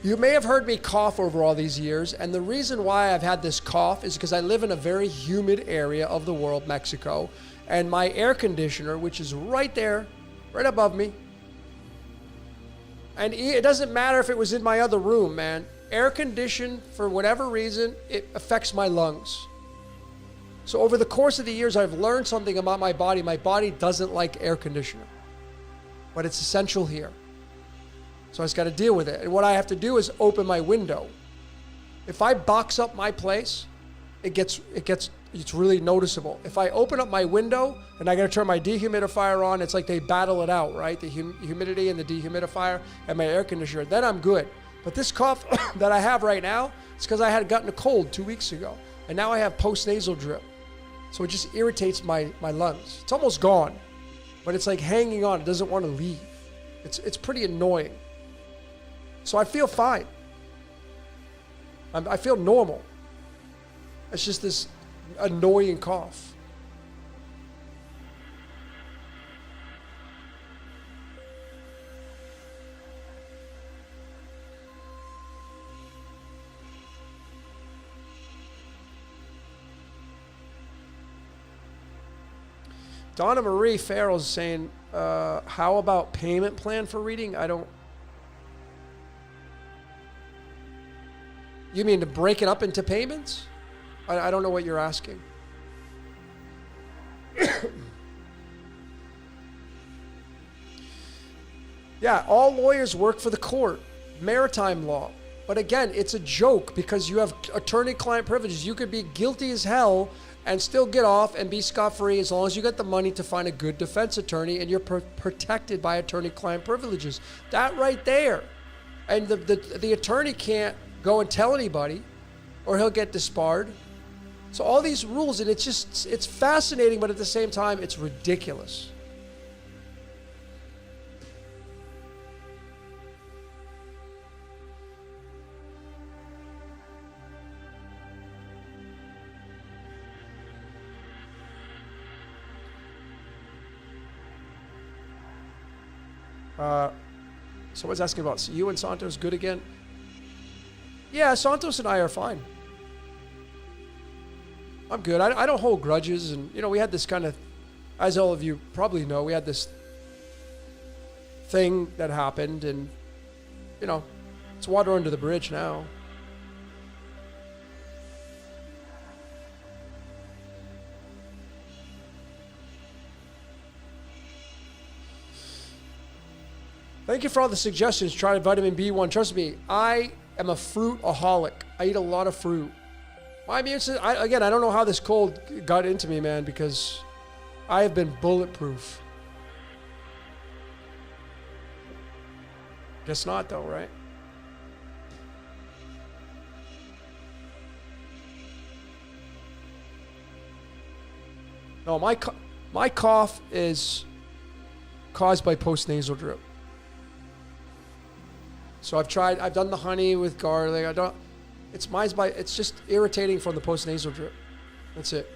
You may have heard me cough over all these years, and the reason why I've had this cough is because I live in a very humid area of the world, Mexico, and my air conditioner, which is right there, right above me, and it doesn't matter if it was in my other room, man. Air conditioned, for whatever reason, it affects my lungs. So over the course of the years, I've learned something about my body. My body doesn't like air conditioner, but it's essential here. So I just got to deal with it. And what I have to do is open my window. If I box up my place, it's really noticeable. If I open up my window and I got to turn my dehumidifier on, it's like they battle it out, right? The humidity and the dehumidifier and my air conditioner, then I'm good. But this cough that I have right now, it's because I had gotten a cold 2 weeks ago. And now I have post-nasal drip. So it just irritates my lungs. It's almost gone, but it's like hanging on. It doesn't want to leave. It's pretty annoying. So I feel fine. I feel normal. It's just this annoying cough. Donna Marie Farrell's saying, how about payment plan for reading? You mean to break it up into payments? I don't know what you're asking. Yeah, all lawyers work for the court, maritime law. But again, it's a joke because you have attorney-client privileges. You could be guilty as hell and still get off and be scot-free as long as you get the money to find a good defense attorney and you're protected by attorney-client privileges. That right there. And the attorney can't go and tell anybody or he'll get disbarred. So all these rules, and it's fascinating, but at the same time, it's ridiculous. Someone's asking about you and Santos good again. Yeah, Santos and I are fine. I'm good. I don't hold grudges, and we had this kind of, as all of you probably know, we had this thing that happened, and it's water under the bridge now. Thank you for all the suggestions. Try vitamin B1. Trust me, I am a fruitaholic. I eat a lot of fruit. My immune system, I don't know how this cold got into me, man, because I have been bulletproof. Guess not, though, right? No, my cough is caused by post-nasal drip. So I've done the honey with garlic. It's just irritating from the post-nasal drip. That's it.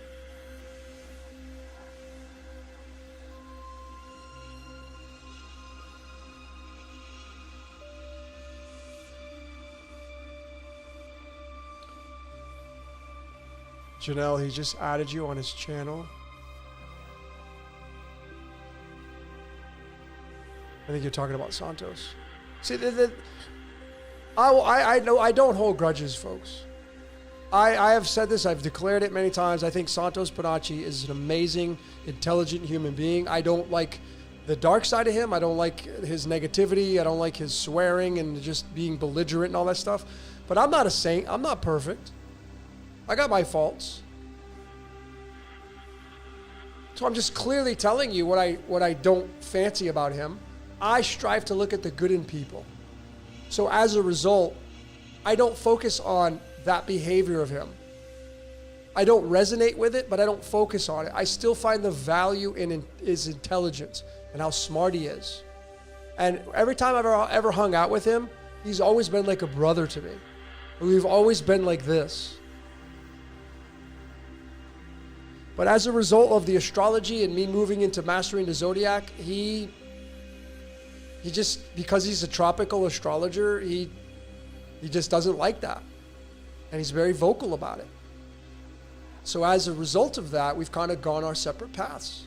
Janelle, he just added you on his channel. I think you're talking about Santos. See, I know I don't hold grudges, folks. I have said this. I've declared it many times. I think Santos Panacci is an amazing, intelligent human being. I don't like the dark side of him. I don't like his negativity. I don't like his swearing and just being belligerent and all that stuff. But I'm not a saint. I'm not perfect. I got my faults. So I'm just clearly telling you what I don't fancy about him. I strive to look at the good in people. So as a result, I don't focus on that behavior of him. I don't resonate with it, but I don't focus on it. I still find the value in his intelligence and how smart he is. And every time I've ever hung out with him, he's always been like a brother to me. We've always been like this. But as a result of the astrology and me moving into mastering the zodiac, he just, because he's a tropical astrologer, he just doesn't like that. And he's very vocal about it. So as a result of that, we've kind of gone our separate paths.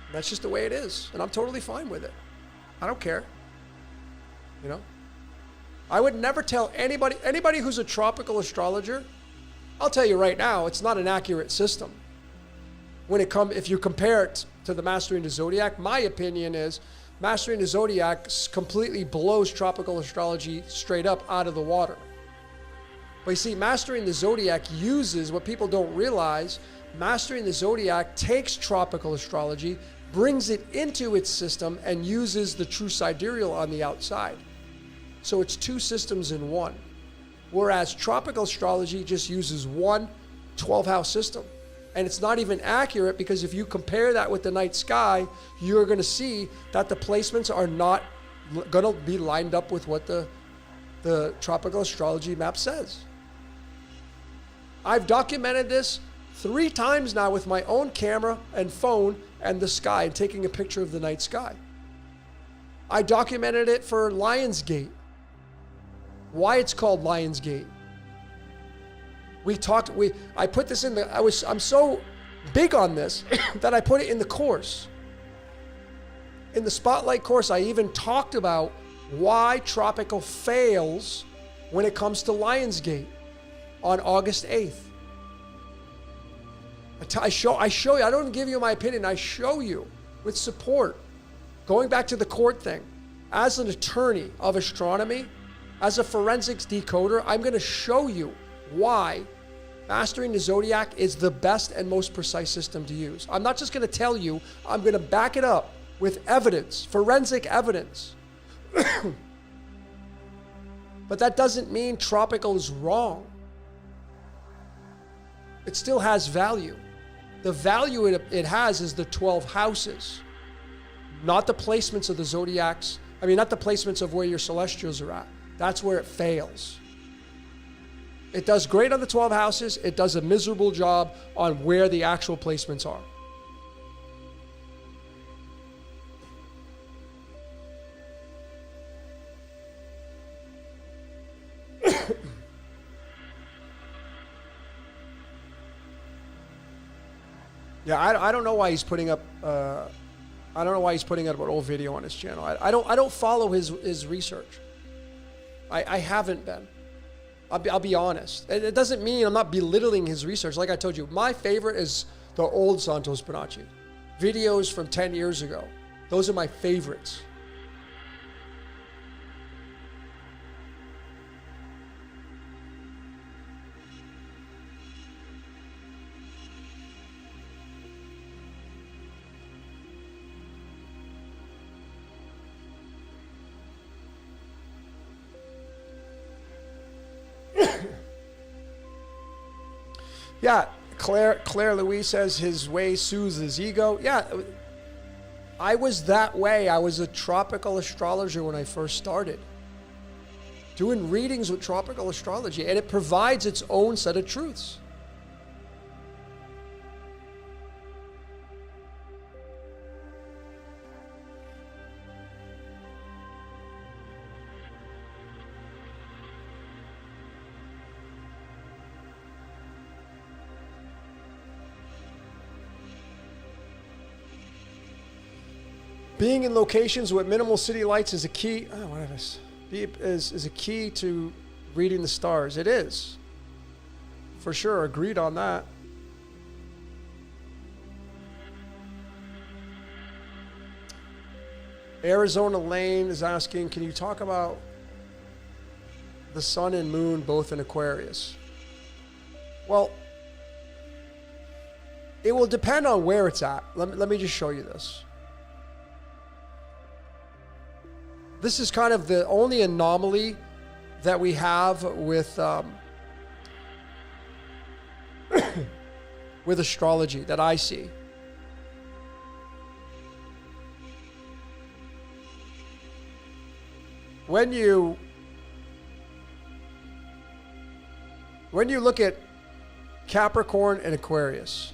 And that's just the way it is. And I'm totally fine with it. I don't care. I would never tell anybody who's a tropical astrologer, I'll tell you right now, it's not an accurate system. If you compare it to the Mastering the Zodiac, my opinion is Mastering the Zodiac completely blows tropical astrology straight up out of the water. But you see, Mastering the Zodiac uses what people don't realize. Mastering the Zodiac takes tropical astrology, brings it into its system, and uses the true sidereal on the outside. So it's two systems in one. Whereas tropical astrology just uses one 12-house system. And it's not even accurate, because if you compare that with the night sky, you're going to see that the placements are not going to be lined up with what the tropical astrology map says. I've documented this 3 times now with my own camera and phone and the sky, and taking a picture of the night sky. I documented it for Lionsgate. Why it's called Lionsgate. I put this in I'm so big on this that I put it in the course. In the Spotlight course, I even talked about why tropical fails when it comes to Lionsgate on August 8th. I show you, I don't give you my opinion, I show you with support. Going back to the court thing, as an attorney of astronomy, as a forensics decoder, I'm going to show you why Mastering the Zodiac is the best and most precise system to use. I'm not just going to tell you, I'm going to back it up with evidence, forensic evidence. But that doesn't mean tropical is wrong. It still has value. The value it has is the 12 houses, not the placements of the zodiacs. I mean, not the placements of where your celestials are at. That's where it fails. It does great on the 12 houses. It does a miserable job on where the actual placements are. Yeah, I don't know why he's putting up. I don't know why he's putting up an old video on his channel. I don't follow his research. I haven't been. I'll be honest. It doesn't mean I'm not belittling his research. Like I told you, my favorite is the old Santos Bonacci videos from 10 years ago. Those are my favorites. Yeah, Claire Louise says his way soothes his ego. Yeah, I was that way. I was a tropical astrologer when I first started. Doing readings with tropical astrology, and it provides its own set of truths. Being in locations with minimal city lights is a key. Oh, whatever. Is a key to reading the stars. It is, for sure. Agreed on that. Arizona Lane is asking, can you talk about the sun and moon both in Aquarius? Well, it will depend on where it's at. Let me just show you this. This is kind of the only anomaly that we have with with astrology that I see. When you look at Capricorn and Aquarius,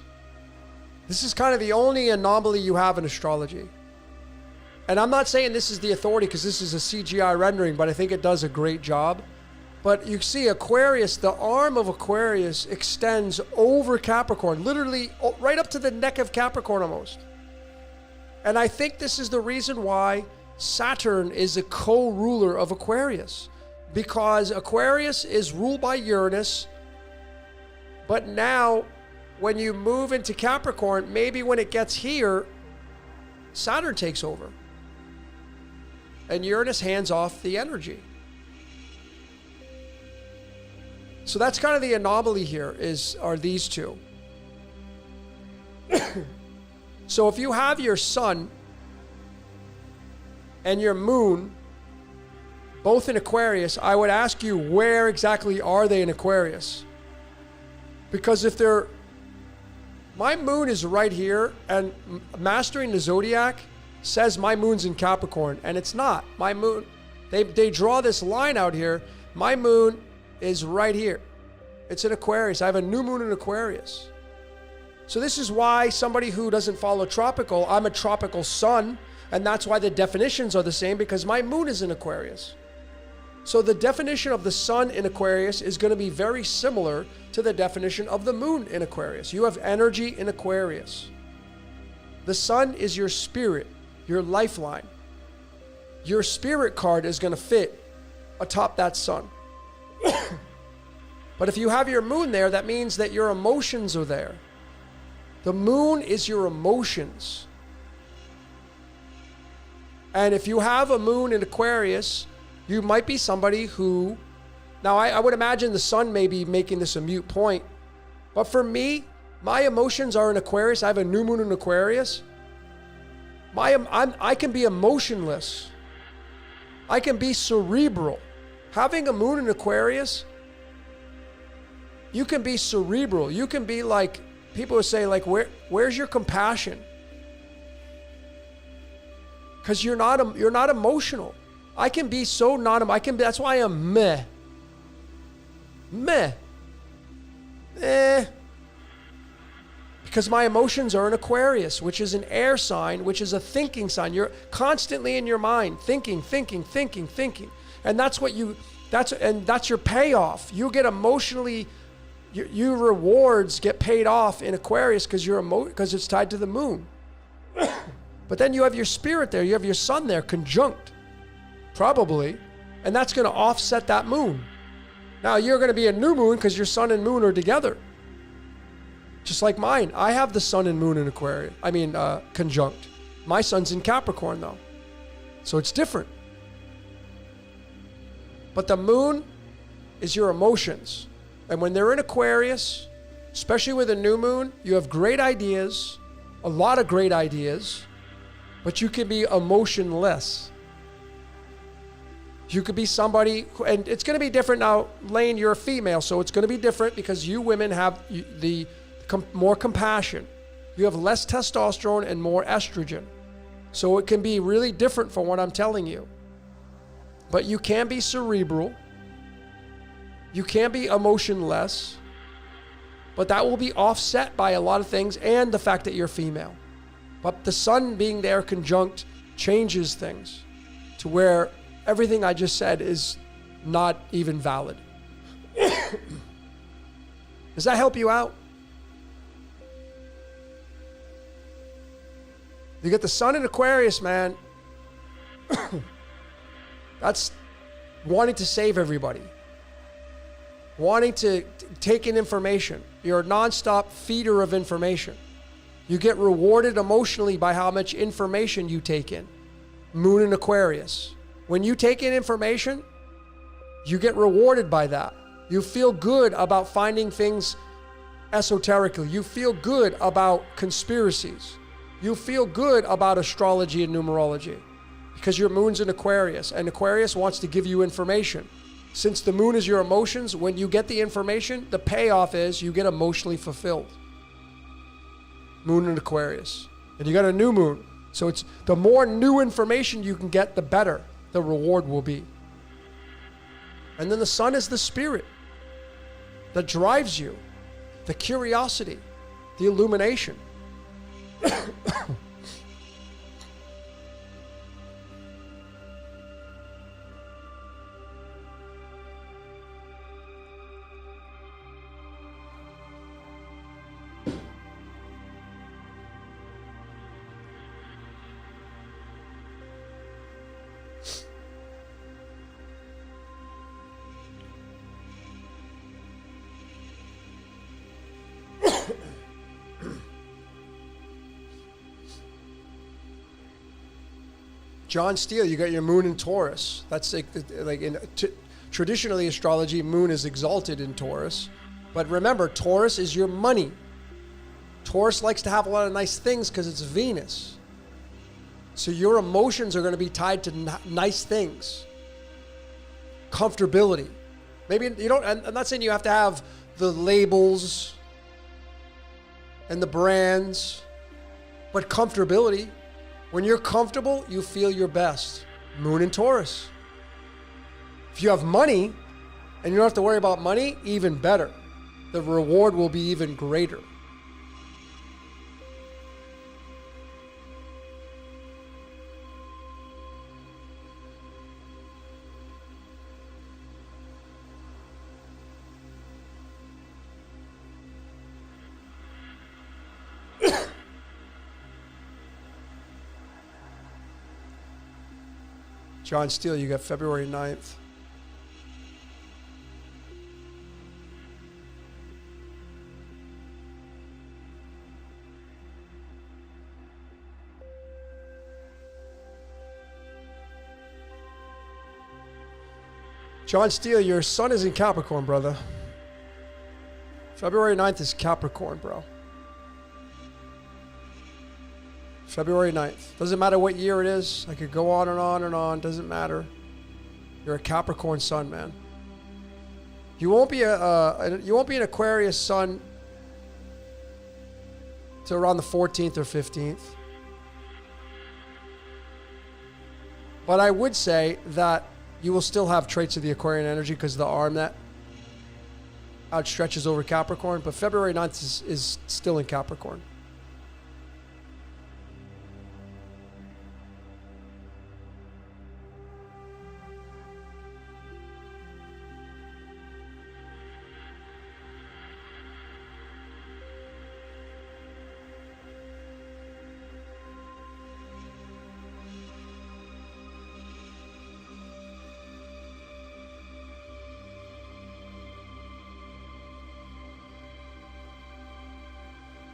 this is kind of the only anomaly you have in astrology. And I'm not saying this is the authority because this is a CGI rendering, but I think it does a great job. But you see Aquarius, the arm of Aquarius extends over Capricorn, literally right up to the neck of Capricorn almost. And I think this is the reason why Saturn is a co-ruler of Aquarius, because Aquarius is ruled by Uranus, But now, when you move into Capricorn, maybe when it gets here, Saturn takes over. And Uranus hands off the energy. So that's kind of the anomaly here, are these two. So if you have your sun and your moon both in Aquarius, I would ask you, where exactly are they in Aquarius? Because if they're, my moon is right here, and Mastering the Zodiac says my moon's in Capricorn, and it's not. My moon, they draw this line out here. My moon is right here. It's in Aquarius. I have a new moon in Aquarius. So this is why somebody who doesn't follow tropical, I'm a tropical sun, and that's why the definitions are the same, because my moon is in Aquarius. So the definition of the sun in Aquarius is going to be very similar to the definition of the moon in Aquarius. You have energy in Aquarius. The sun is your spirit, your lifeline. Your spirit card is going to fit atop that sun. But if you have your moon there, that means that your emotions are there. The moon is your emotions. And if you have a moon in Aquarius, you might be somebody who, now I would imagine the sun may be making this a moot point, but for me, my emotions are in Aquarius. I have a new moon in Aquarius. I can be emotionless. I can be cerebral. Having a moon in Aquarius, you can be cerebral. You can be like, people would say, like, where's your compassion? Because you're not emotional. I can be so that's why I'm meh. Because my emotions are in Aquarius, which is an air sign, which is a thinking sign. You're constantly in your mind, thinking. And that's your payoff. You get emotionally, your rewards get paid off in Aquarius because it's tied to the moon. But then you have your spirit there, you have your sun there, conjunct. Probably. And that's going to offset that moon. Now you're going to be a new moon because your sun and moon are together. Just like mine. I have the sun and moon in Aquarius. Conjunct. My sun's in Capricorn though. So it's different. But the moon is your emotions. And when they're in Aquarius, especially with a new moon, you have great ideas, a lot of great ideas, but you can be emotionless. You could be somebody, and it's going to be different now. Lane, you're a female, so it's going to be different because you women have more compassion. You have less testosterone and more estrogen. So it can be really different from what I'm telling you. But you can be cerebral. You can be emotionless. But that will be offset by a lot of things and the fact that you're female. But the sun being there conjunct changes things to where everything I just said is not even valid. Does that help you out? You get the sun in Aquarius, man. That's wanting to save everybody. Wanting to take in information. You're a nonstop feeder of information. You get rewarded emotionally by how much information you take in. Moon in Aquarius. When you take in information, you get rewarded by that. You feel good about finding things esoterically. You feel good about conspiracies. You feel good about astrology and numerology because your moon's in Aquarius, and Aquarius wants to give you information. Since the moon is your emotions, when you get the information, the payoff is you get emotionally fulfilled. Moon in Aquarius. And you got a new moon. So it's the more new information you can get, the better the reward will be. And then the sun is the spirit that drives you, the curiosity, the illumination. John Steele, you got your moon in Taurus. That's like traditionally astrology, moon is exalted in Taurus. But remember, Taurus is your money. Taurus likes to have a lot of nice things because it's Venus. So your emotions are going to be tied to nice things. Comfortability. Maybe you don't, I'm not saying you have to have the labels and the brands, but comfortability. When you're comfortable, you feel your best. Moon in Taurus. If you have money and you don't have to worry about money, even better. The reward will be even greater. John Steele, you got February 9th. John Steele, your sun is in Capricorn, brother. February 9th is Capricorn, bro. February 9th. Doesn't matter what year it is. I could go on and on and on. Doesn't matter. You're a Capricorn sun, man. You won't be an Aquarius sun till around the 14th or 15th. But I would say that you will still have traits of the Aquarian energy because of the arm that outstretches over Capricorn. But February 9th is still in Capricorn.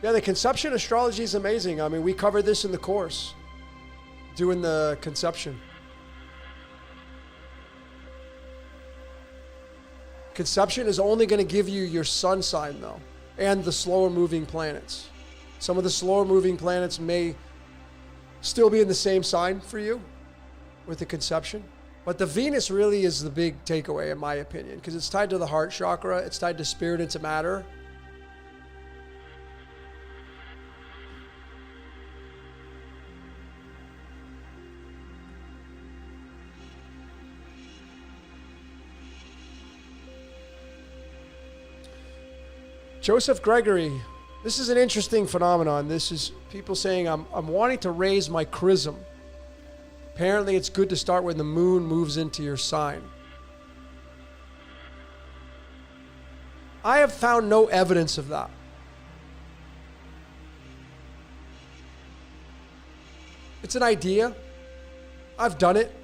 Yeah, the conception astrology is amazing. I mean, we covered this in the course, doing the conception. Conception is only going to give you your sun sign, though, and the slower moving planets. Some of the slower moving planets may still be in the same sign for you with the conception. But the Venus really is the big takeaway, in my opinion, because it's tied to the heart chakra. It's tied to spirit into matter. Joseph Gregory, this is an interesting phenomenon. This is people saying, I'm wanting to raise my chrism. Apparently it's good to start when the moon moves into your sign. I have found no evidence of that. It's an idea. I've done it.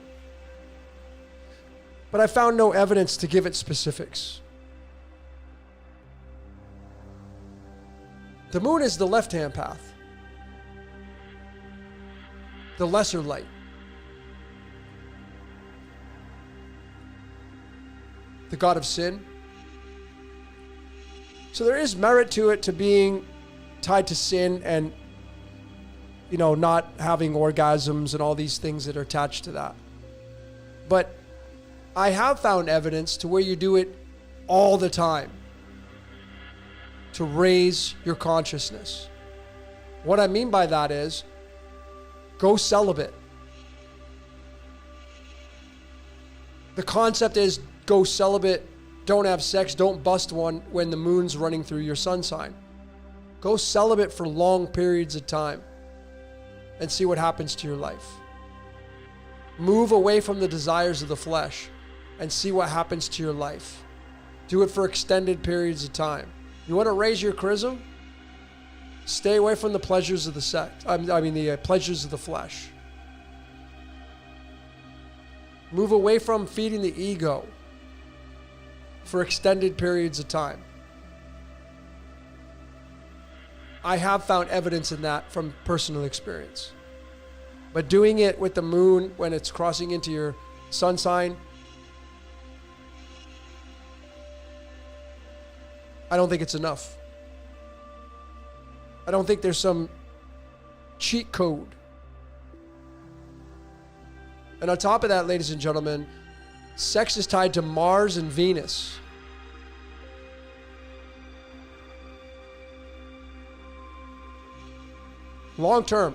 But I found no evidence to give it specifics. The moon is the left-hand path, the lesser light. The god of sin. So there is merit to it, to being tied to sin and, you know, not having orgasms and all these things that are attached to that. But I have found evidence to where you do it all the time to raise your consciousness. What I mean by that is, go celibate. The concept is go celibate, don't have sex, don't bust one when the moon's running through your sun sign. Go celibate for long periods of time and see what happens to your life. Move away from the desires of the flesh and see what happens to your life. Do it for extended periods of time. You want to raise your chrism? Stay away from the pleasures of the the pleasures of the flesh. Move away from feeding the ego for extended periods of time. I have found evidence in that from personal experience. But doing it with the moon when it's crossing into your sun sign, I don't think it's enough. I don't think there's some cheat code. And on top of that, ladies and gentlemen, sex is tied to Mars and Venus. Long term.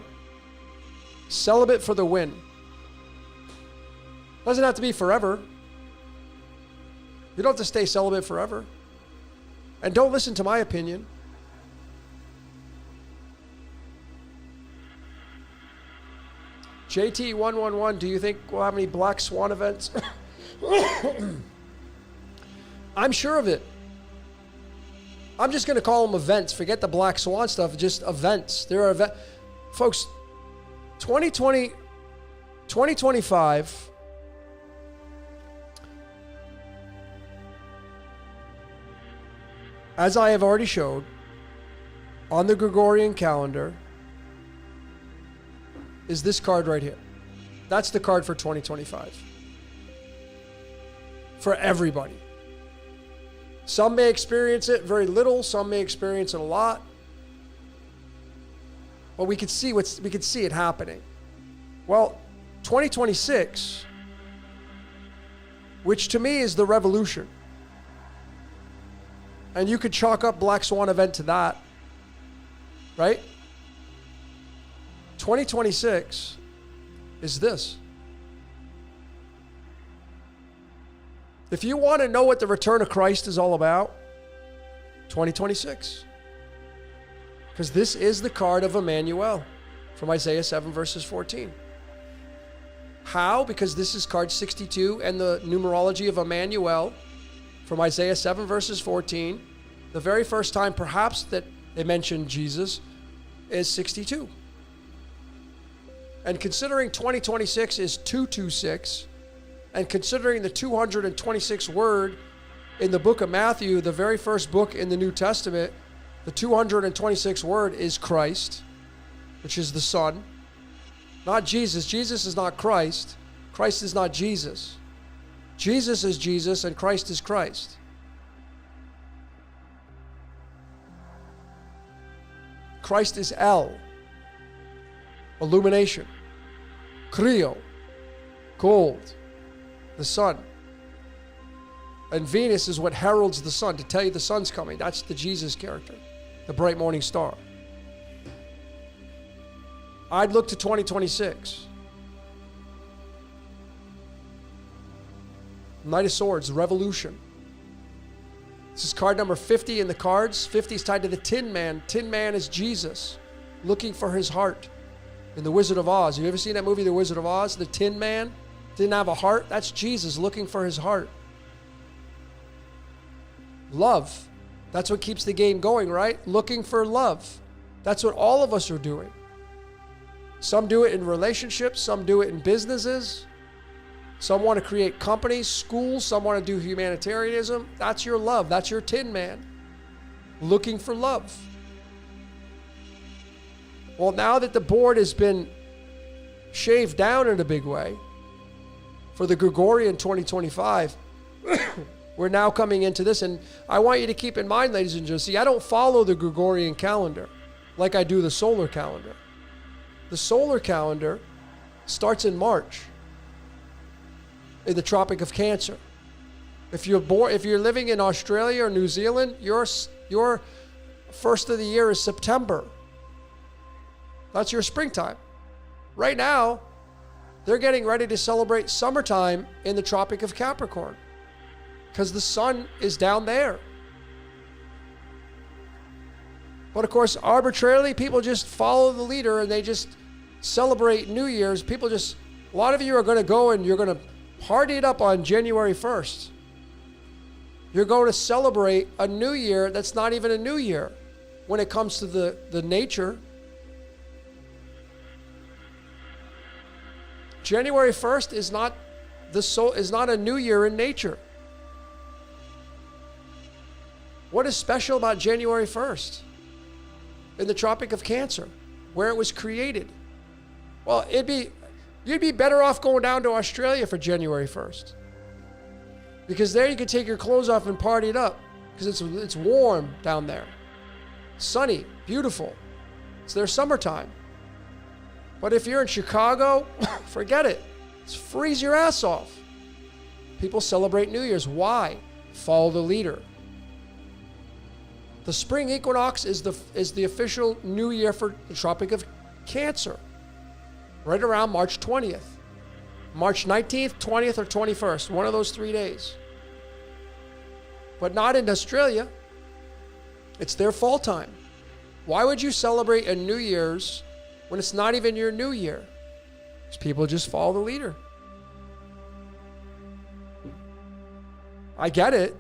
Celibate for the win. Doesn't have to be forever. You don't have to stay celibate forever. And don't listen to my opinion. JT111, do you think we'll have any Black Swan events? I'm sure of it. I'm just going to call them events. Forget the Black Swan stuff. Just events. There are events. Folks, 2020, 2025, as I have already showed, on the Gregorian calendar, is this card right here. That's the card for 2025. For everybody. Some may experience it very little, some may experience it a lot. But we could see it happening. Well, 2026, which to me is the revolution. And you could chalk up Black Swan event to that. Right? 2026 is this. If you want to know what the return of Christ is all about, 2026. Because this is the card of Emmanuel from Isaiah 7 verses 14. How? Because this is card 62 and the numerology of Emmanuel from Isaiah 7 verses 14. The very first time perhaps that they mentioned Jesus is 62. And considering 2026 is 226, and considering the 226th word in the book of Matthew, the very first book in the New Testament, the 226th word is Christ, which is the Son. Not Jesus. Jesus is not Christ. Christ is not Jesus. Jesus is Jesus and Christ is Christ. Christ is El, illumination. Creo, gold, the sun. And Venus is what heralds the sun, to tell you the sun's coming. That's the Jesus character, the bright morning star. I'd look to 2026. Knight of Swords, revolution. This is card number 50 in the cards. 50 is tied to the Tin Man. Tin Man is Jesus, looking for his heart. In The Wizard of Oz. Have you ever seen that movie, The Wizard of Oz? The Tin Man didn't have a heart. That's Jesus looking for his heart. Love. That's what keeps the game going, right? Looking for love. That's what all of us are doing. Some do it in relationships. Some do it in businesses. Some want to create companies, schools. Some want to do humanitarianism. That's your love. That's your Tin Man. Looking for love. Well, now that the board has been shaved down in a big way for the Gregorian 2025, we're now coming into this. And I want you to keep in mind, ladies and gentlemen, see, I don't follow the Gregorian calendar like I do the solar calendar. The solar calendar starts in March in the Tropic of Cancer. If you're living in Australia or New Zealand, your first of the year is September. That's your springtime. Right now, they're getting ready to celebrate summertime in the Tropic of Capricorn because the sun is down there. But of course, arbitrarily, people just follow the leader and they just celebrate New Year's. A lot of you are going to go and you're going to party it up on January 1st. You're going to celebrate a new year that's not even a new year when it comes to the nature. January 1st is not a new year in nature. What is special about January 1st? In the Tropic of Cancer, where it was created. Well, you'd be better off going down to Australia for January 1st. Because there you can take your clothes off and party it up. Because it's warm down there. Sunny, beautiful. It's their summertime. But if you're in Chicago, forget it. It's freeze your ass off. People celebrate New Year's. Why? Follow the leader. The spring equinox is the official new year for the Tropic of Cancer. Right around March 20th. March 19th, 20th, or 21st. One of those 3 days. But not in Australia. It's their fall time. Why would you celebrate a New Year's when it's not even your New Year? Because people just follow the leader. I get it.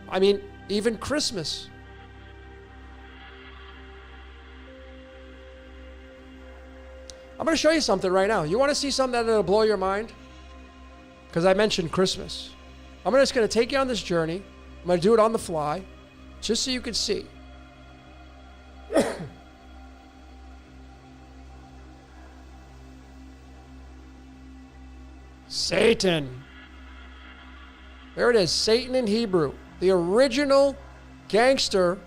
I mean, even Christmas. I'm going to show you something right now. You want to see something that'll blow your mind? Because I mentioned Christmas. I'm just going to take you on this journey. I'm going to do it on the fly, just so you can see. Satan. There it is, Satan in Hebrew. The original gangster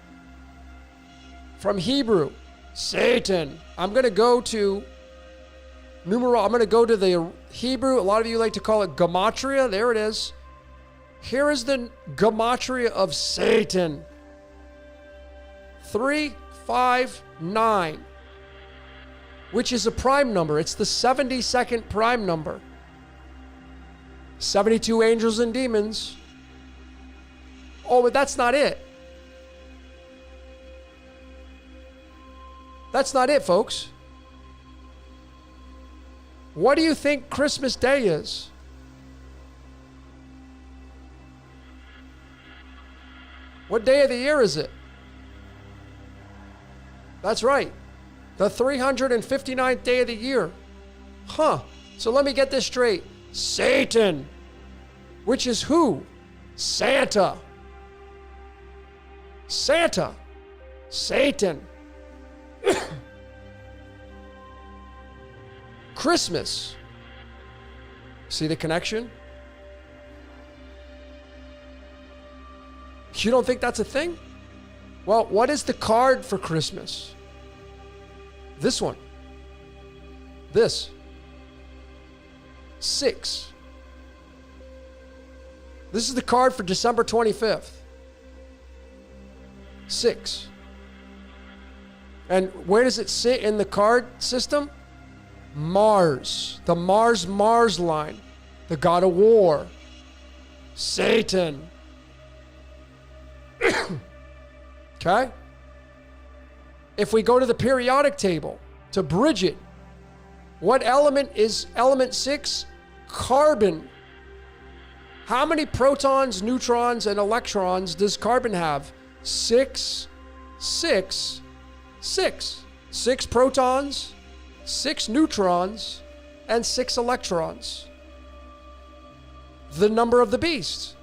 from Hebrew. Satan. I'm going to go to numeral. I'm going to go to the Hebrew. A lot of you like to call it gematria. There it is. Here is the gematria of Satan. 359, which is a prime number. It's the 72nd prime number. 72 angels and demons. Oh, but that's not it. That's not it, folks. What do you think Christmas Day is? What day of the year is it? That's right. The 359th day of the year. Huh. So let me get this straight. Satan. Which is who? Santa. Santa. Satan. Christmas. See the connection? You don't think that's a thing? Well, what is the card for Christmas? This one. This. 6. This is the card for December 25th. 6. And where does it sit in the card system? Mars. The Mars line. The god of war. Satan. Okay? If we go to the periodic table, to bridge it, what element is element 6? Carbon. How many protons, neutrons, and electrons does carbon have? 6, 6, 6. 6 protons, 6 neutrons, and 6 electrons. The number of the beast.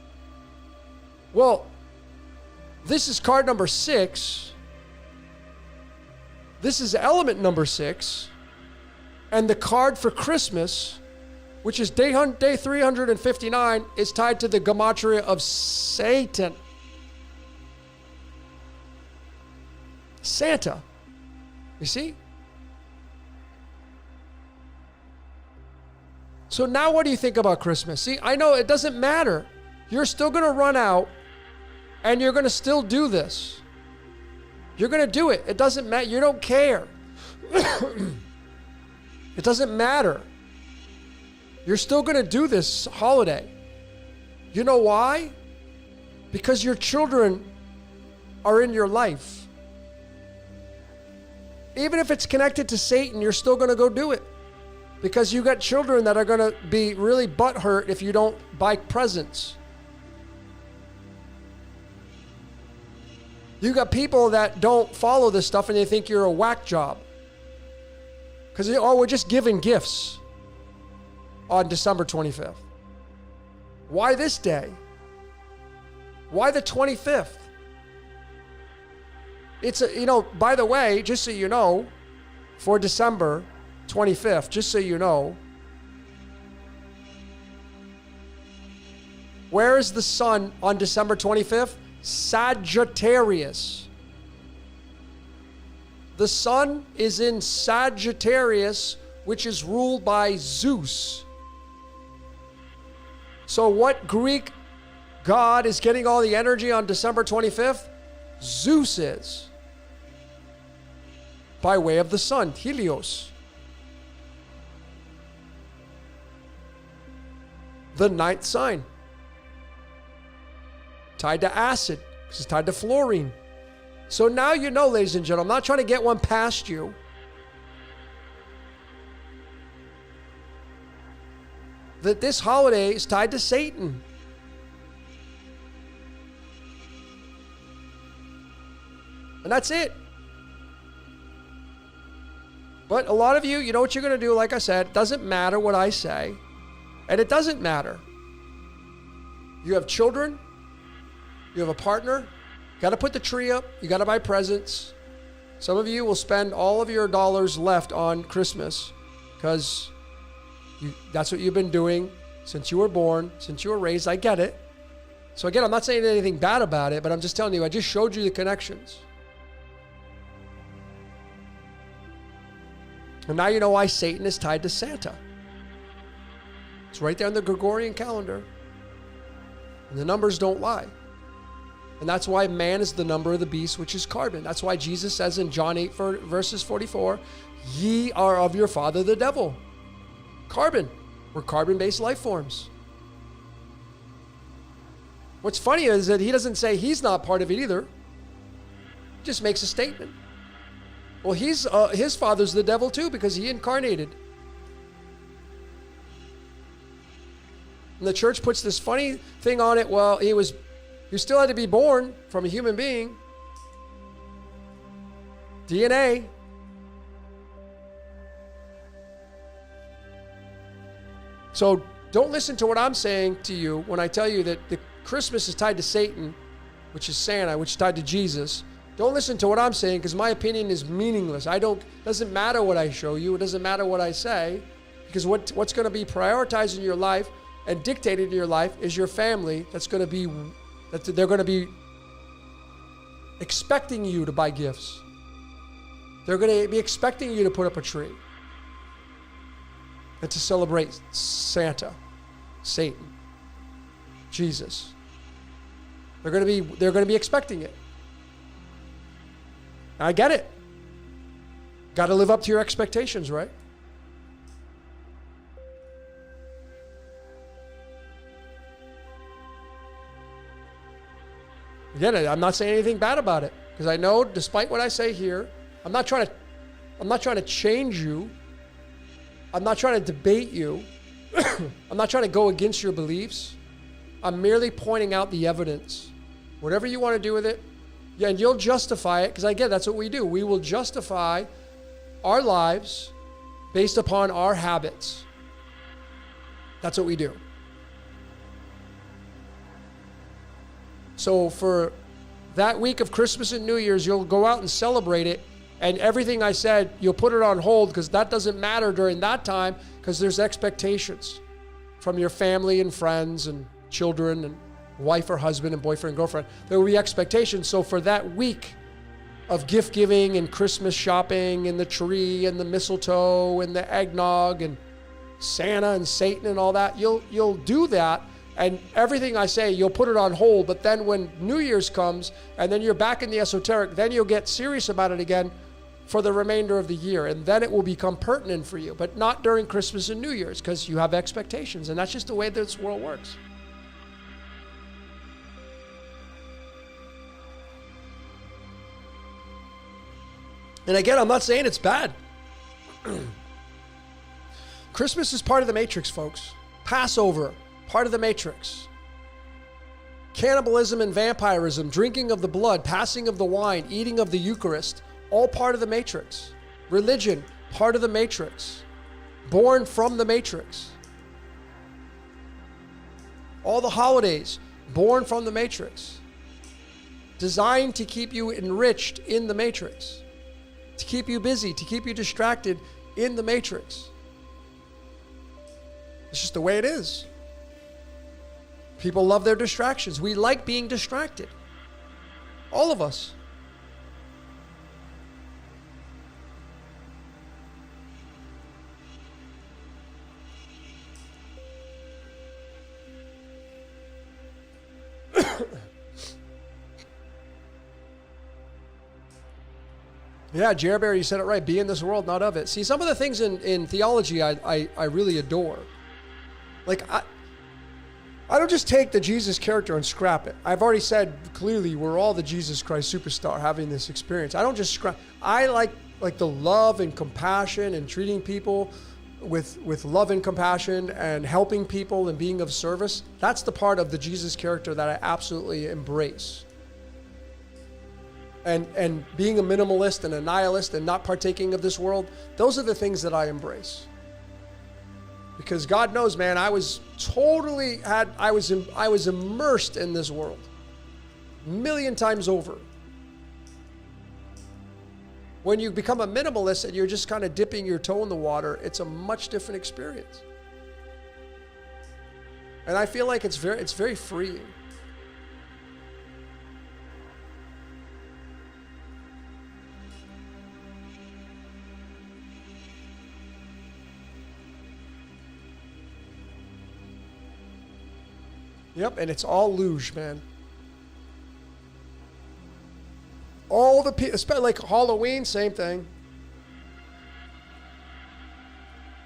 Well, this is card number 6. This is element number 6. And the card for Christmas, which is day 359, is tied to the gematria of Satan. Santa. You see? So now what do you think about Christmas? See, I know it doesn't matter. You're still going to run out and you're going to still do this. You're going to do it. It doesn't matter. You don't care. It doesn't matter. You're still going to do this holiday. You know why? Because your children are in your life. Even if it's connected to Satan, you're still going to go do it. Because you got children that are going to be really butthurt if you don't buy presents. You got people that don't follow this stuff and they think you're a whack job. Because, oh, we're just giving gifts on December 25th. Why this day? Why the 25th? It's a, by the way, just so you know, for December 25th, just so you know, where is the sun on December 25th? Sagittarius. The sun is in Sagittarius, which is ruled by Zeus. So what Greek god is getting all the energy on December 25th? Zeus is. By way of the sun, Helios. The ninth sign. Tied to acid, because it's tied to fluorine. So now you know, ladies and gentlemen, I'm not trying to get one past you. That this holiday is tied to Satan. And that's it. But a lot of you, you know what you're going to do, like I said, it doesn't matter what I say. And it doesn't matter. You have children. You have a partner. Got to put the tree up. You got to buy presents. Some of you will spend all of your dollars left on Christmas because that's what you've been doing since you were born, since you were raised. I get it. So again, I'm not saying anything bad about it, but I'm just telling you, I just showed you the connections. And now you know why Satan is tied to Santa. It's right there in the Gregorian calendar. And the numbers don't lie. And that's why man is the number of the beast, which is carbon. That's why Jesus says in John 8, verses 44, ye are of your father the devil. Carbon. We're carbon-based life forms. What's funny is that he doesn't say he's not part of it either. He just makes a statement. Well, his father's the devil too because he incarnated. And the church puts this funny thing on it. Well, he still had to be born from a human being. DNA. So don't listen to what I'm saying to you when I tell you that the Christmas is tied to Satan, which is Santa, which is tied to Jesus. Don't listen to what I'm saying because my opinion is meaningless. Doesn't matter what I show you. It doesn't matter what I say because what's going to be prioritized in your life and dictated in your life is your family. They're going to be expecting you to buy gifts. They're going to be expecting you to put up a tree and to celebrate Santa, Satan, Jesus. They're going to be expecting it. I get it. Got to live up to your expectations, right? Again, I'm not saying anything bad about it because I know, despite what I say here, I'm not trying to change you. I'm not trying to debate you. I'm not trying to go against your beliefs. I'm merely pointing out the evidence. Whatever you want to do with it, yeah, and you'll justify it because again, that's what we do. We will justify our lives based upon our habits. That's what we do. So for that week of Christmas and New Year's, you'll go out and celebrate it. And everything I said, you'll put it on hold because that doesn't matter during that time because there's expectations from your family and friends and children and wife or husband and boyfriend and girlfriend. There will be expectations. So for that week of gift giving and Christmas shopping and the tree and the mistletoe and the eggnog and Santa and Satan and all that, you'll do that. And everything I say, you'll put it on hold. But then when New Year's comes and then you're back in the esoteric, then you'll get serious about it again for the remainder of the year. And then it will become pertinent for you, but not during Christmas and New Year's because you have expectations. And that's just the way this world works. And again, I'm not saying it's bad. Christmas is part of the matrix, folks. Passover, part of the matrix. Cannibalism and vampirism, drinking of the blood, passing of the wine, eating of the Eucharist, all part of the matrix. Religion, part of the matrix. Born from the matrix. All the holidays, born from the matrix. Designed to keep you enriched in the matrix. to keep you busy, to keep you distracted in the matrix. It's just the way it is. People love their distractions. We like being distracted. All of us. Yeah, Jerry, you said it right. Be in this world, not of it. See, some of the things in theology I really adore. Like, I don't just take the Jesus character and scrap it. I've already said clearly we're all the Jesus Christ superstar having this experience. I don't just scrap. I like the love and compassion and treating people with love and compassion and helping people and being of service. That's the part of the Jesus character that I absolutely embrace. And being a minimalist and a nihilist and not partaking of this world, those are the things that I embrace. Because God knows, man, I was immersed in this world a million times over. When you become a minimalist and you're just kind of dipping your toe in the water, it's a much different experience. And I feel like it's very freeing. Yep, and it's all luge, man. All the people, like Halloween, same thing.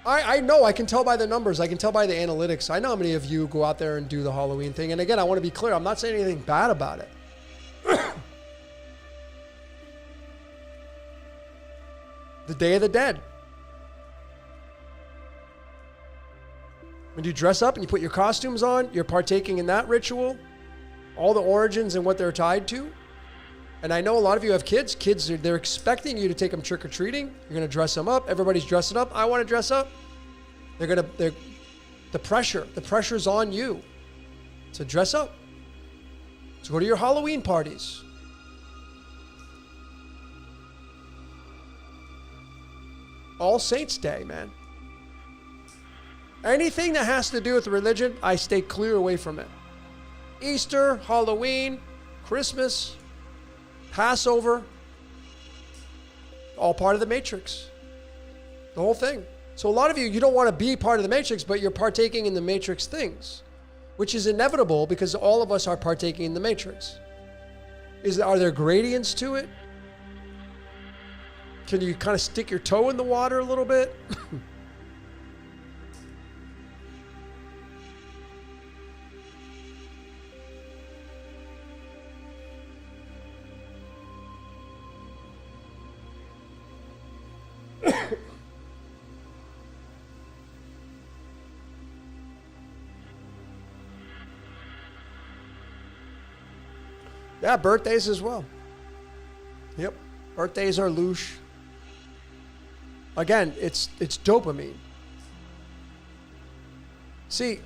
I know, I can tell by the numbers. I can tell by the analytics. I know how many of you go out there and do the Halloween thing. And again, I want to be clear. I'm not saying anything bad about it. The Day of the Dead. When you dress up and you put your costumes on, you're partaking in that ritual, all the origins and what they're tied to. And I know a lot of you have kids. Kids, they're expecting you to take them trick-or-treating. You're going to dress them up. Everybody's dressing up. I want to dress up. The pressure's on you to dress up. To go to your Halloween parties. All Saints Day, man. Anything that has to do with religion, I stay clear away from it. Easter, Halloween, Christmas, Passover, all part of the matrix. The whole thing. So a lot of you don't want to be part of the matrix, but you're partaking in the matrix things, which is inevitable because all of us are partaking in the matrix. Are there gradients to it? Can you kind of stick your toe in the water a little bit? Yeah, birthdays as well. Yep, birthdays are louche. Again, it's dopamine. See,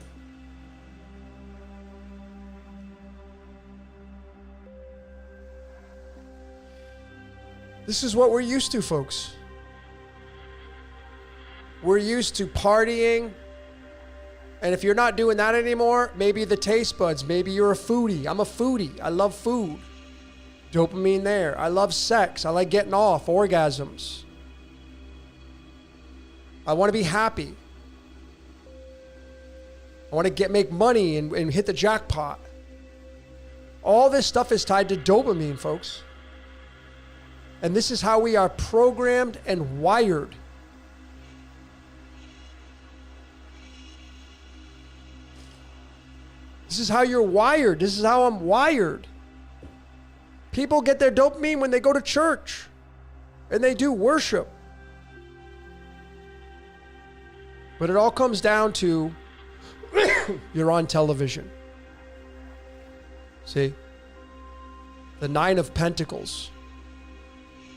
this is what we're used to, folks. We're used to partying. And if you're not doing that anymore, maybe the taste buds, maybe you're a foodie. I'm a foodie. I love food. Dopamine there. I love sex. I like getting off, orgasms. I want to be happy. I want to make money and hit the jackpot. All this stuff is tied to dopamine, folks. And this is how we are programmed and wired. This is how you're wired. This is how I'm wired. People get their dopamine when they go to church and they do worship. But it all comes down to you're on television. See? The Nine of Pentacles.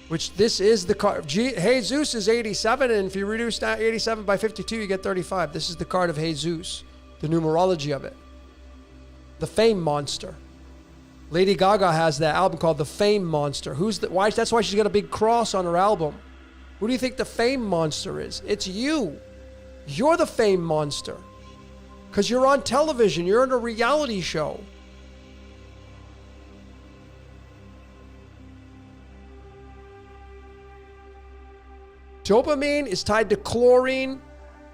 Which this is the card. Jesus is 87, and if you reduce that 87 by 52, you get 35. This is the card of Jesus, the numerology of it. The fame monster. Lady Gaga has that album called The Fame Monster. That's why she's got a big cross on her album. Who do you think the fame monster is? It's you. You're the fame monster. Because you're on television. You're in a reality show. Dopamine is tied to chlorine.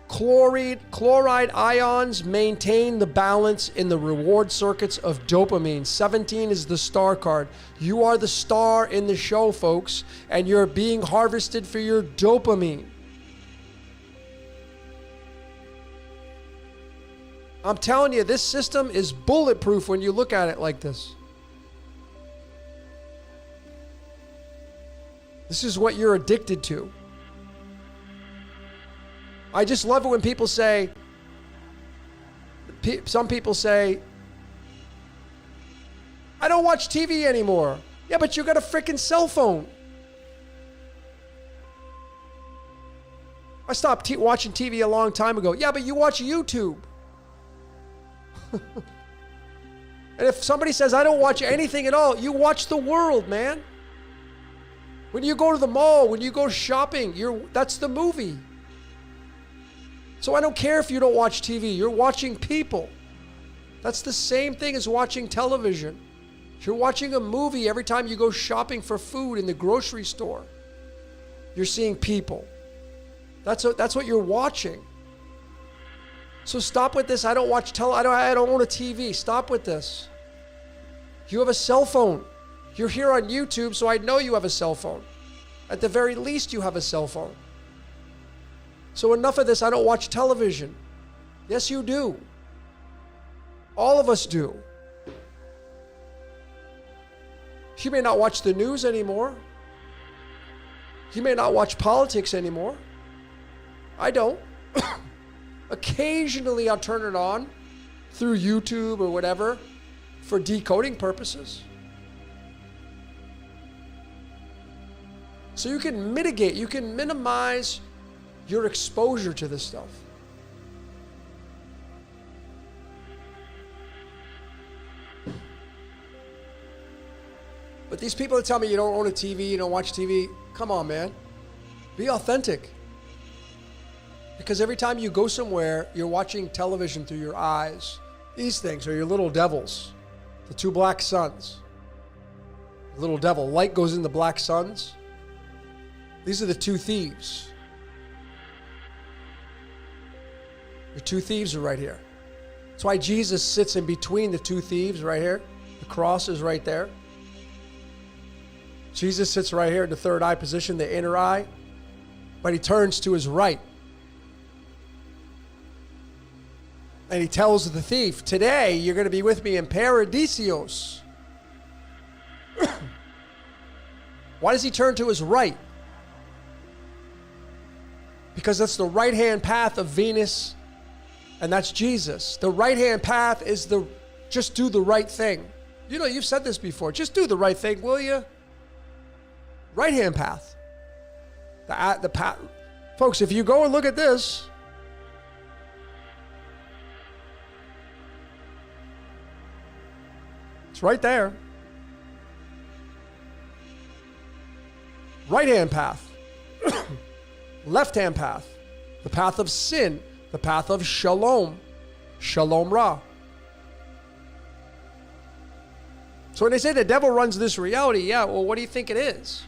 Chloride ions maintain the balance in the reward circuits of dopamine. 17 is the star card. You are the star in the show, folks, and you're being harvested for your dopamine. I'm telling you, this system is bulletproof when you look at it like this. This is what you're addicted to. I just love it when people say, some people say, I don't watch TV anymore. Yeah, but you got a freaking cell phone. I stopped watching TV a long time ago. Yeah, but you watch YouTube. And if somebody says, I don't watch anything at all, you watch the world, man. When you go to the mall, when you go shopping, that's the movie. So I don't care if you don't watch TV. You're watching people. That's the same thing as watching television. You're watching a movie every time you go shopping for food in the grocery store. You're seeing people. That's what you're watching. So stop with this. I don't watch I don't own a TV. Stop with this. You have a cell phone. You're here on YouTube, so I know you have a cell phone. At the very least, you have a cell phone. So enough of this, I don't watch television. Yes, you do. All of us do. You may not watch the news anymore. You may not watch politics anymore. I don't. Occasionally I'll turn it on through YouTube or whatever for decoding purposes. So you can mitigate, you can minimize your exposure to this stuff. But these people that tell me you don't own a TV, you don't watch TV, come on, man. Be authentic. Because every time you go somewhere, you're watching television through your eyes. These things are your little devils, the two black suns. The little devil, light goes in the black suns. These are the two thieves. The two thieves are right here. That's why Jesus sits in between the two thieves right here. The cross is right there. Jesus sits right here in the third eye position, the inner eye, but he turns to his right. And he tells the thief, today you're going to be with me in Paradisios. Why does he turn to his right? Because that's the right-hand path of Venus, and that's Jesus. The right-hand path is just do the right thing. You know, you've said this before. Just do the right thing, will you? Right-hand path. The path. Folks, if you go and look at this, it's right there. Right-hand path. Left-hand path. The path of sin. The path of shalom. Shalom Ra. So when they say the devil runs this reality, yeah, well, what do you think it is?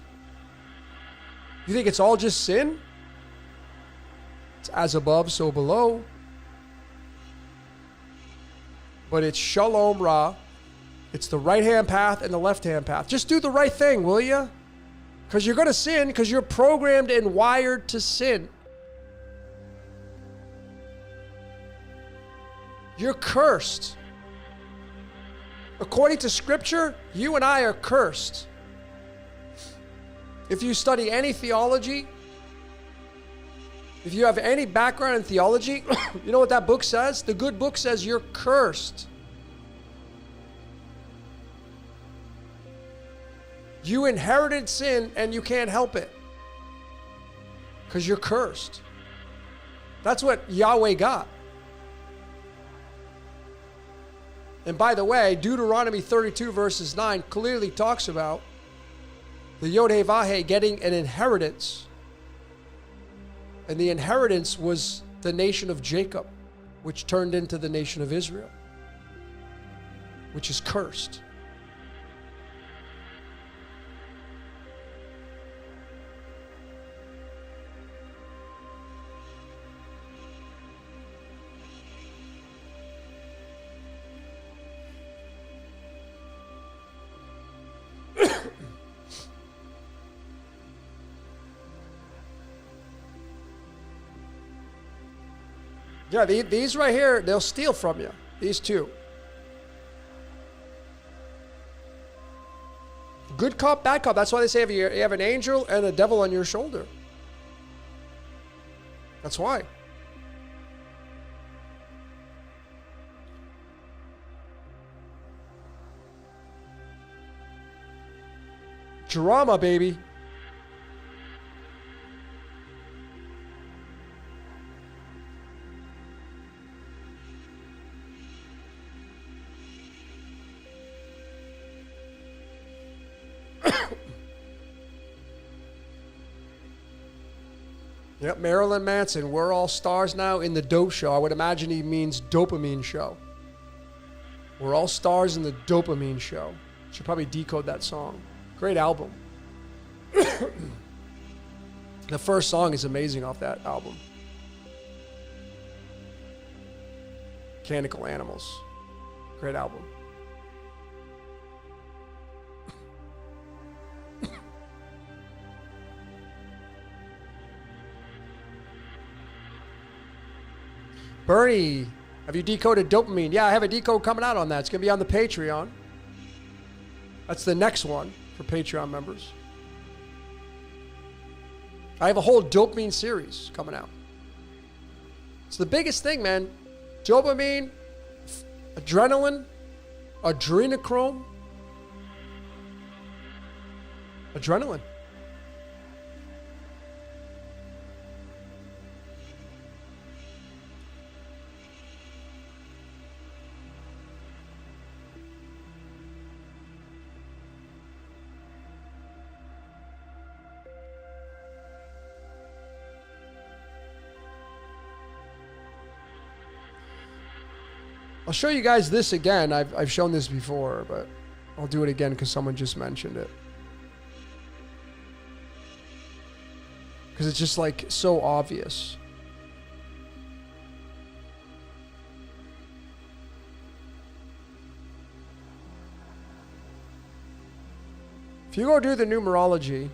You think it's all just sin? It's as above, so below. But it's Shalom Ra. It's the right-hand path and the left-hand path. Just do the right thing, will you? Because you're going to sin, because you're programmed and wired to sin. You're cursed. According to Scripture, you and I are cursed. If you study any theology, if you have any background in theology, you know what that book says? The good book says you're cursed. You inherited sin and you can't help it because you're cursed. That's what Yahweh got. And by the way, Deuteronomy 32 verses 9 clearly talks about the Yod-Heh-Vah-Heh getting an inheritance. And the inheritance was the nation of Jacob, which turned into the nation of Israel, which is cursed. Yeah, these right here, they'll steal from you. These two. Good cop, bad cop. That's why they say you have an angel and a devil on your shoulder. That's why. Drama, baby. Yep, Marilyn Manson. We're all stars now in the dope show. I would imagine he means dopamine show. We're all stars in the dopamine show. Should probably decode that song. Great album. The first song is amazing off that album. Mechanical Animals. Great album. Bernie, have you decoded dopamine? Yeah, I have a decode coming out on that. It's going to be on the Patreon. That's the next one for Patreon members. I have a whole dopamine series coming out. It's the biggest thing, man. Dopamine, adrenaline, adrenochrome, adrenaline. I'll show you guys this again. I've shown this before, but I'll do it again because someone just mentioned it. Because it's just like so obvious. If you go do the numerology,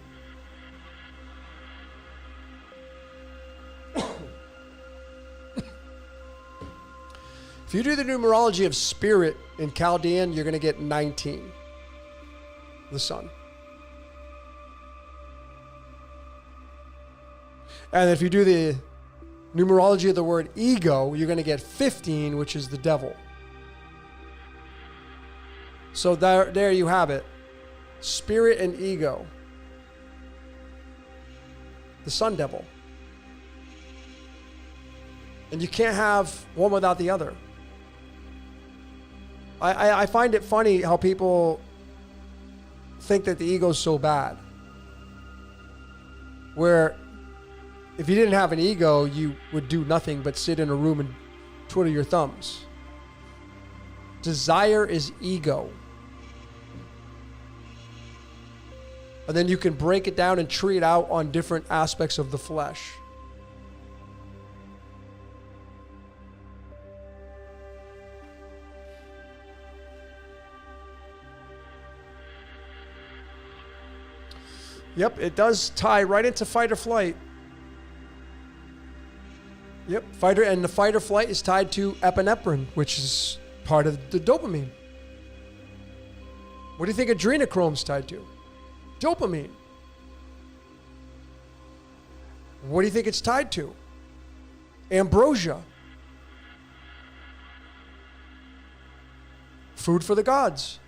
if you do the numerology of spirit in Chaldean, you're going to get 19. The sun. And if you do the numerology of the word ego, you're going to get 15, which is the devil. So there you have it. Spirit and ego. The sun devil. And you can't have one without the other. I find it funny how people think that the ego's so bad. Where if you didn't have an ego, you would do nothing but sit in a room and twiddle your thumbs. Desire is ego. And then you can break it down and tree it out on different aspects of the flesh. Yep, it does tie right into fight or flight. Yep, and the fight or flight is tied to epinephrine, which is part of the dopamine. What do you think adrenochrome's tied to? Dopamine. What do you think it's tied to? Ambrosia. Food for the gods.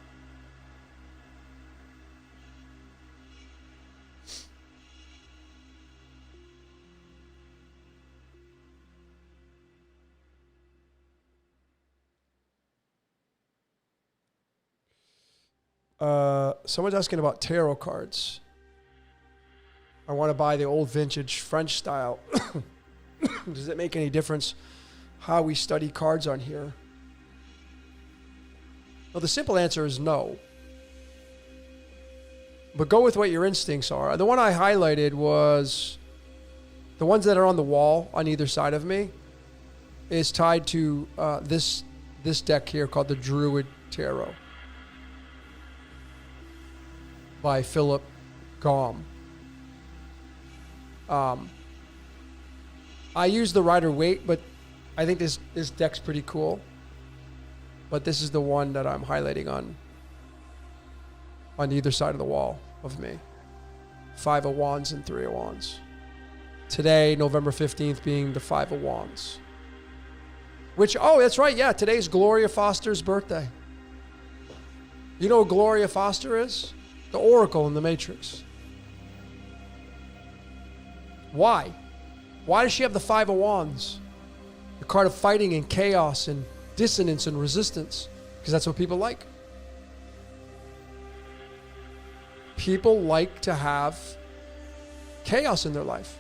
Someone's asking about tarot cards. I want to buy the old vintage French style. Does it make any difference how we study cards on here? Well, the simple answer is no. But go with what your instincts are. The one I highlighted was the ones that are on the wall on either side of me is tied to this deck here called the Druid Tarot by Philip Gaume. I use the Rider-Waite, but I think this deck's pretty cool. But this is the one that I'm highlighting on either side of the wall of me. 5 of Wands and 3 of Wands. Today, November 15th, being the 5 of Wands. Which, oh, that's right, yeah, today's Gloria Foster's birthday. You know who Gloria Foster is? The Oracle in the Matrix. Why? Why does she have the 5 of Wands? The card of fighting and chaos and dissonance and resistance. Because that's what people like. People like to have chaos in their life.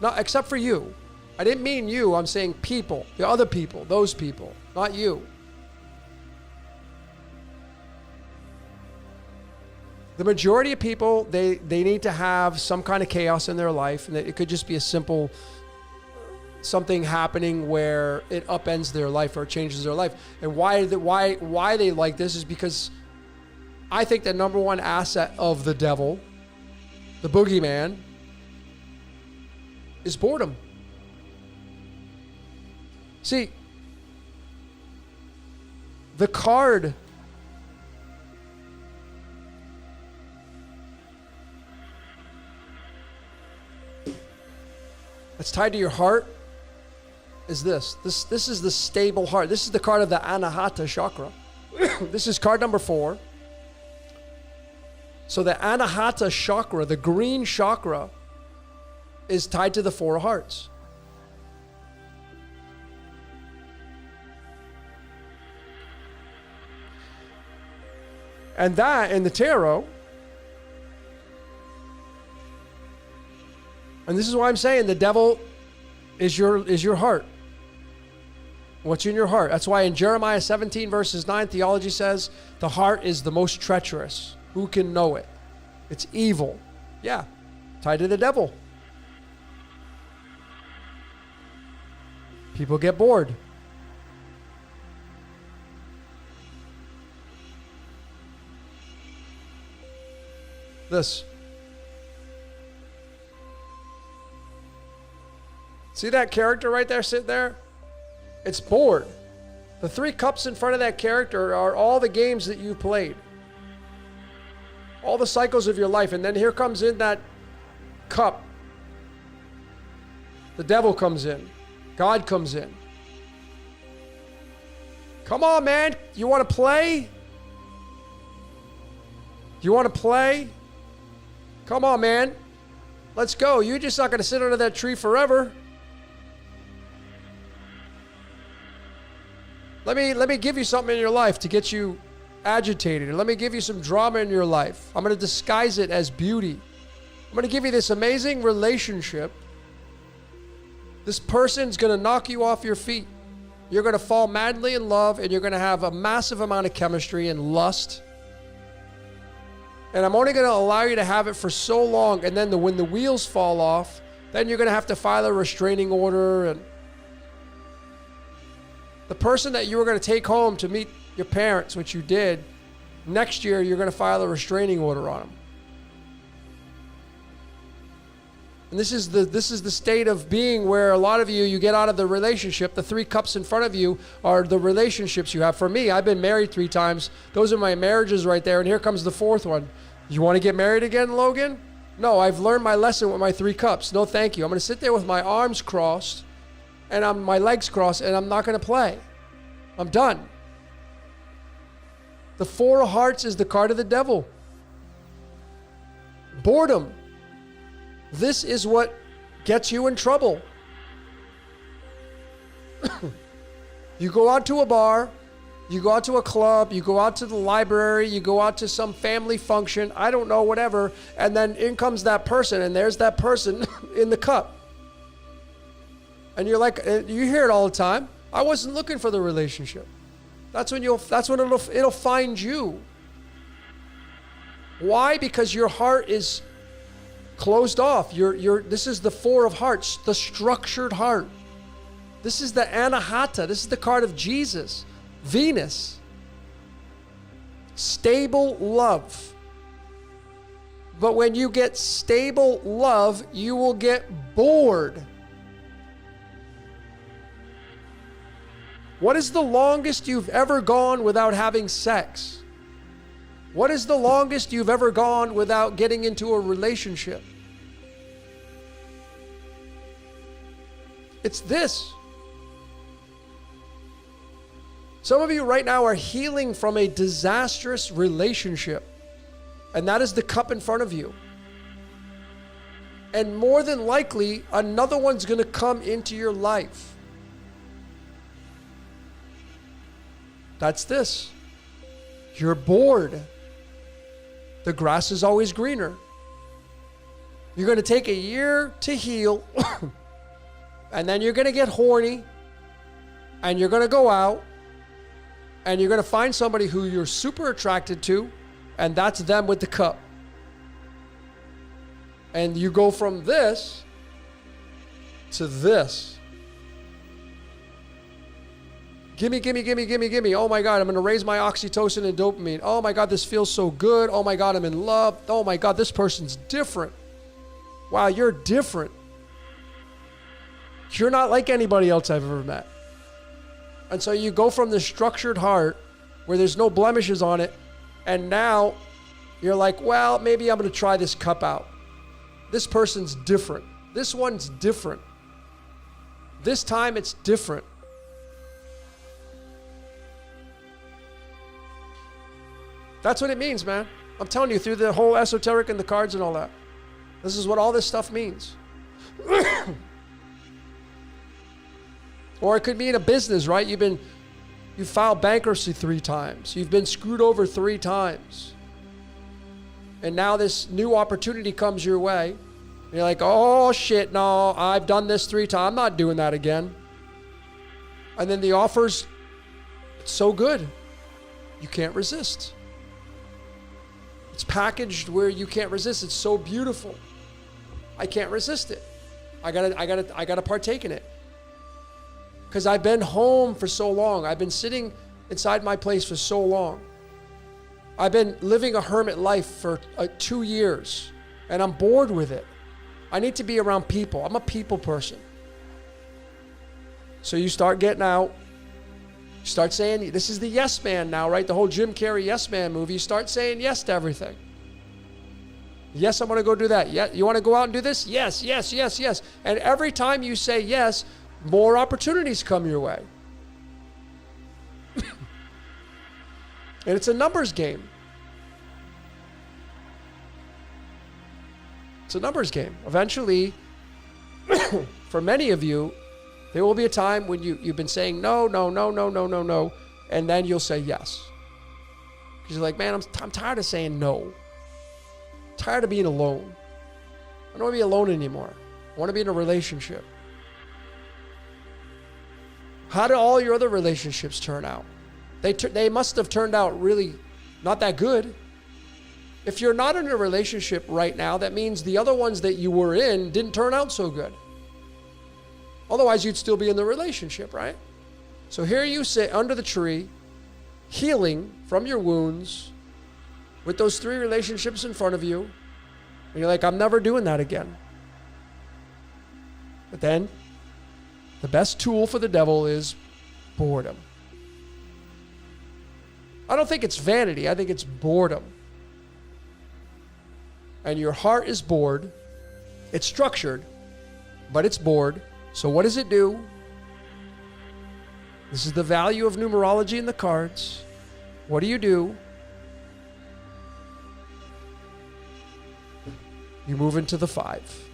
Not except for you. I didn't mean you. I'm saying people. The other people. Those people. Not you. The majority of people, they need to have some kind of chaos in their life. And it could just be a simple something happening where it upends their life or changes their life. And why they like this is because I think the number one asset of the devil, the boogeyman, is boredom. See, the card that's tied to your heart is this. This is the stable heart. This is the card of the Anahata chakra. This is card number 4. So the Anahata chakra, the green chakra, is tied to the 4 of hearts. And that in the tarot, and this is why I'm saying the devil is your heart. What's in your heart? That's why in Jeremiah 17 verses 9, theology says the heart is the most treacherous. Who can know it? It's evil. Yeah, tied to the devil. People get bored. This. See that character right there, sit there? It's bored. The 3 cups in front of that character are all the games that you played. All the cycles of your life. And then here comes in that cup. The devil comes in. God comes in. Come on, man. You want to play? You want to play? Come on, man. Let's go. You're just not going to sit under that tree forever. Let me give you something in your life to get you agitated. Let me give you some drama in your life. I'm going to disguise it as beauty. I'm going to give you this amazing relationship. This person's going to knock you off your feet. You're going to fall madly in love, and you're going to have a massive amount of chemistry and lust. And I'm only going to allow you to have it for so long, and then when the wheels fall off, then you're going to have to file a restraining order. And the person that you were going to take home to meet your parents, which you did, next year you're going to file a restraining order on them. And this is the state of being where a lot of you get out of the relationship. The 3 cups in front of you are the relationships you have. For me, I've been married 3 times. Those are my marriages right there. And here comes the 4th one. You want to get married again, Logan? No, I've learned my lesson with my 3 cups. No, thank you. I'm going to sit there with my arms crossed and my legs crossed, and I'm not going to play. I'm done. The 4 of hearts is the card of the devil. Boredom. This is what gets you in trouble. You go out to a bar, You go out to a club, you go out to the library, you go out to some family function, I don't know, whatever, and then in comes that person, and there's that person in the cup. And you're like, you hear it all the time. I wasn't looking for the relationship. That's when it'll find you. Why? Because your heart is closed off. This is the Four of Hearts, the structured heart. This is the Anahata. This is the card of Jesus, Venus. Stable love. But when you get stable love, you will get bored. What is the longest you've ever gone without having sex? What is the longest you've ever gone without getting into a relationship? It's this. Some of you right now are healing from a disastrous relationship, and that is the cup in front of you. And more than likely, another one's going to come into your life. That's this. You're bored. The grass is always greener. You're going to take a year to heal, and then you're going to get horny, and you're going to go out, and you're going to find somebody who you're super attracted to, and that's them with the cup. And you go from this to this. Gimme. Oh my God, I'm going to raise my oxytocin and dopamine. Oh my God, this feels so good. Oh my God, I'm in love. Oh my God, this person's different. Wow, you're different. You're not like anybody else I've ever met. And so you go from the structured heart where there's no blemishes on it, and now you're like, well, maybe I'm going to try this cup out. This person's different. This one's different. This time it's different. That's what it means, man. I'm telling you, through the whole esoteric and the cards and all that. This is what all this stuff means. Or it could be in a business, right? You filed bankruptcy 3 times. You've been screwed over 3 times. And now this new opportunity comes your way. And you're like, oh shit, no, I've done this 3 times. I'm not doing that again. And then the offer's so good, you can't resist. It's packaged where you can't resist. It's so beautiful. I can't resist it. I gotta partake in it. Because I've been home for so long. I've been sitting inside my place for so long. I've been living a hermit life for 2 years, and I'm bored with it. I need to be around people. I'm a people person. So you start getting out. You start saying, this is the yes man now, right? The whole Jim Carrey yes man movie. You start saying yes to everything. Yes, I'm going to go do that. Yeah, you want to go out and do this? Yes. And every time you say yes, more opportunities come your way. And it's a numbers game. It's a numbers game. Eventually, for many of you, there will be a time when you've been saying no, and then you'll say yes. Because you're like, man, I'm tired of saying no. I'm tired of being alone. I don't want to be alone anymore. I want to be in a relationship. How did all your other relationships turn out? They must have turned out really not that good. If you're not in a relationship right now, that means the other ones that you were in didn't turn out so good. Otherwise, you'd still be in the relationship, right? So here you sit under the tree, healing from your wounds, with those 3 relationships in front of you, and you're like, I'm never doing that again. But then, the best tool for the devil is boredom. I don't think it's vanity. I think it's boredom. And your heart is bored. It's structured, but it's bored. So what does it do? This is the value of numerology in the cards. What do? You move into the 5.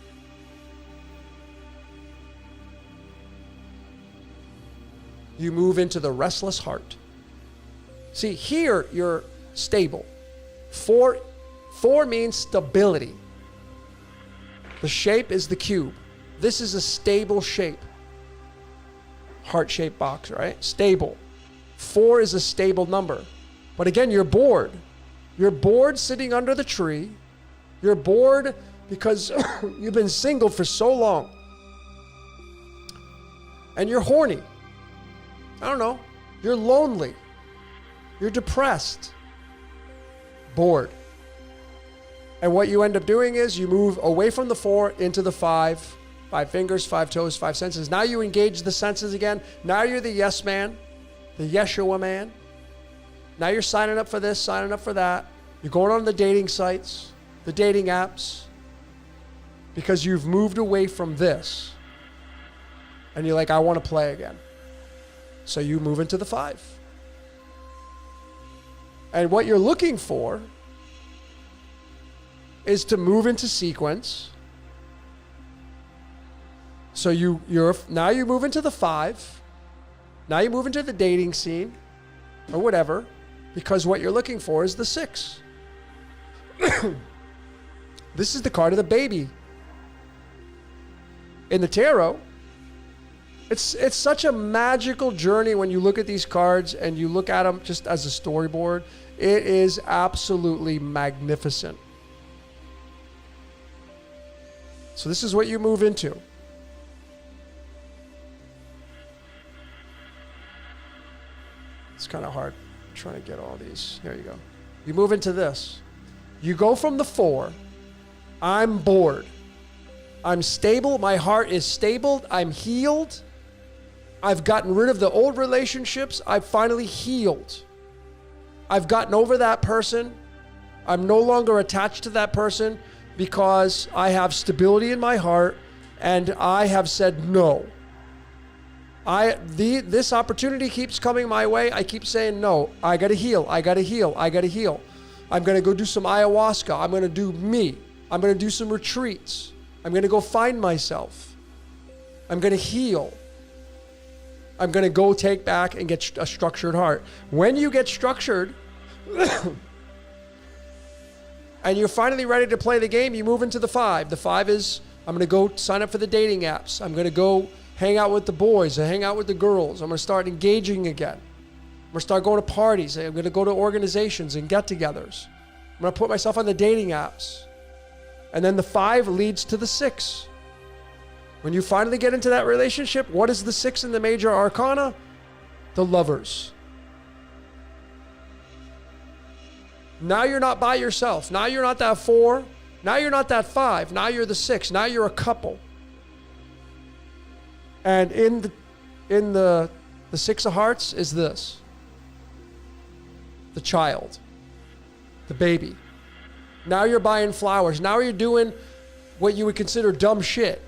You move into the restless heart. See, here you're stable. Four means stability. The shape is the cube. This is a stable shape. Heart-shaped box, right? Stable. 4 is a stable number. But again, you're bored. You're bored sitting under the tree. You're bored because you've been single for so long. And you're horny. I don't know. You're lonely. You're depressed. Bored. And what you end up doing is you move away from the 4 into the 5. 5 fingers, 5 toes, 5 senses. Now you engage the senses again. Now you're the yes man, the Yeshua man. Now you're signing up for this, signing up for that. You're going on the dating sites, the dating apps, because you've moved away from this. And you're like, I want to play again. So you move into the 5. And what you're looking for is to move into sequence. So now you move into the 5. Now you move into the dating scene or whatever, because what you're looking for is the 6. This is the card of the baby. In the tarot, it's such a magical journey when you look at these cards and you look at them just as a storyboard. It is absolutely magnificent. So this is what you move into. It's kind of hard trying to get all these. Here you go. You move into this. You go from the 4. I'm bored. I'm stable. My heart is stable. I'm healed. I've gotten rid of the old relationships. I've finally healed. I've gotten over that person. I'm no longer attached to that person because I have stability in my heart and I have said no. This opportunity keeps coming my way. I keep saying no. I gotta heal. I gotta heal. I gotta heal. I'm gonna go do some ayahuasca. I'm gonna do me. I'm gonna do some retreats. I'm gonna go find myself. I'm gonna heal. I'm gonna go take back and get a structured heart. When you get structured and you're finally ready to play the game, you move into the 5. The 5 is, I'm gonna go sign up for the dating apps. I'm gonna go hang out with the boys, I hang out with the girls. I'm going to start engaging again. I'm going to start going to parties. I'm going to go to organizations and get-togethers. I'm going to put myself on the dating apps. And then the 5 leads to the 6. When you finally get into that relationship, what is the 6 in the major arcana? The Lovers. Now you're not by yourself. Now you're not that 4. Now you're not that 5. Now you're the 6. Now you're a couple. And in the 6 of hearts is this. The child. The baby. Now you're buying flowers. Now you're doing what you would consider dumb shit.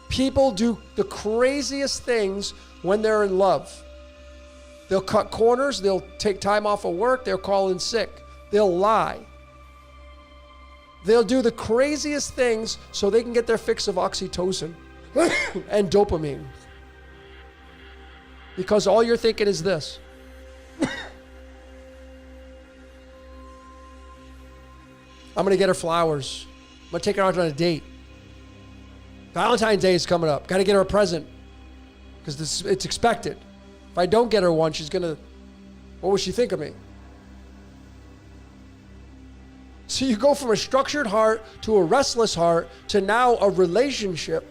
People do the craziest things when they're in love. They'll cut corners. They'll take time off of work. They'll call in sick. They'll lie. They'll do the craziest things so they can get their fix of oxytocin and dopamine. Because all you're thinking is this. I'm going to get her flowers. I'm going to take her out on a date. Valentine's Day is coming up. Got to get her a present. Because it's expected. If I don't get her one, she's going to... What will she think of me? So you go from a structured heart to a restless heart to now a relationship.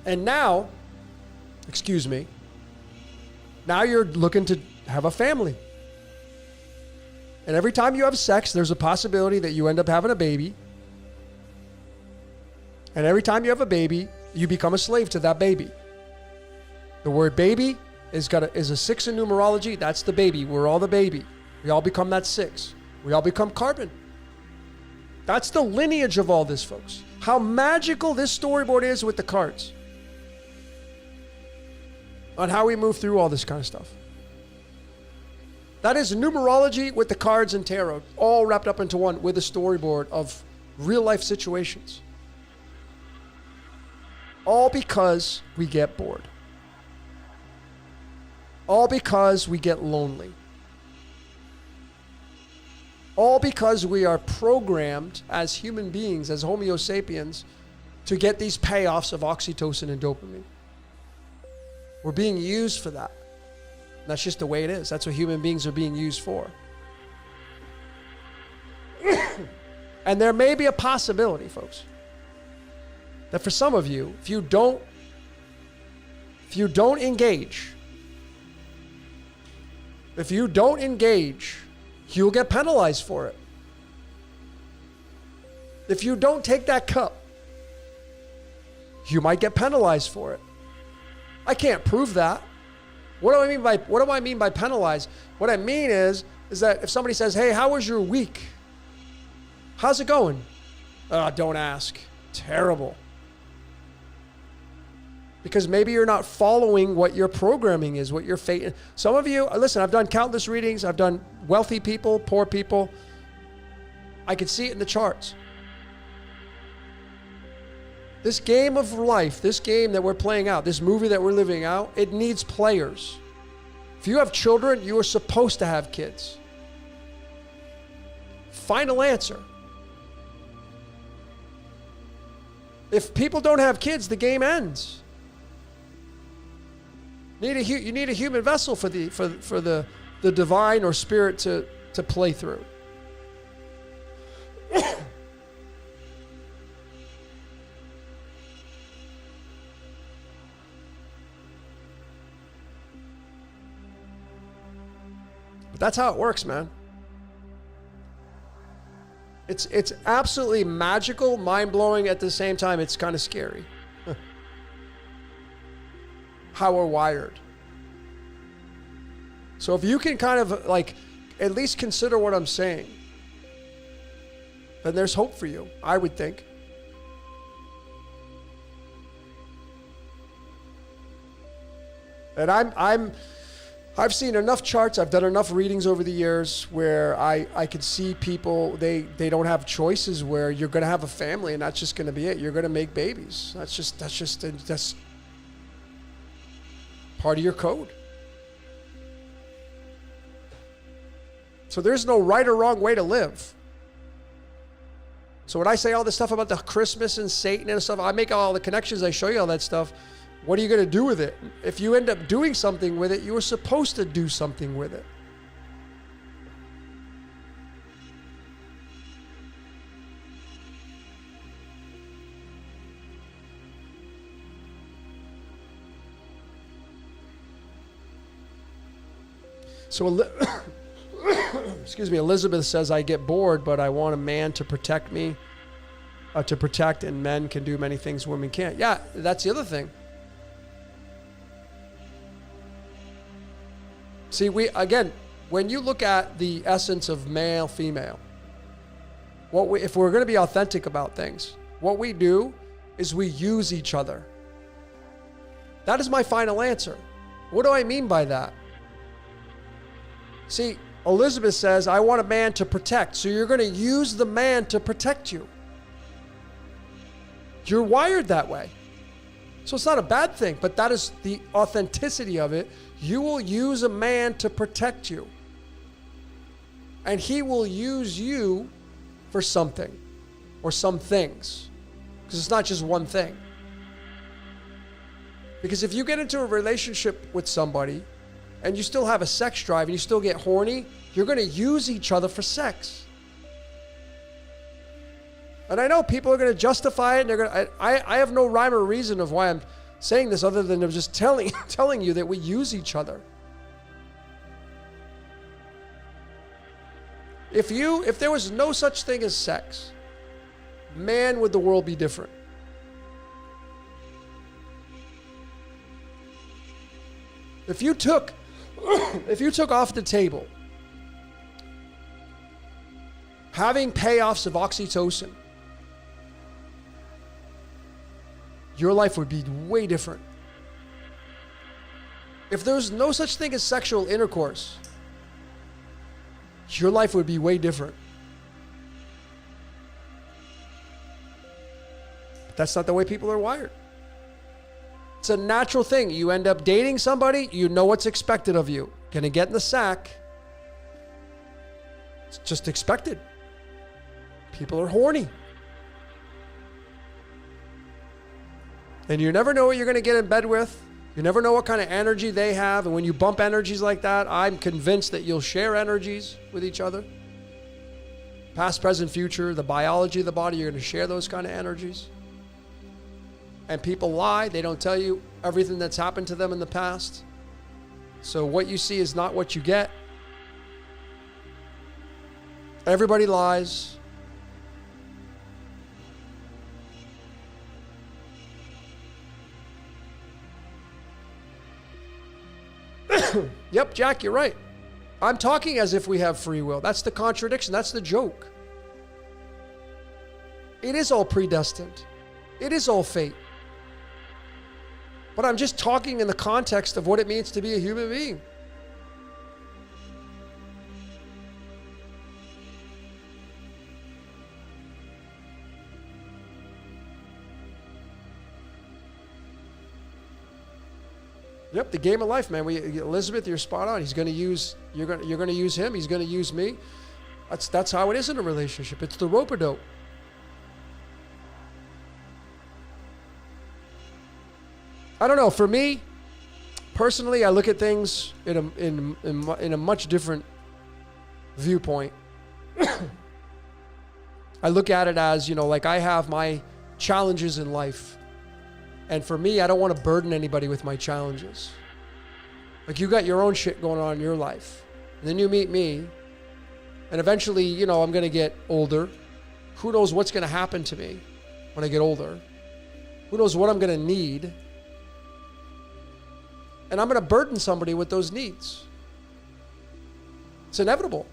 And now, excuse me, now you're looking to have a family. And every time you have sex, there's a possibility that you end up having a baby. And every time you have a baby, you become a slave to that baby. The word baby is a 6 in numerology. That's the baby. We're all the baby. We all become that 6. We all become carbon. That's the lineage of all this, folks. How magical this storyboard is with the cards. On how we move through all this kind of stuff. That is numerology with the cards and tarot, all wrapped up into one with a storyboard of real life situations. All because we get bored. All because we get lonely. All because we are programmed as human beings, as Homo sapiens, to get these payoffs of oxytocin and dopamine. We're being used for that. And that's just the way it is. That's what human beings are being used for. And there may be a possibility, folks, that for some of you, if you don't engage, you'll get penalized for it. If you don't take that cup, you might get penalized for it. I can't prove that. What do I mean by penalize? What I mean is that if somebody says, "Hey, how was your week? How's it going?" Don't ask. Terrible. Because maybe you're not following what your programming is, what your fate. Some of you, listen, I've done countless readings. I've done wealthy people, poor people. I can see it in the charts. This game of life, this game that we're playing out, this movie that we're living out, it needs players. If you have children, you are supposed to have kids. Final answer. If people don't have kids, the game ends. You need a human vessel for the divine or spirit to play through. But that's how it works, man. It's absolutely magical, mind-blowing at the same time. It's kind of scary. How we're wired. So if you can kind of like at least consider what I'm saying, then there's hope for you, I would think. And I've seen enough charts, I've done enough readings over the years where I could see people, they don't have choices, where you're going to have a family and that's just going to be it. You're going to make babies. That's part of your code. So there's no right or wrong way to live. So when I say all this stuff about the Christmas and Satan and stuff, I make all the connections, I show you all that stuff. What are you going to do with it? If you end up doing something with it, you were supposed to do something with it. So, excuse me, Elizabeth says, I get bored, but I want a man to protect me, and men can do many things women can't. Yeah, that's the other thing. See, when you look at the essence of male, female, if we're going to be authentic about things, what we do is we use each other. That is my final answer. What do I mean by that? See, Elizabeth says, I want a man to protect. So you're going to use the man to protect you. You're wired that way. So it's not a bad thing, but that is the authenticity of it. You will use a man to protect you. And he will use you for something or some things. Because it's not just one thing. Because if you get into a relationship with somebody and you still have a sex drive and you still get horny, you're going to use each other for sex. And I know people are going to justify it. And I have no rhyme or reason of why I'm saying this other than just telling you that we use each other. If there was no such thing as sex, man, would the world be different? If you took off the table having payoffs of oxytocin, your life would be way different. If there's no such thing as sexual intercourse, your life would be way different. But that's not the way people are wired. It's a natural thing. You end up dating somebody, you know what's expected of you. Gonna get in the sack. It's just expected. People are horny. And you never know what you're gonna get in bed with. You never know what kind of energy they have. And when you bump energies like that, I'm convinced that you'll share energies with each other. Past, present, future, the biology of the body, you're going to share those kind of energies. And people lie. They don't tell you everything that's happened to them in the past. So what you see is not what you get. Everybody lies. Yep, Jack, you're right. I'm talking as if we have free will. That's the contradiction. That's the joke. It is all predestined. It is all fate. But I'm just talking in the context of what it means to be a human being. Yep, the game of life, man. Elizabeth, you're spot on. He's going to use you're going to use him. He's going to use me. That's how it is in a relationship. It's the rope-a-dope. I don't know. For me, personally, I look at things in a much different viewpoint. I look at it as, like I have my challenges in life. And for me, I don't want to burden anybody with my challenges. Like you got your own shit going on in your life. And then you meet me. And eventually, I'm going to get older. Who knows what's going to happen to me when I get older? Who knows what I'm going to need? And I'm going to burden somebody with those needs. It's inevitable.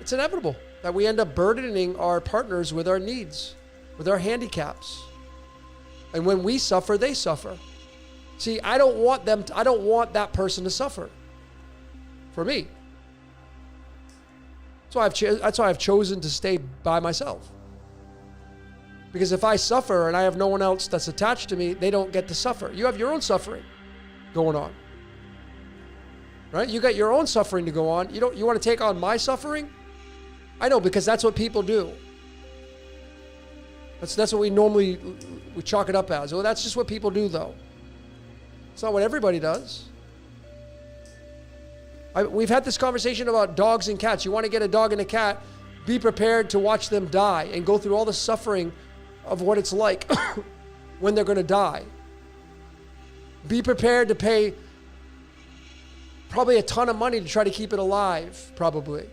It's inevitable that we end up burdening our partners with our needs, with our handicaps. And when we suffer, they suffer. See, I don't want that person to suffer. For me. That's why I've chosen to stay by myself. Because if I suffer and I have no one else that's attached to me, they don't get to suffer. You have your own suffering going on. Right? You got your own suffering to go on. You want to take on my suffering? I know, because that's what people do. That's what we chalk it up as. Well, that's just what people do, though. It's not what everybody does. We've had this conversation about dogs and cats. You want to get a dog and a cat, be prepared to watch them die and go through all the suffering of what it's like when they're going to die. Be prepared to pay probably a ton of money to try to keep it alive, probably.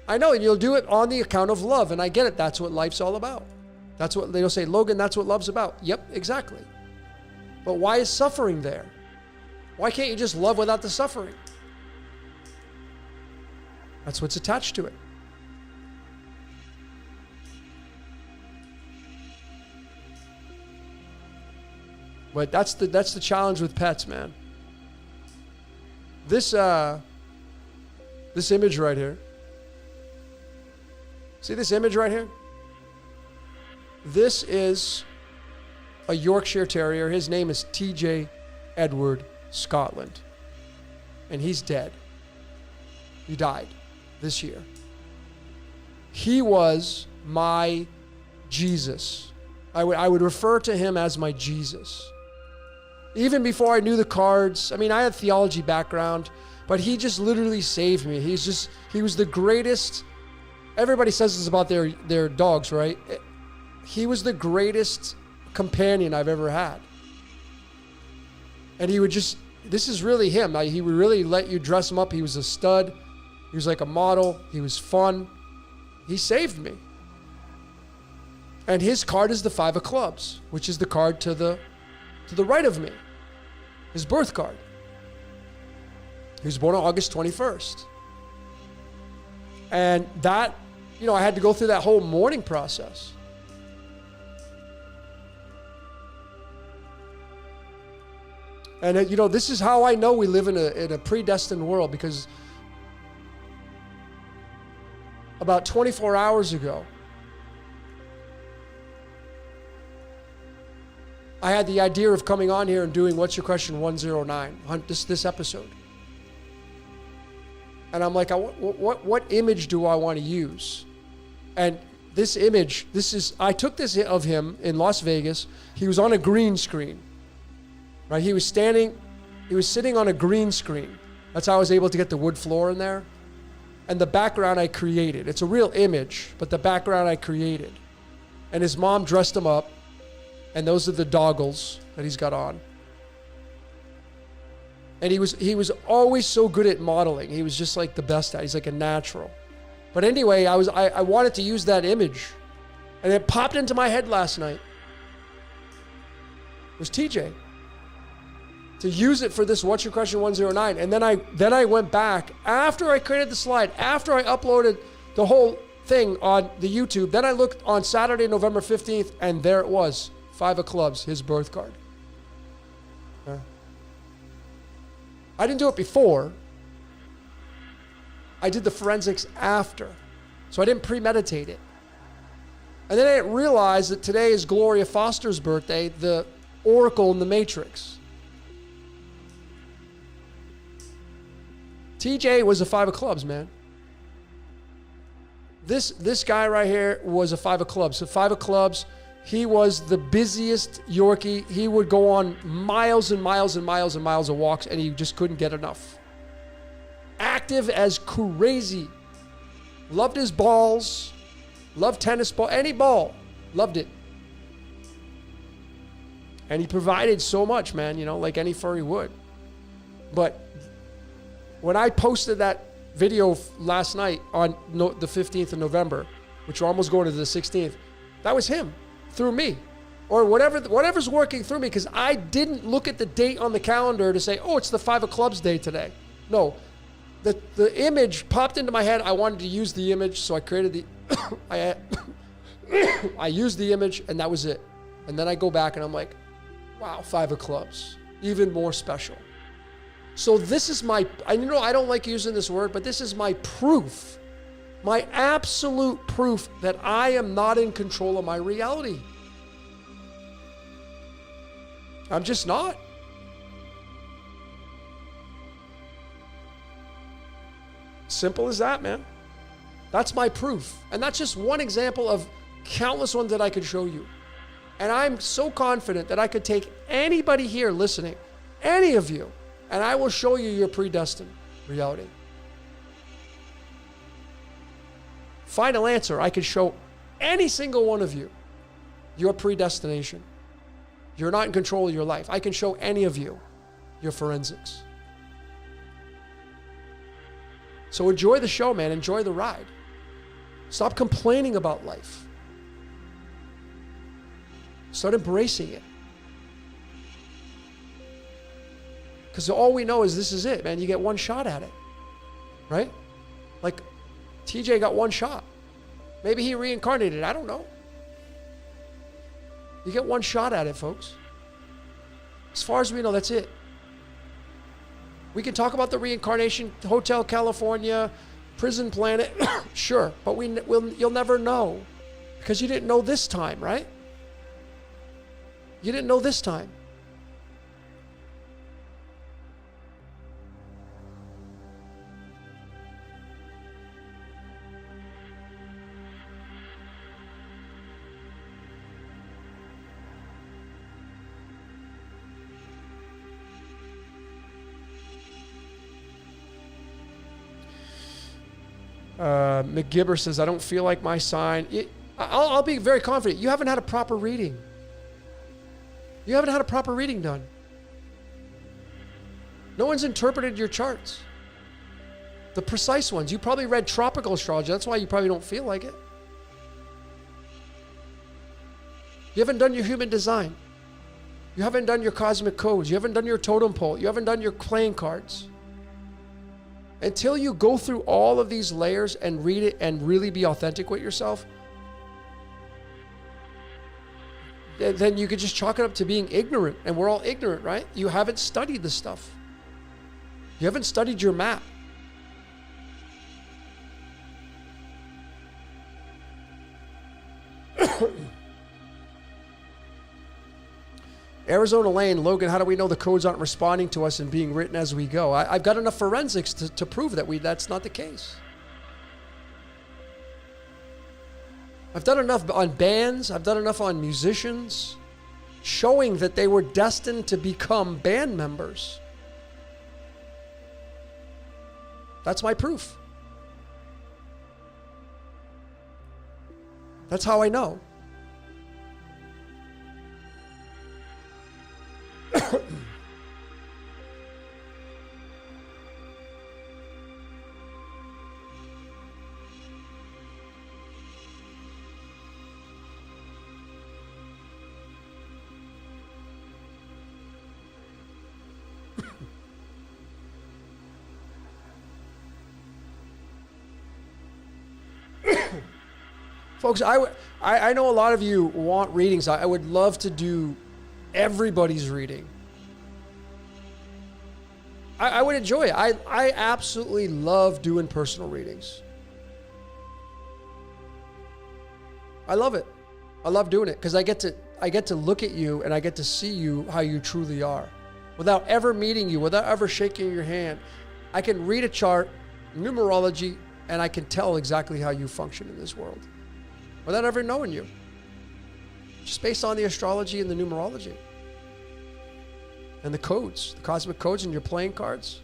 I know, and you'll do it on the account of love, and I get it. That's what life's all about. That's what they'll say, Logan, that's what love's about. Yep, exactly. But why is suffering there? Why can't you just love without the suffering? That's what's attached to it. But that's the challenge with pets, man. This image right here. See this image right here? This is a Yorkshire Terrier. His name is TJ Edward Scotland. And he's dead. He died this year. He was my Jesus. I would refer to him as my Jesus. Even before I knew the cards, I had theology background, but he just literally saved me. He was the greatest. Everybody says this about their dogs, right? He was the greatest companion I've ever had. And this is really him. He would really let you dress him up. He was a stud. He was like a model. He was fun. He saved me. And his card is the 5 of clubs, which is the card to the right of me. His birth card. He was born on August 21st. And that, I had to go through that whole mourning process. And, this is how I know we live in a predestined world, because about 24 hours ago, I had the idea of coming on here and doing What's Your Question 109, this episode. And I'm like, what image do I want to use? And this image, I took this of him in Las Vegas. He was on a green screen, right? He was sitting on a green screen. That's how I was able to get the wood floor in there. And the background I created. It's a real image, but the background I created. And his mom dressed him up. And those are the goggles that he's got on. And he was always so good at modeling. He was just like the best at it. He's like a natural. But anyway, I wanted to use that image. And it popped into my head last night. It was TJ. To use it for this What's Your Question 109. And then I went back after I created the slide, after I uploaded the whole thing on the YouTube. Then I looked on Saturday, November 15th, and there it was. 5 of clubs, his birth card. I didn't do it before. I did the forensics after. So I didn't premeditate it. And then I didn't realize that today is Gloria Foster's birthday, the Oracle in the Matrix. TJ was a 5 of clubs, man. This guy right here was a 5 of clubs. So 5 of clubs, he was the busiest Yorkie. He would go on miles and miles and miles and miles of walks, and he just couldn't get enough. Active as crazy. Loved his balls. Loved tennis ball. Any ball. Loved it. And he provided so much, man, like any furry would. But when I posted that video last night on the 15th of November, which we're almost going to the 16th, that was him through me, or whatever's working through me, because I didn't look at the date on the calendar to say, oh, it's the 5 of clubs day today. No, the image popped into my head. I wanted to use the image, so I created the I used the image, and that was it. And then I go back and I'm like, wow, 5 of clubs, even more special. So this is I don't like using this word, but this is my proof, my absolute proof that I am not in control of my reality. I'm just not. Simple as that, man. That's my proof. And that's just one example of countless ones that I could show you. And I'm so confident that I could take anybody here listening, any of you, and I will show you your predestined reality. Final answer, I could show any single one of you your predestination. You're not in control of your life. I can show any of you your forensics. So enjoy the show, man. Enjoy the ride. Stop complaining about life. Start embracing it. Because all we know is this is it, man. You get one shot at it, right? Like TJ got one shot. Maybe he reincarnated. I don't know. You get one shot at it, folks. As far as we know, that's it. We can talk about the reincarnation, Hotel California, prison planet, sure, but you'll never know because you didn't know this time, right? You didn't know this time. McGibber says, I don't feel like my sign. I'll be very confident. You haven't had a proper reading. You haven't had a proper reading done. No one's interpreted your charts. The precise ones. You probably read tropical astrology. That's why you probably don't feel like it. You haven't done your human design. You haven't done your cosmic codes. You haven't done your totem pole. You haven't done your playing cards. Until you go through all of these layers and read it and really be authentic with yourself, then you could just chalk it up to being ignorant. And we're all ignorant, right? You haven't studied this stuff. You haven't studied your map. Arizona Lane, Logan, how do we know the codes aren't responding to us and being written as we go? I've got enough forensics to prove that that's not the case. I've done enough on bands. I've done enough on musicians, showing that they were destined to become band members. That's my proof. That's how I know. Folks, I know a lot of you want readings. I would love to do everybody's reading. I would enjoy it. I absolutely love doing personal readings. I love it. I love doing it because I get to look at you and I get to see you how you truly are. Without ever meeting you, without ever shaking your hand, I can read a chart, numerology, and I can tell exactly how you function in this world. Without ever knowing you. Just based on the astrology and the numerology. And the codes, the cosmic codes in your playing cards.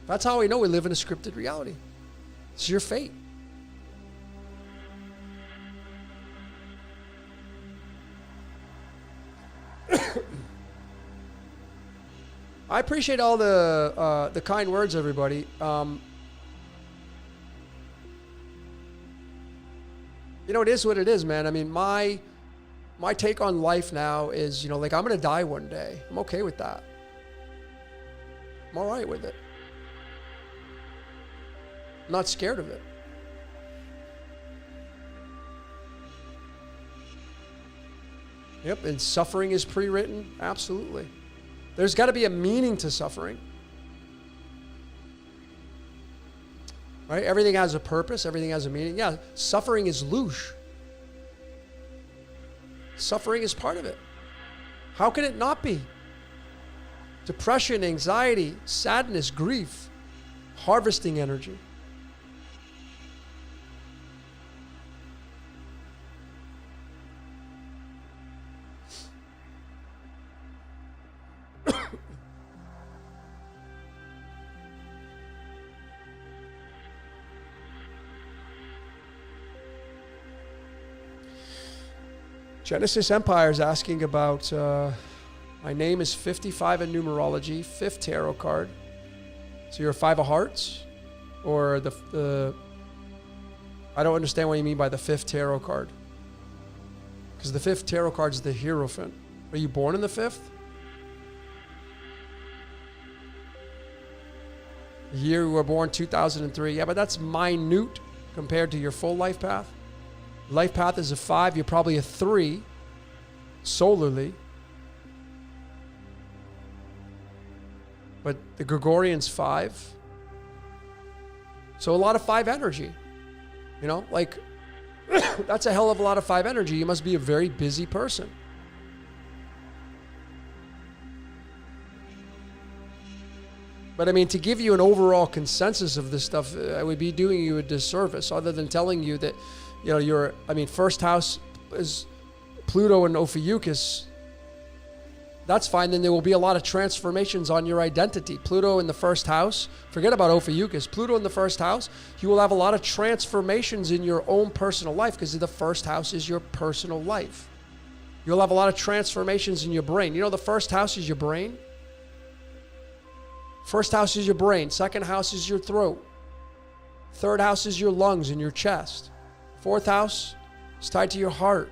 That's how we know we live in a scripted reality. It's your fate. I appreciate all the kind words, everybody. You know, it is what it is, man. I mean, my take on life now is, you know, like, I'm going to die one day. I'm okay with that. I'm all right with it. I'm not scared of it. Yep, and suffering is pre-written? Absolutely. There's got to be a meaning to suffering. Right? Everything has a purpose. Everything has a meaning. Yeah, suffering is louche. Suffering is part of it. How can it not be? Depression, anxiety, sadness, grief, harvesting energy. Genesis Empire is asking about, my name is 55 in numerology, 5th tarot card. So you're a 5 of hearts? Or I don't understand what you mean by the 5th tarot card. Because the 5th tarot card is the Hierophant. Are you born in the 5th? The year you were born, 2003. Yeah, but that's minute compared to your full life path. Life path is a 5. You're probably a 3 solarly. But the Gregorian's 5. So a lot of 5 energy. You know, like, that's a hell of a lot of 5 energy. You must be a very busy person. But I mean, to give you an overall consensus of this stuff, I would be doing you a disservice other than telling you that, you know, first house is Pluto and Ophiuchus. That's fine. Then there will be a lot of transformations on your identity. Pluto in the first house, forget about Ophiuchus. Pluto in the first house, you will have a lot of transformations in your own personal life because the first house is your personal life. You'll have a lot of transformations in your brain. You know, the first house is your brain. First house is your brain. Second house is your throat. Third house is your lungs and your chest. Fourth house is tied to your heart,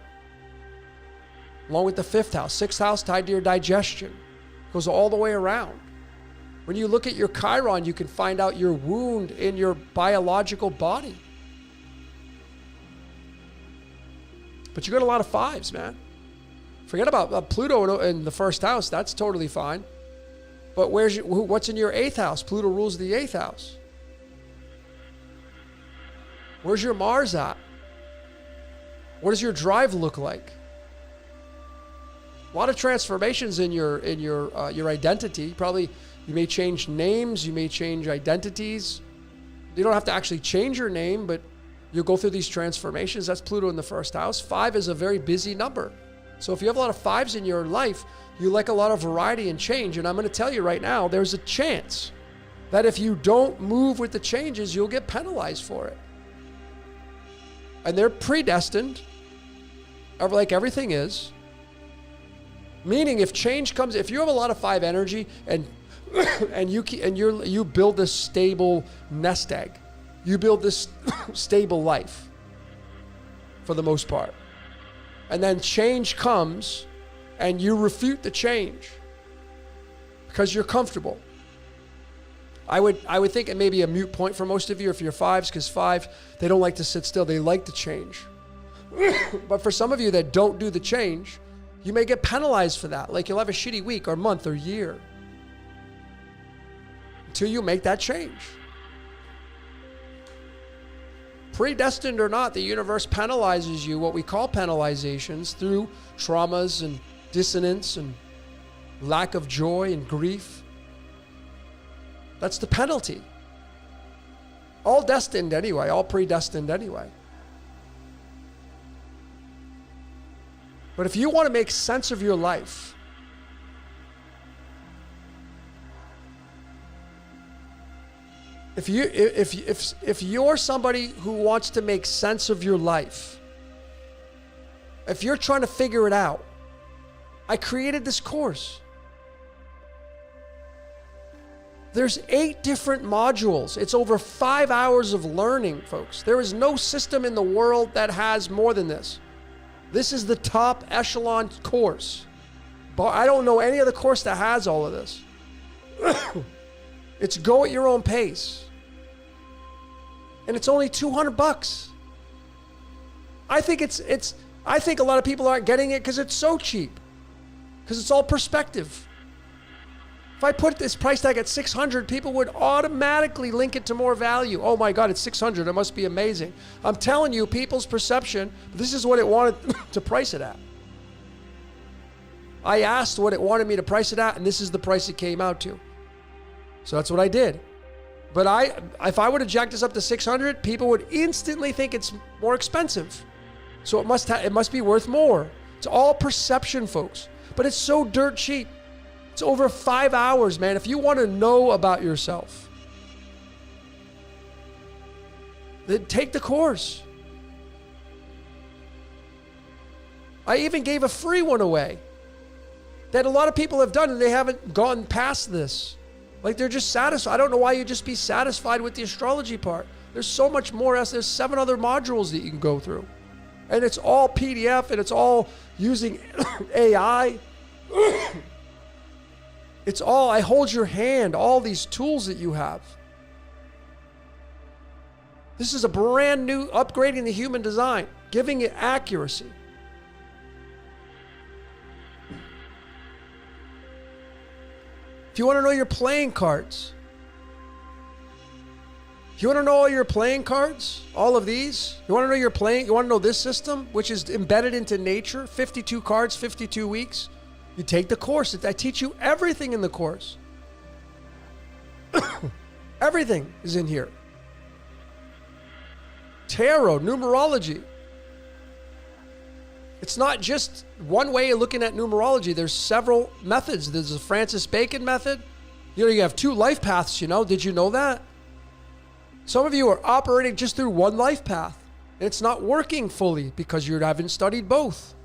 along with the 5th house. 6th house tied to your digestion. Goes all the way around. When you look at your Chiron, you can find out your wound in your biological body. But you got a lot of 5s, man. Forget about Pluto in the first house. That's totally fine. But what's in your 8th house? Pluto rules the 8th house. Where's your Mars at? What does your drive look like? A lot of transformations in your identity. Probably you may change names, you may change identities. You don't have to actually change your name, but you'll go through these transformations. That's Pluto in the first house. 5 is a very busy number. So if you have a lot of 5s in your life, you like a lot of variety and change. And I'm going to tell you right now, there's a chance that if you don't move with the changes, you'll get penalized for it. And they're predestined, like everything is. Meaning if change comes, if you have a lot of 5 energy and you build this stable nest egg, you build this stable life for the most part, and then change comes and you refute the change because you're comfortable. I would think it may be a moot point for most of you if you're 5s, because 5, they don't like to sit still, they like to change. But for some of you that don't do the change, you may get penalized for that. Like you'll have a shitty week or month or year until you make that change. Predestined or not, the universe penalizes you, what we call penalizations, through traumas and dissonance and lack of joy and grief. That's the penalty. All destined anyway, all predestined anyway. But if you want to make sense of your life, if you're somebody who wants to make sense of your life, if you're trying to figure it out, I created this course. There's 8 different modules. It's over 5 hours of learning, folks. There is no system in the world that has more than this. This is the top echelon course. But I don't know any other course that has all of this. It's go at your own pace. And it's only $200. I think a lot of people aren't getting it because it's so cheap. Because it's all perspective. If I put this price tag at $600, people would automatically link it to more value. Oh my God, it's $600. It must be amazing. I'm telling you, people's perception, this is what it wanted to price it at. I asked what it wanted me to price it at, and this is the price it came out to. So that's what I did. But if I would have jacked this up to $600, people would instantly think it's more expensive. So it must be worth more. It's all perception, folks. But it's so dirt cheap. It's over 5 hours, man. If you want to know about yourself, then take the course. I even gave a free one away that a lot of people have done, and they haven't gone past this. Like they're just satisfied. I don't know why you'd just be satisfied with the astrology part. There's so much more. There's 7 other modules that you can go through. And it's all PDF, and it's all using AI. It's all, I hold your hand, all these tools that you have. This is a brand new upgrading the human design, giving it accuracy. If you want to know your playing cards, you want to know all your playing cards, all of these, you want to know your playing, you want to know this system, which is embedded into nature, 52 cards, 52 weeks. You take the course. I teach you everything in the course. Everything is in here. Tarot, numerology. It's not just one way of looking at numerology. There's several methods. There's a Francis Bacon method. You have 2 life paths, Did you know that? Some of you are operating just through one life path. And it's not working fully because you haven't studied both.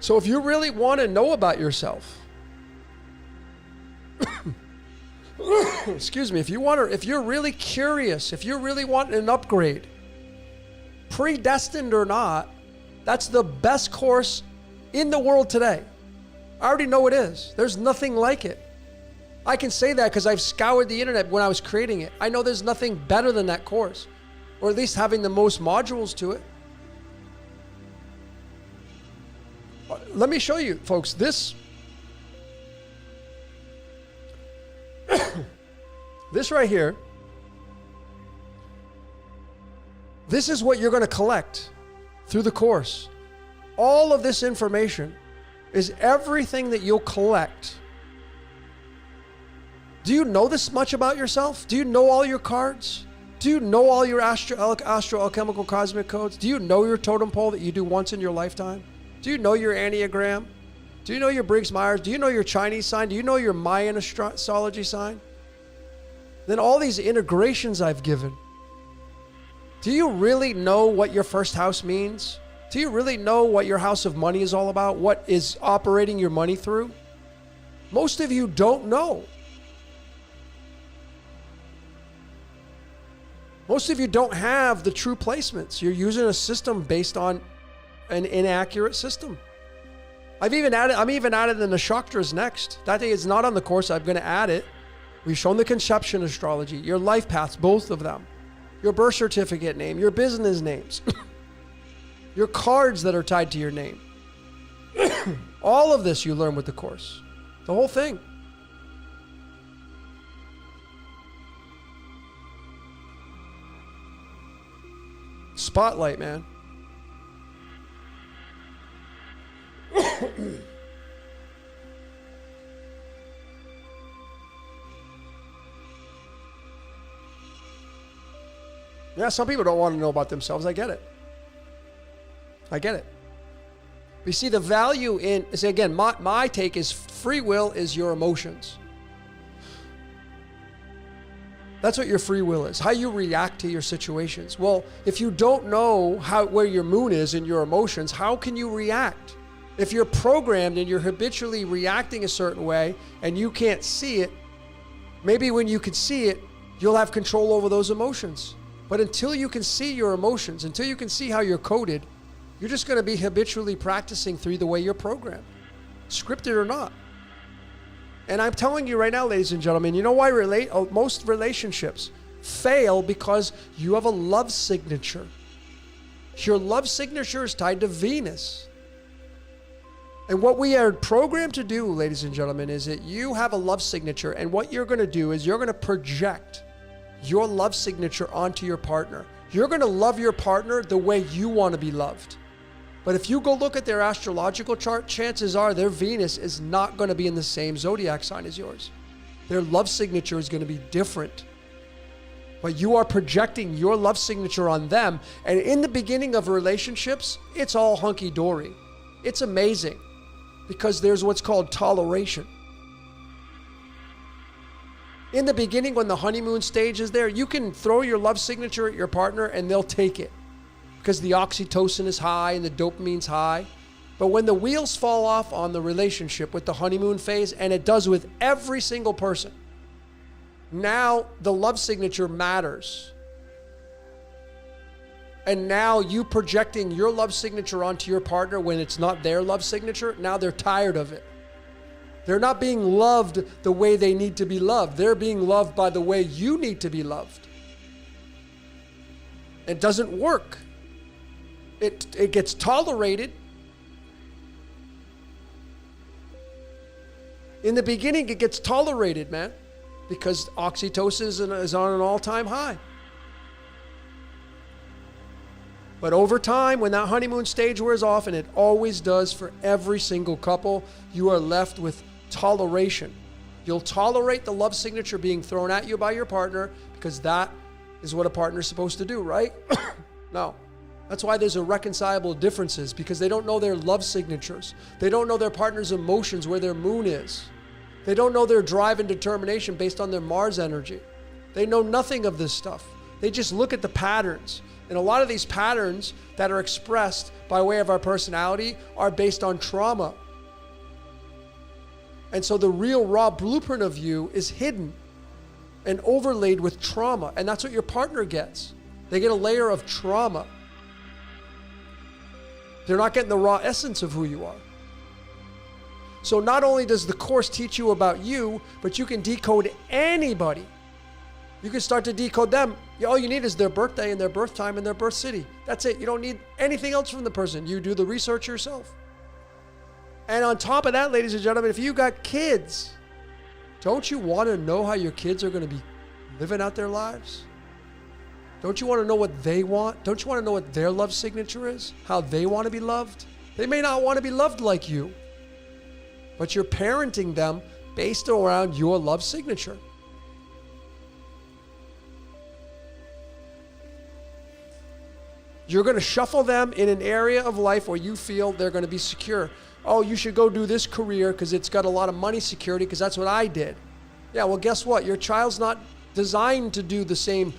So if you really want to know about yourself, excuse me, if you're really curious, if you really want an upgrade, predestined or not, that's the best course in the world today. I already know it is. There's nothing like it. I can say that because I've scoured the internet when I was creating it. I know there's nothing better than that course, or at least having the most modules to it. Let me show you, folks, this this right here This is what you're going to collect through the course. All of this information is everything that you'll collect. Do you know this much about yourself? Do you know all your cards? Do you know all your astro alchemical cosmic codes? Do you know your totem pole that you do once in your lifetime? Do you know your Enneagram? Do you know your Briggs-Myers? Do you know your Chinese sign? Do you know your Mayan astrology sign? Then all these integrations I've given. Do you really know what your first house means? Do you really know what your house of money is all about? What is operating your money through? Most of you don't know. Most of you don't have the true placements. You're using a system based on an inaccurate system. I'm even adding the Nashaktras next. That day is not on the course. I'm going to add it. We've shown the conception astrology, your life paths, both of them, your birth certificate name, your business names, your cards that are tied to your name. All of this you learn with the course. The whole thing. Spotlight, man. Yeah, some people don't want to know about themselves. I get it. I get it. We see the value in, say again, my take is free will is your emotions. That's what your free will is, how you react to your situations. Well, if you don't know where your moon is in your emotions, how can you react? If you're programmed and you're habitually reacting a certain way and you can't see it, maybe when you can see it, you'll have control over those emotions. But until you can see your emotions, until you can see how you're coded, you're just going to be habitually practicing through the way you're programmed, scripted or not. And I'm telling you right now, ladies and gentlemen, you know why most relationships fail? Because you have a love signature. Your love signature is tied to Venus. And what we are programmed to do, ladies and gentlemen, is that you have a love signature, and what you're going to do is you're going to project your love signature onto your partner. You're going to love your partner the way you want to be loved. But if you go look at their astrological chart, chances are their Venus is not going to be in the same zodiac sign as yours. Their love signature is going to be different. But you are projecting your love signature on them. And in the beginning of relationships, it's all hunky-dory. It's amazing because there's what's called toleration. In the beginning, when the honeymoon stage is there, you can throw your love signature at your partner and they'll take it because the oxytocin is high and the dopamine's high. But when the wheels fall off on the relationship with the honeymoon phase, and it does with every single person, now the love signature matters. And now you projecting your love signature onto your partner when it's not their love signature, now they're tired of it. They're not being loved the way they need to be loved. They're being loved by the way you need to be loved. It doesn't work. It gets tolerated. In the beginning, it gets tolerated, man, because oxytocin is on an all-time high. But over time, when that honeymoon stage wears off, and it always does for every single couple, you are left with toleration. You'll tolerate the love signature being thrown at you by your partner because that is what a partner is supposed to do, right? No. That's why there's irreconcilable differences, because they don't know their love signatures. They don't know their partner's emotions, where their moon is. They don't know their drive and determination based on their Mars energy. They know nothing of this stuff. They just look at the patterns. And a lot of these patterns that are expressed by way of our personality are based on trauma. And so the real raw blueprint of you is hidden and overlaid with trauma. And that's what your partner gets. They get a layer of trauma. They're not getting the raw essence of who you are. So not only does the course teach you about you, but you can decode anybody. You can start to decode them. All you need is their birthday and their birth time and their birth city. That's it. You don't need anything else from the person. You do the research yourself. And on top of that, ladies and gentlemen, if you got kids, don't you want to know how your kids are going to be living out their lives? Don't you want to know what they want? Don't you want to know what their love signature is? How they want to be loved? They may not want to be loved like you, but you're parenting them based around your love signature. You're going to shuffle them in an area of life where you feel they're going to be secure. Oh, you should go do this career because it's got a lot of money security because that's what I did. Yeah, well, guess what? Your child's not designed to do the same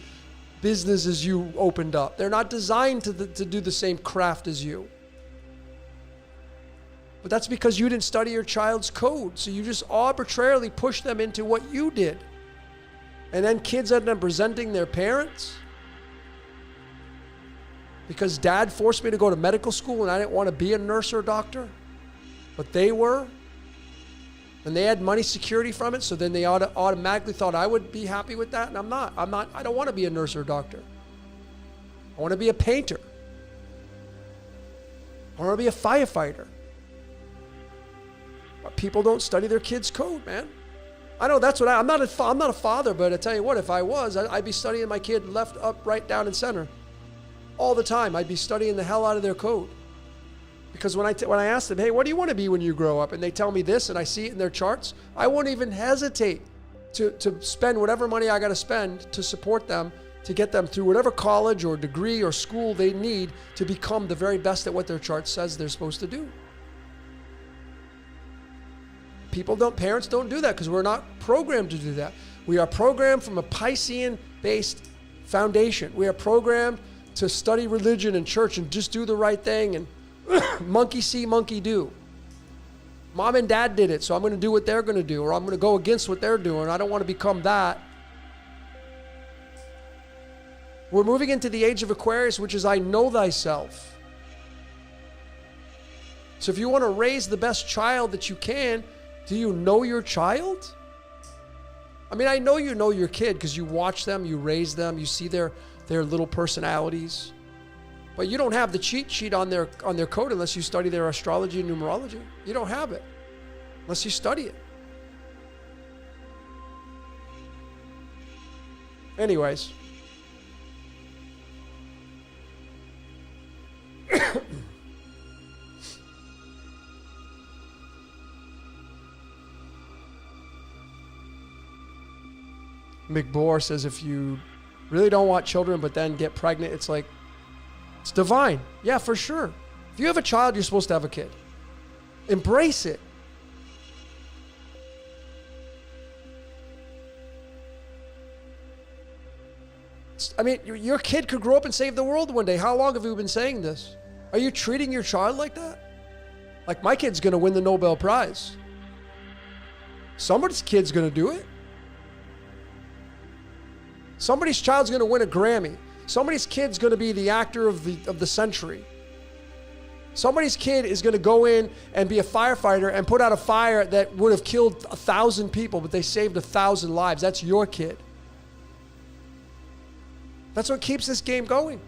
business as you opened up. They're not designed to do the same craft as you. But that's because you didn't study your child's code. So you just arbitrarily push them into what you did. And then kids end up resenting their parents. Because dad forced me to go to medical school and I didn't want to be a nurse or a doctor. But they were. And they had money security from it. So then they automatically thought I would be happy with that. And I'm not. I don't want to be a nurse or a doctor. I want to be a painter. I want to be a firefighter. But people don't study their kids' code, man. I know that's what I'm not a father, but I tell you what, if I was, I'd be studying my kid left, up, right, down, and center. All the time. I'd be studying the hell out of their code. Because when I ask them, hey, what do you want to be when you grow up? And they tell me this and I see it in their charts, I won't even hesitate to spend whatever money I got to spend to support them, to get them through whatever college or degree or school they need to become the very best at what their chart says they're supposed to do. Parents don't do that because we're not programmed to do that. We are programmed from a Piscean-based foundation. We are programmed to study religion and church and just do the right thing and monkey see, monkey do. Mom and dad did it, so I'm going to do what they're going to do, or I'm going to go against what they're doing. I don't want to become that. We're moving into the age of Aquarius, which is I know thyself. So if you want to raise the best child that you can, do you know your child? I mean, I know you know your kid because you watch them, you raise them, you see their little personalities. But you don't have the cheat sheet on their code unless you study their astrology and numerology. You don't have it unless you study it. Anyways. McBohr says if you really don't want children but then get pregnant, it's like, it's divine. Yeah, for sure. If you have a child, you're supposed to have a kid. Embrace it. I mean, your kid could grow up and save the world one day. How long have you been saying this? Are you treating your child like that? Like, my kid's going to win the Nobel Prize. Somebody's kid's going to do it. Somebody's child's going to win a Grammy. Somebody's kid's going to be the actor of the century. Somebody's kid is going to go in and be a firefighter and put out a fire that would have killed 1,000 people, but they saved 1,000 lives. That's your kid. That's what keeps this game going.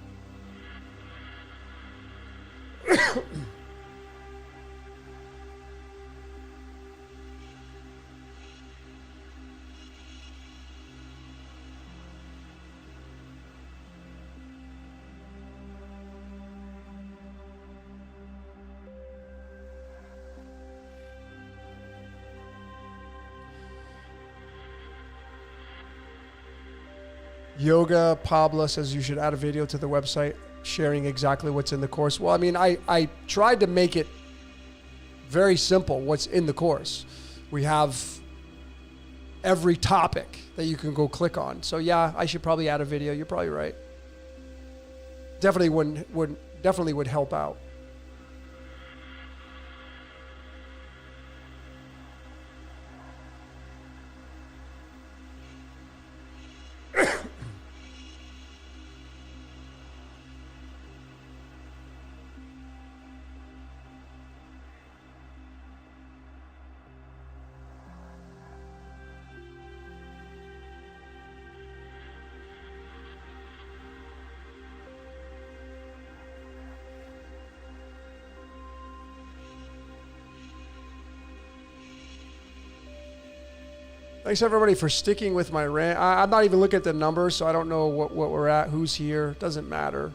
Yoga Pablo says you should add a video to the website sharing exactly what's in the course. Well, I mean, I tried to make it very simple what's in the course. We have every topic that you can go click on. So yeah, I should probably add a video. You're probably right. Definitely would help out. Thanks everybody for sticking with my rant. I'm not even looking at the numbers, so I don't know what we're at, who's here. Doesn't matter.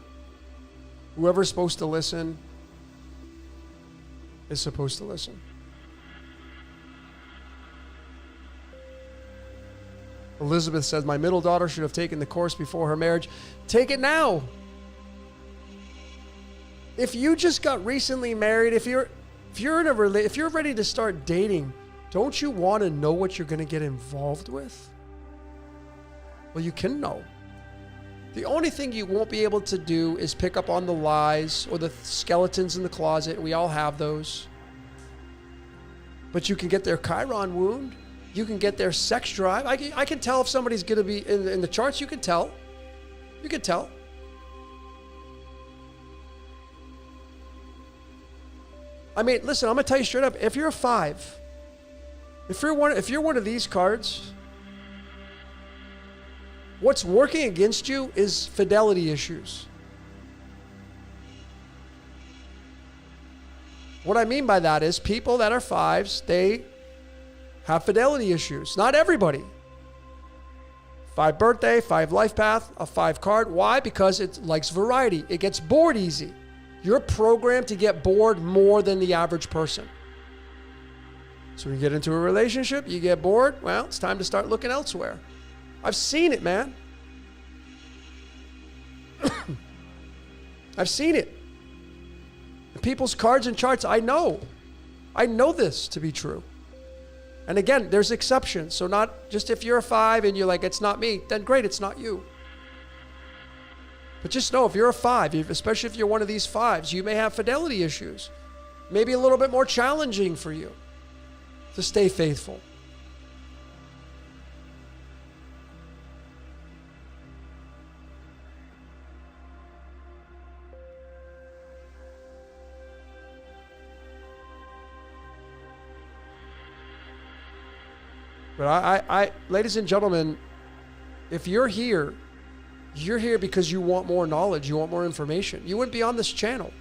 Whoever's supposed to listen is supposed to listen. Elizabeth says, my middle daughter should have taken the course before her marriage. Take it now. If you just got recently married, if you're ready to start dating, don't you want to know what you're going to get involved with? Well, you can know. The only thing you won't be able to do is pick up on the lies or the skeletons in the closet. We all have those. But you can get their Chiron wound. You can get their sex drive. I can tell if somebody's going to be in the charts. You can tell. You can tell. I mean, listen, I'm going to tell you straight up. If you're a 5, if you're one of these cards, what's working against you is fidelity issues. What I mean by that is people that are 5s, they have fidelity issues. Not everybody. 5 birthday, 5 life path, a 5 card. Why? Because it likes variety. It gets bored easy. You're programmed to get bored more than the average person. So when you get into a relationship, you get bored. Well, it's time to start looking elsewhere. I've seen it, man. I've seen it. People's cards and charts, I know. I know this to be true. And again, there's exceptions. So not just if you're a 5 and you're like, it's not me, then great, it's not you. But just know if you're a 5, especially if you're one of these 5s, you may have fidelity issues. Maybe a little bit more challenging for you to stay faithful. But I ladies and gentlemen, if you're here because you want more knowledge, you want more information. You wouldn't be on this channel.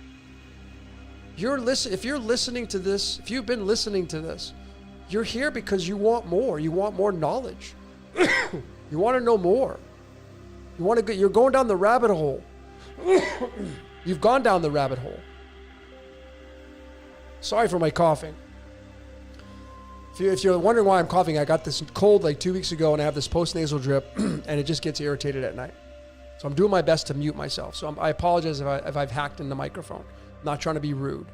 If you're listening to this, if you've been listening to this, you're here because you want more. You want more knowledge. You want to know more. You're going down the rabbit hole. You've gone down the rabbit hole. Sorry for my coughing. If you're wondering why I'm coughing, I got this cold like 2 weeks ago and I have this post-nasal drip and it just gets irritated at night. So I'm doing my best to mute myself. So I apologize if I've hacked in the microphone. I'm not trying to be rude.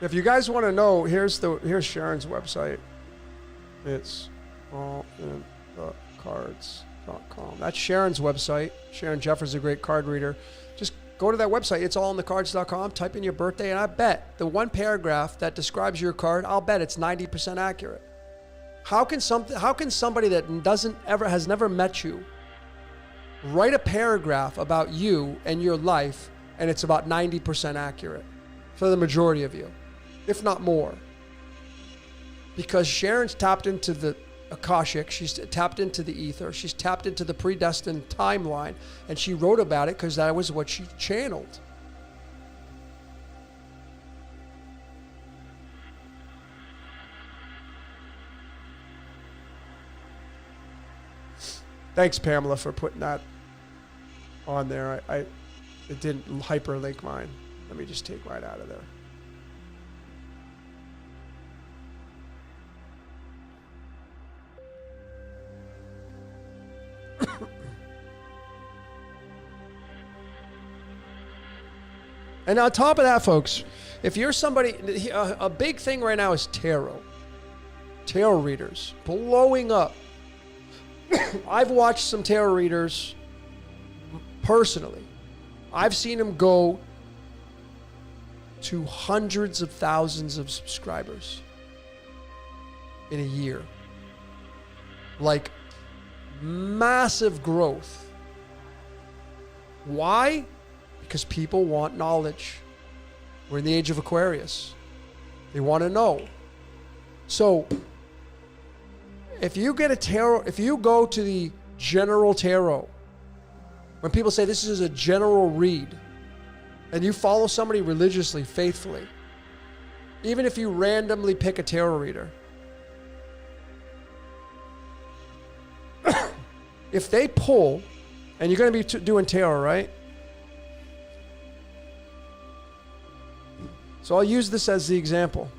If you guys want to know, here's Sharon's website. It's allinthecards.com. That's Sharon's website. Sharon Jeffers is a great card reader. Just go to that website. It's allinthecards.com. Type in your birthday, and I bet the one paragraph that describes your card, I'll bet it's 90% accurate. How can somebody that has never met you write a paragraph about you and your life, and it's about 90% accurate for the majority of you, if not more? Because Sharon's tapped into the Akashic, she's tapped into the ether, she's tapped into the predestined timeline, and she wrote about it because that was what she channeled. Thanks, Pamela, for putting that on there. It didn't hyperlink mine. Let me just take right out of there. And on top of that, folks, if you're somebody, a big thing right now is tarot. Tarot readers blowing up. I've watched some tarot readers personally. I've seen them go to hundreds of thousands of subscribers in a year. Like massive growth. Why? Because people want knowledge. We're in the age of Aquarius. They want to know. So if you get a tarot, if you go to the general tarot, when people say this is a general read, and you follow somebody religiously, faithfully, even if you randomly pick a tarot reader, if they pull, and you're going to be doing tarot, right? So I'll use this as the example.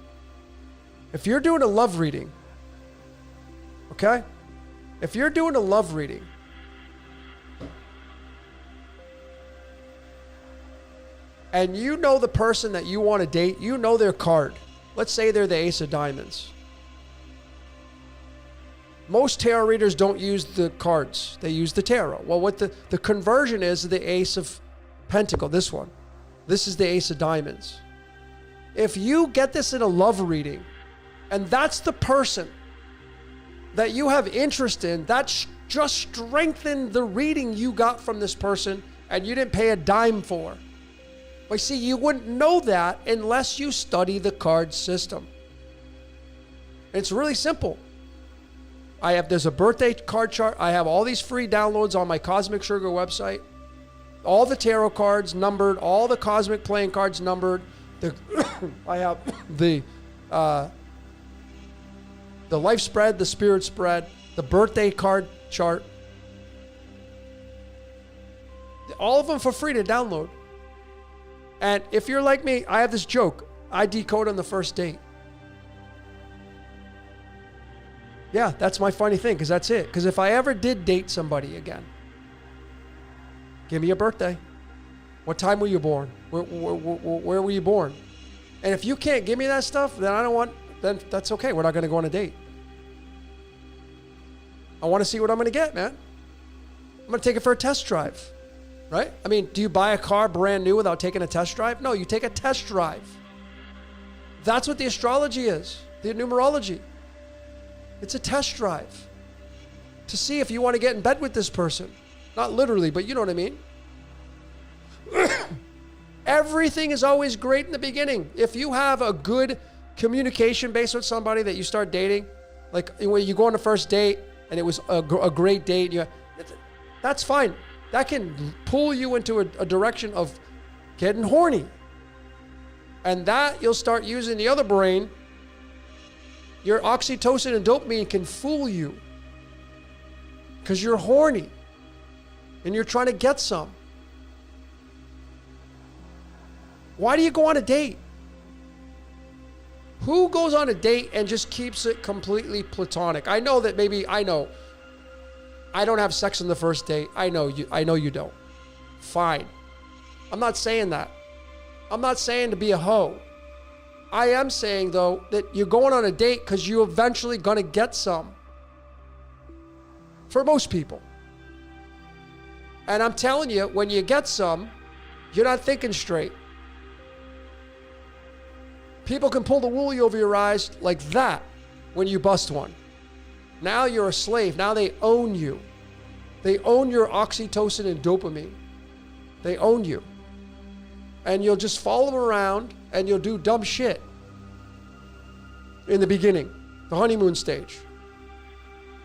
If you're doing a love reading, okay? If you're doing a love reading, and you know the person that you want to date, you know their card. Let's say they're the Ace of Diamonds. Most tarot readers don't use the cards. They use the tarot. Well, what the conversion is the Ace of Pentacle, this one. This is the Ace of Diamonds. If you get this in a love reading, and that's the person that you have interest in, that just strengthened the reading you got from this person, and you didn't pay a dime for. But see, you wouldn't know that unless you study the card system. It's really simple. There's a birthday card chart. I have all these free downloads on my Cosmic Sugar website. All the tarot cards numbered, all the cosmic playing cards numbered. I have the life spread, the spirit spread, the birthday card chart. All of them for free to download. And if you're like me, I have this joke. I decode on the first date. Yeah, that's my funny thing, because that's it. Because if I ever did date somebody again, give me a birthday. What time were you born? Where were you born? And if you can't give me that stuff, then that's okay. We're not going to go on a date. I want to see what I'm going to get, man. I'm going to take it for a test drive, right? I mean, do you buy a car brand new without taking a test drive? No, you take a test drive. That's what the astrology is, the numerology. It's a test drive to see if you want to get in bed with this person. Not literally, but you know what I mean. Everything is always great in the beginning. If you have a good communication base with somebody that you start dating, like when you go on a first date and it was a great date, that's fine. That can pull you into a direction of getting horny. And that you'll start using the other brain. Your oxytocin and dopamine can fool you because you're horny and you're trying to get some. Why do you go on a date? Who goes on a date and just keeps it completely platonic? I know I don't have sex on the first date. I know you don't. Fine. I'm not saying that. I'm not saying to be a hoe. I am saying, though, that you're going on a date because you're eventually going to get some. For most people. And I'm telling you, when you get some, you're not thinking straight. People can pull the woolly over your eyes like that when you bust one. Now you're a slave. Now they own you. They own your oxytocin and dopamine. They own you. And you'll just follow them around and you'll do dumb shit in the beginning, the honeymoon stage.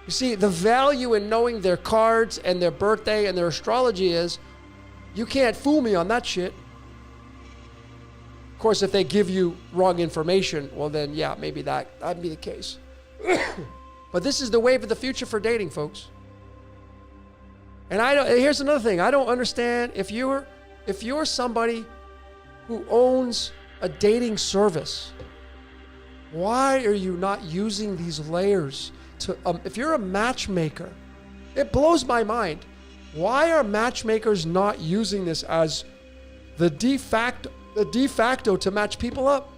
You see, the value in knowing their cards and their birthday and their astrology is, you can't fool me on that shit. Of course, if they give you wrong information, well then, yeah, maybe that'd be the case. But this is the wave of the future for dating, folks. And here's another thing. I don't understand if you're somebody who owns a dating service, why are you not using these layers to, if you're a matchmaker, it blows my mind. Why are matchmakers not using this as the de facto to match people up?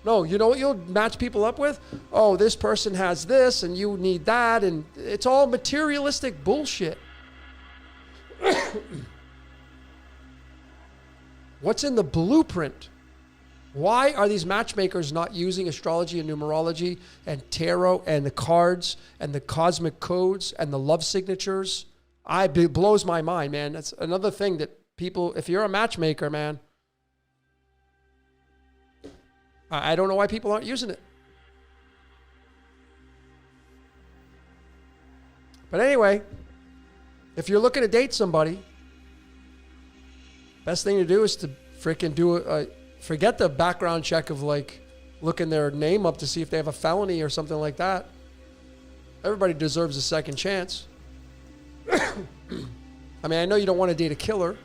No, you know what you'll match people up with? Oh, this person has this and you need that, and it's all materialistic bullshit. What's in the blueprint Why are these matchmakers not using astrology and numerology and tarot and the cards and the cosmic codes and the love signatures? It blows my mind, man. That's another thing that people, if you're a matchmaker, man, I don't know why people aren't using it. But anyway, if you're looking to date somebody, best thing to do is to freaking do forget the background check of like looking their name up to see if they have a felony or something like that. Everybody deserves a second chance. I mean, I know you don't want to date a killer.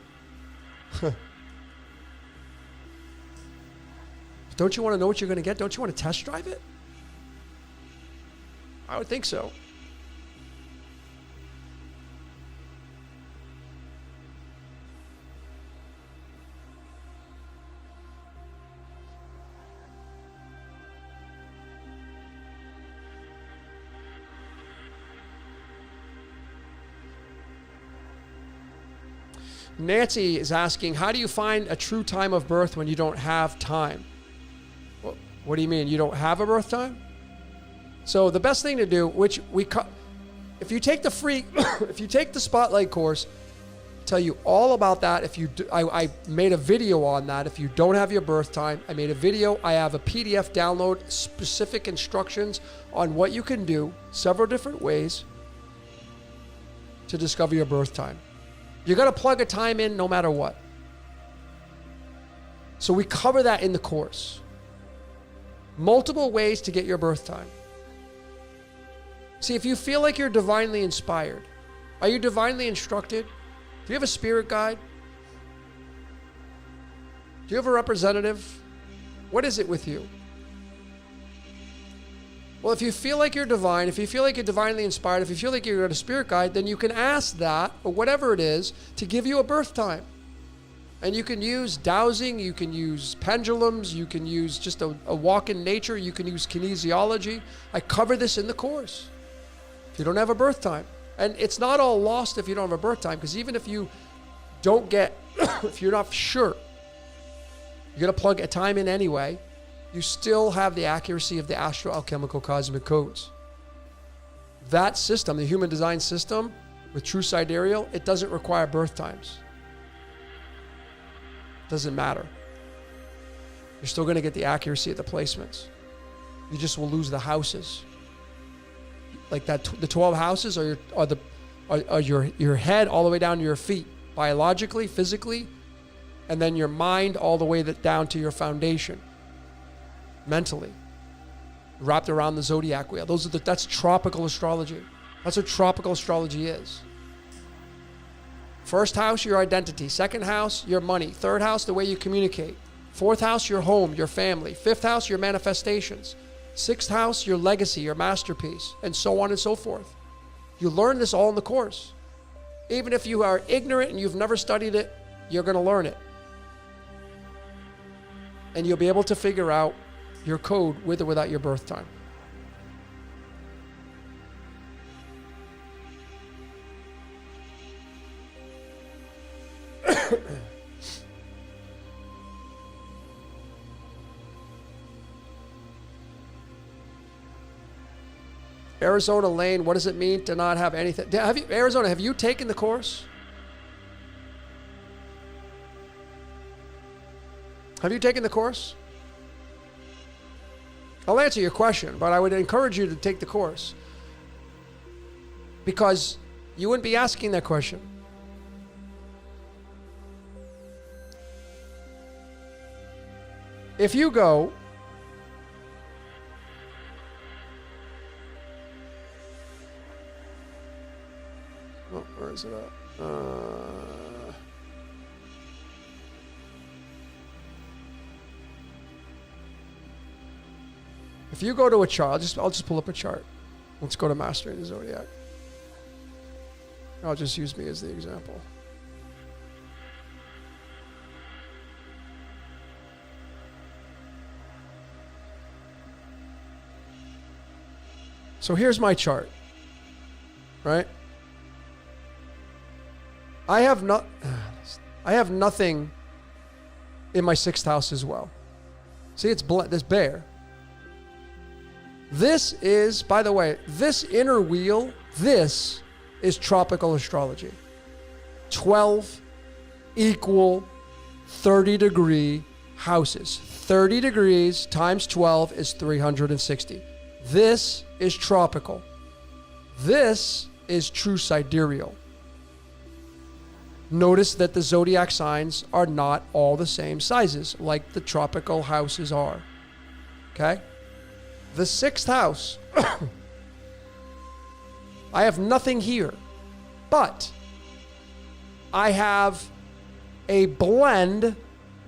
Don't you want to know what you're going to get? Don't you want to test drive it? I would think so. Nancy is asking, how do you find a true time of birth when you don't have time? What do you mean? You don't have a birth time? So the best thing to do, which if you take the if you take the Spotlight course, tell you all about that. I made a video on that. If you don't have your birth time, I made a video. I have a PDF download, specific instructions on what you can do, several different ways to discover your birth time. You're going to plug a time in no matter what. So we cover that in the course. Multiple ways to get your birth time. See, if you feel like you're divinely inspired, are you divinely instructed? Do you have a spirit guide? Do you have a representative? What is it with you? Well, if you feel like you're divine, if you feel like you're divinely inspired, if you feel like you're a spirit guide, then you can ask that, or whatever it is, to give you a birth time. And you can use dowsing, you can use pendulums, you can use just a walk in nature, you can use kinesiology. I cover this in the course. If you don't have a birth time. And it's not all lost if you don't have a birth time, because even if you don't get, if you're not sure, you're going to plug a time in anyway, you still have the accuracy of the astro-alchemical cosmic codes. That system, the human design system, with true sidereal, it doesn't require birth times. Doesn't matter. You're still going to get the accuracy of the placements. You just will lose the houses. Like that, the 12 houses are your head all the way down to your feet, biologically, physically, and then your mind all the way down to your foundation, mentally, wrapped around the zodiac wheel. That's tropical astrology. That's what tropical astrology is. First house, your identity. Second house, your money. Third house, the way you communicate. Fourth house, your home, your family. Fifth house, your manifestations. Sixth house, your legacy, your masterpiece, and so on and so forth. You learn this all in the course. Even if you are ignorant and you've never studied it, you're going to learn it. And you'll be able to figure out your code with or without your birth time. Arizona Lane, what does it mean to not have anything? Arizona, have you taken the course? Have you taken the course? I'll answer your question, but I would encourage you to take the course, because you wouldn't be asking that question. If you go, oh, where is it at? If you go to a chart, I'll just pull up a chart. Let's go to Mastering the Zodiac. I'll just use me as the example. So here's my chart, right? I have nothing in my sixth house as well. See, it's this bear. This is, by the way, this inner wheel, this is tropical astrology. 12 equal 30-degree houses. 30 degrees times 12 is 360. This is tropical. This is true sidereal. Notice that the zodiac signs are not all the same sizes like the tropical houses are. Okay? The 6th house, I have nothing here, but I have a blend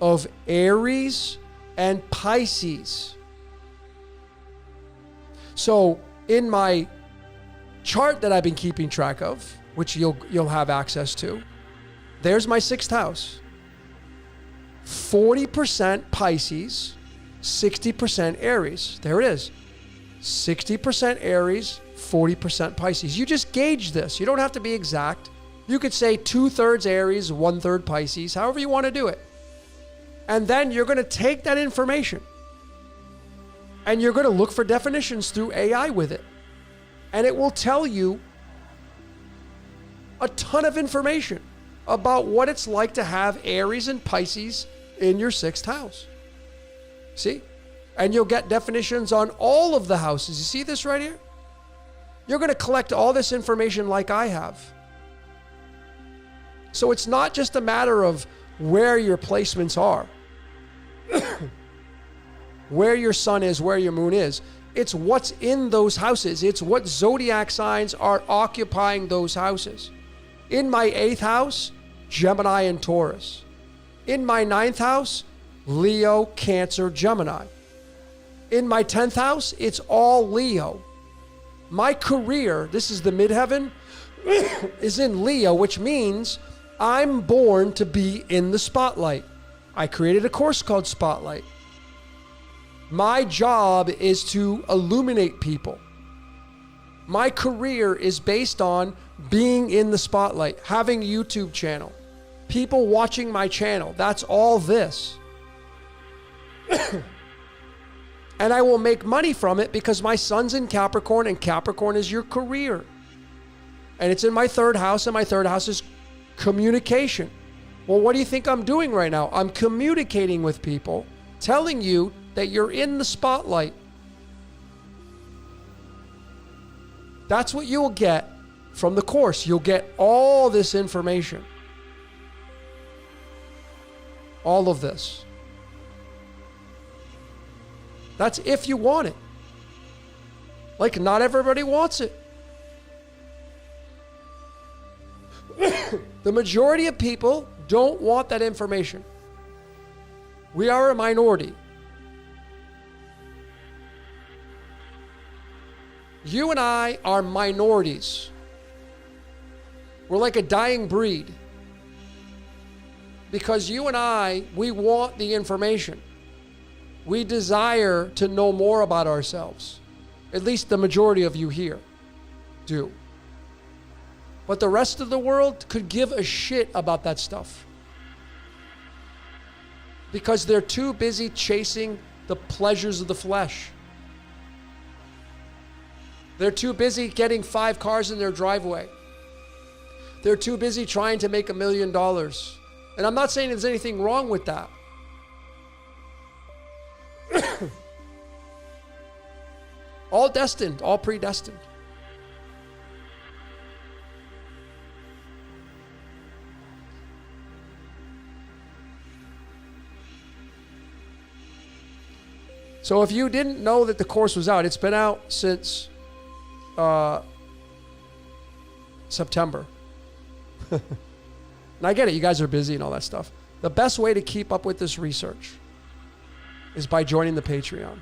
of Aries and Pisces. So in my chart that I've been keeping track of, which you'll have access to, there's my 6th house. 40% Pisces, 60% Aries. There it is. 60% Aries, 40% Pisces. You just gauge this. You don't have to be exact. You could say 2/3 Aries, 1/3 Pisces, however you want to do it. And then you're going to take that information and you're going to look for definitions through AI with it. And it will tell you a ton of information about what it's like to have Aries and Pisces in your 6th house. See? And you'll get definitions on all of the houses. You see this right here? You're going to collect all this information like I have. So it's not just a matter of where your placements are, where your sun is, where your moon is. It's what's in those houses. It's what zodiac signs are occupying those houses. In my 8th house, Gemini and Taurus. In my 9th house, Leo, Cancer, Gemini. In my 10th house, it's all Leo. My career, this is the midheaven, is in Leo, which means I'm born to be in the spotlight. I created a course called Spotlight. My job is to illuminate people. My career is based on being in the spotlight, having a YouTube channel, people watching my channel. That's all this. And I will make money from it because my sun's in Capricorn, and Capricorn is your career. And it's in my 3rd house, and my 3rd house is communication. Well, what do you think I'm doing right now? I'm communicating with people, telling you that you're in the spotlight. That's what you'll get from the course. You'll get all this information. All of this. That's if you want it. Like, not everybody wants it. The majority of people don't want that information. We are a minority. You and I are minorities. We're like a dying breed. Because you and I, we want the information. We desire to know more about ourselves. At least the majority of you here do. But the rest of the world could give a shit about that stuff. Because they're too busy chasing the pleasures of the flesh. They're too busy getting 5 cars in their driveway. They're too busy trying to make $1 million. And I'm not saying there's anything wrong with that. All destined, all predestined. So if you didn't know that the course was out, it's been out since September. And I get it, you guys are busy and all that stuff. The best way to keep up with this research is by joining the Patreon.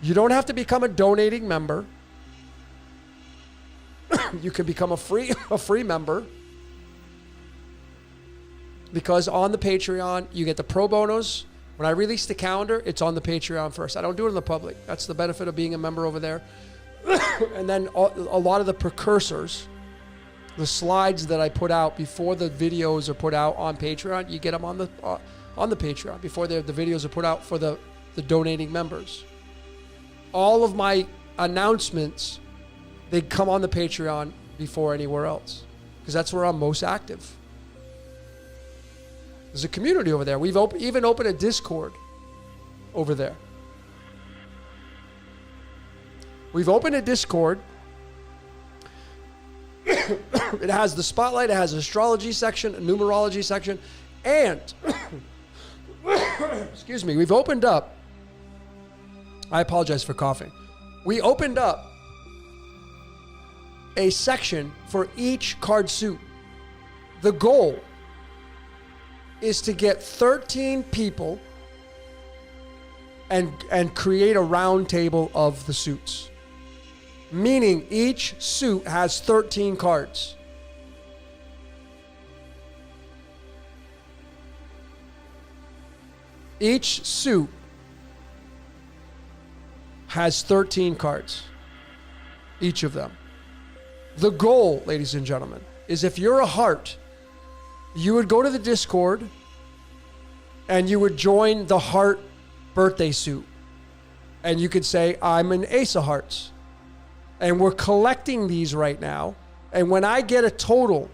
You don't have to become a donating member. You can become a free member. Because on the Patreon, you get the pro bonos. When I release the calendar, it's on the Patreon first. I don't do it in the public. That's the benefit of being a member over there. And then a lot of the precursors, the slides that I put out before the videos are put out on Patreon, you get them on on the Patreon before the videos are put out for the donating members. All of my announcements, they come on the Patreon before anywhere else, because that's where I'm most active. There's a community over there. We've even opened a Discord over there. We've opened a Discord. It has the spotlight. It has an astrology section, a numerology section, and excuse me, we've opened up. I apologize for coughing. We opened up a section for each card suit. The goal is to get 13 people and create a round table of the suits. Meaning each suit has 13 cards. Each suit has 13 cards. Each of them. The goal, ladies and gentlemen, is if you're a heart, you would go to the Discord and you would join the heart birthday suit. And you could say, I'm an Ace of Hearts. And we're collecting these right now. And when I get a total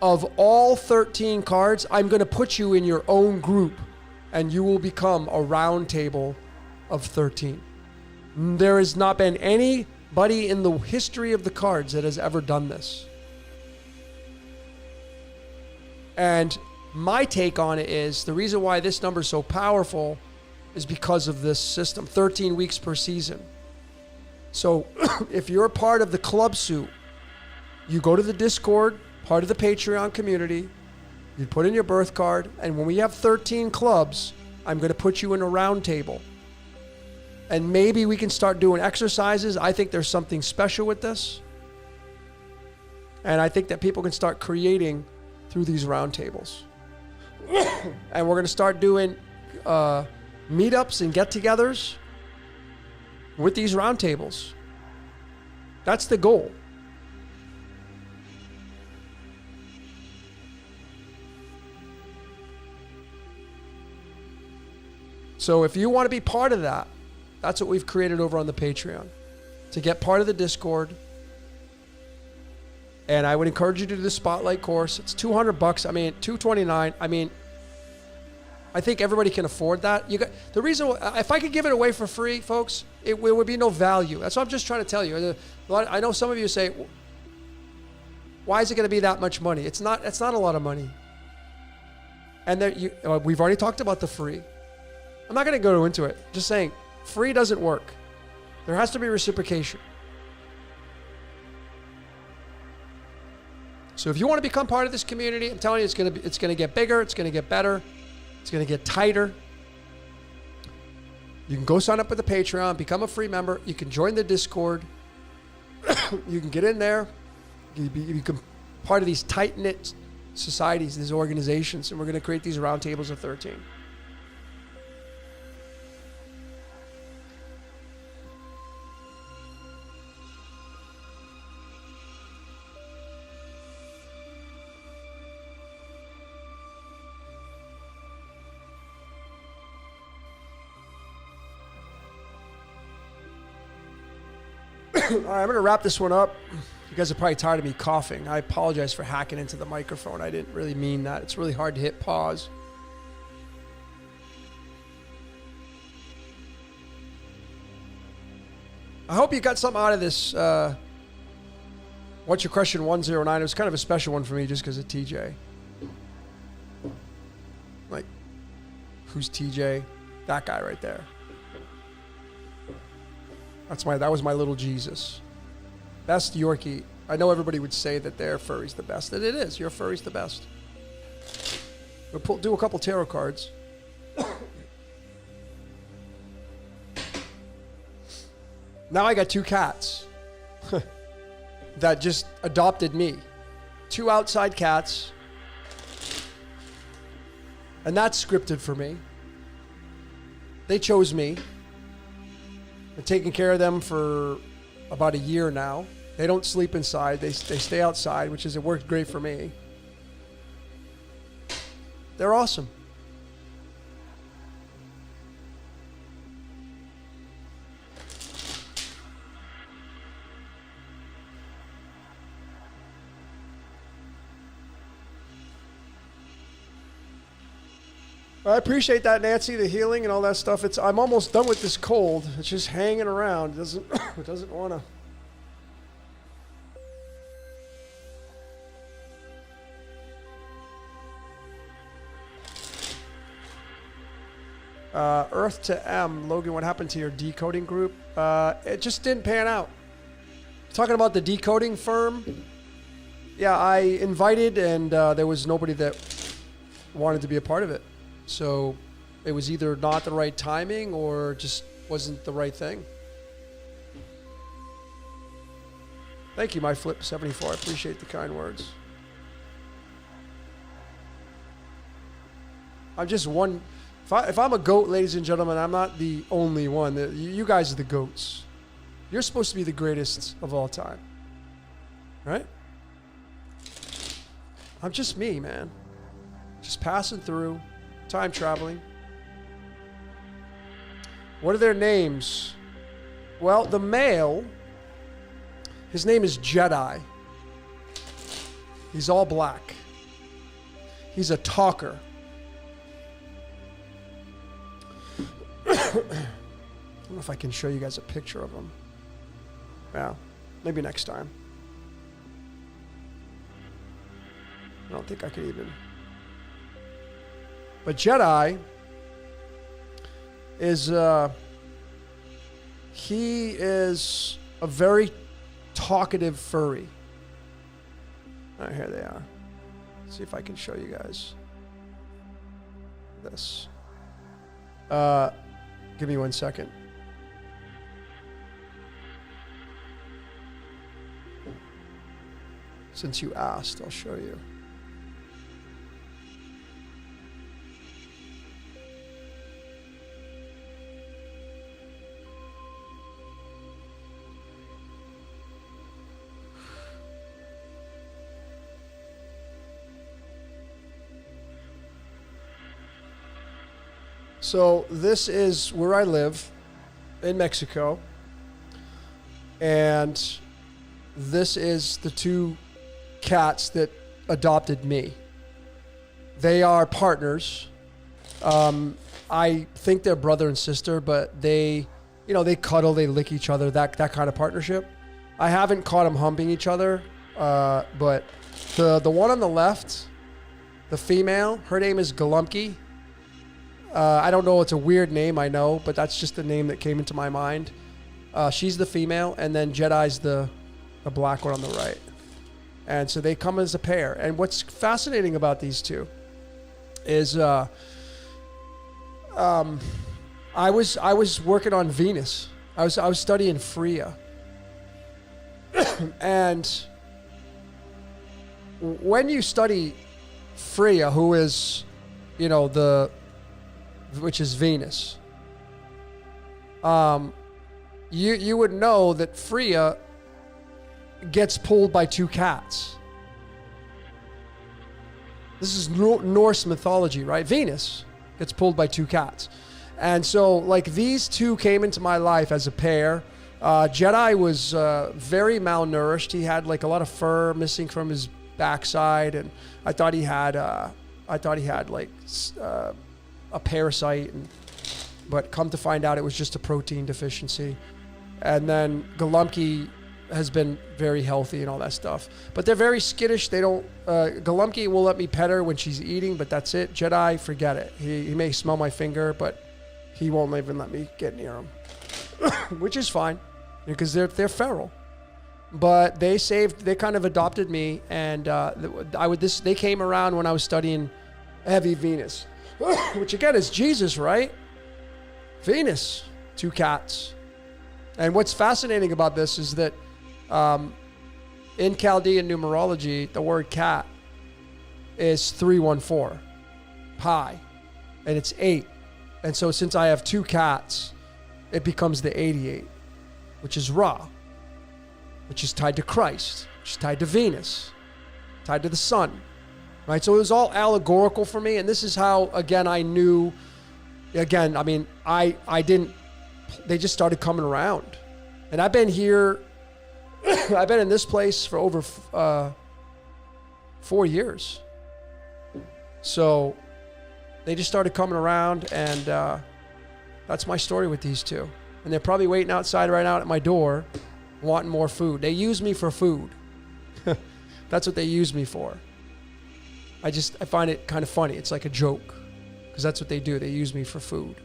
of all 13 cards, I'm going to put you in your own group. And you will become a round table of 13. There has not been anybody in the history of the cards that has ever done this. And my take on it is, the reason why this number is so powerful is because of this system. 13 weeks per season. So if you're a part of the club suit, you go to the Discord, part of the Patreon community, you put in your birth card, and when we have 13 clubs, I'm going to put you in a round table. And maybe we can start doing exercises. I think there's something special with this. And I think that people can start creating through these round tables. And we're going to start doing meetups and get-togethers with these round tables. That's the goal. So if you want to be part of that, that's what we've created over on the Patreon. To get part of the Discord. And I would encourage you to do the Spotlight course. It's $200. I mean, $229. I mean, I think everybody can afford that. The reason, if I could give it away for free, folks, it would be no value. That's what I'm just trying to tell you. I know some of you say, why is it going to be that much money? It's not a lot of money. And we've already talked about the free. I'm not going to go into it. Just saying, free doesn't work. There has to be reciprocation. So if you want to become part of this community, I'm telling you, it's going to get bigger. It's going to get better. It's going to get tighter. You can go sign up with the Patreon, become a free member. You can join the Discord. You can get in there. You become part of these tight-knit societies, these organizations, and we're going to create these round tables of 13. All right, I'm going to wrap this one up. You guys are probably tired of me coughing. I apologize for hacking into the microphone. I didn't really mean that. It's really hard to hit pause. I hope you got something out of this. What's Your Question 109? It was kind of a special one for me just because of TJ. Like, who's TJ? That guy right there. That was my little Jesus. Best Yorkie. I know everybody would say that their furry's the best, and it is. Your furry's the best. We'll do a couple tarot cards. Now I got two cats that just adopted me. Two outside cats. And that's scripted for me. They chose me. I've taken care of them for about a year now. They don't sleep inside. They stay outside, it worked great for me. They're awesome. I appreciate that, Nancy, the healing and all that stuff. I'm almost done with this cold. It's just hanging around. It doesn't want to. Earth to M. Logan, what happened to your decoding group? It just didn't pan out. Talking about the decoding firm. Yeah, I invited and there was nobody that wanted to be a part of it. So it was either not the right timing or just wasn't the right thing. Thank you, my Flip 74. I appreciate the kind words. I'm just one. If I'm a goat, ladies and gentlemen, I'm not the only one. You guys are the goats. You're supposed to be the greatest of all time. Right? I'm just me, man. Just passing through. Time traveling. What are their names? Well, the male, his name is Jedi. He's all black. He's a talker. I don't know if I can show you guys a picture of him. Yeah, maybe next time. I don't think I could even. But Jedi is, he is a very talkative furry. All right, here they are. Let's see if I can show you guys this. Give me 1 second. Since you asked, I'll show you. So this is where I live in Mexico. And this is the two cats that adopted me. They are partners. I think they're brother and sister, but they cuddle, they lick each other, that kind of partnership. I haven't caught them humping each other, but the one on the left, the female, her name is Golumki. I don't know, it's a weird name, I know, but that's just the name that came into my mind. She's the female, and then Jedi's the black one on the right. And so they come as a pair. And what's fascinating about these two is I was working on Venus. I was studying Freya. And when you study Freya, who is, which is Venus, you would know that Freya gets pulled by two cats. This is Norse mythology, right? Venus gets pulled by two cats. And so, like, these two came into my life as a pair. Jedi was very malnourished. He had, like, a lot of fur missing from his backside, and I thought he had like a parasite, but come to find out it was just a protein deficiency. And then Golumki has been very healthy and all that stuff, but they're very skittish. They don't. Golumki will let me pet her when she's eating, but that's it. Jedi, forget it. He may smell my finger, but he won't even let me get near him, which is fine because they're feral. But they kind of adopted me, and they came around when I was studying heavy Venus, which again is Jesus, right? Venus, two cats. And what's fascinating about this is that in Chaldean numerology, the word cat is 314, pi, and it's 8. And so since I have two cats, it becomes the 88, which is Ra, which is tied to Christ, which is tied to Venus, tied to the sun. right? So it was all allegorical for me. And this is how, again, I knew, again, I mean, I didn't, they just started coming around. And I've been here, I've been in this place for over 4 years. So they just started coming around, and that's my story with these two. And they're probably waiting outside right now at my door, wanting more food. They use me for food. That's what they use me for. I find it kind of funny. It's like a joke, because that's what they do. They use me for food.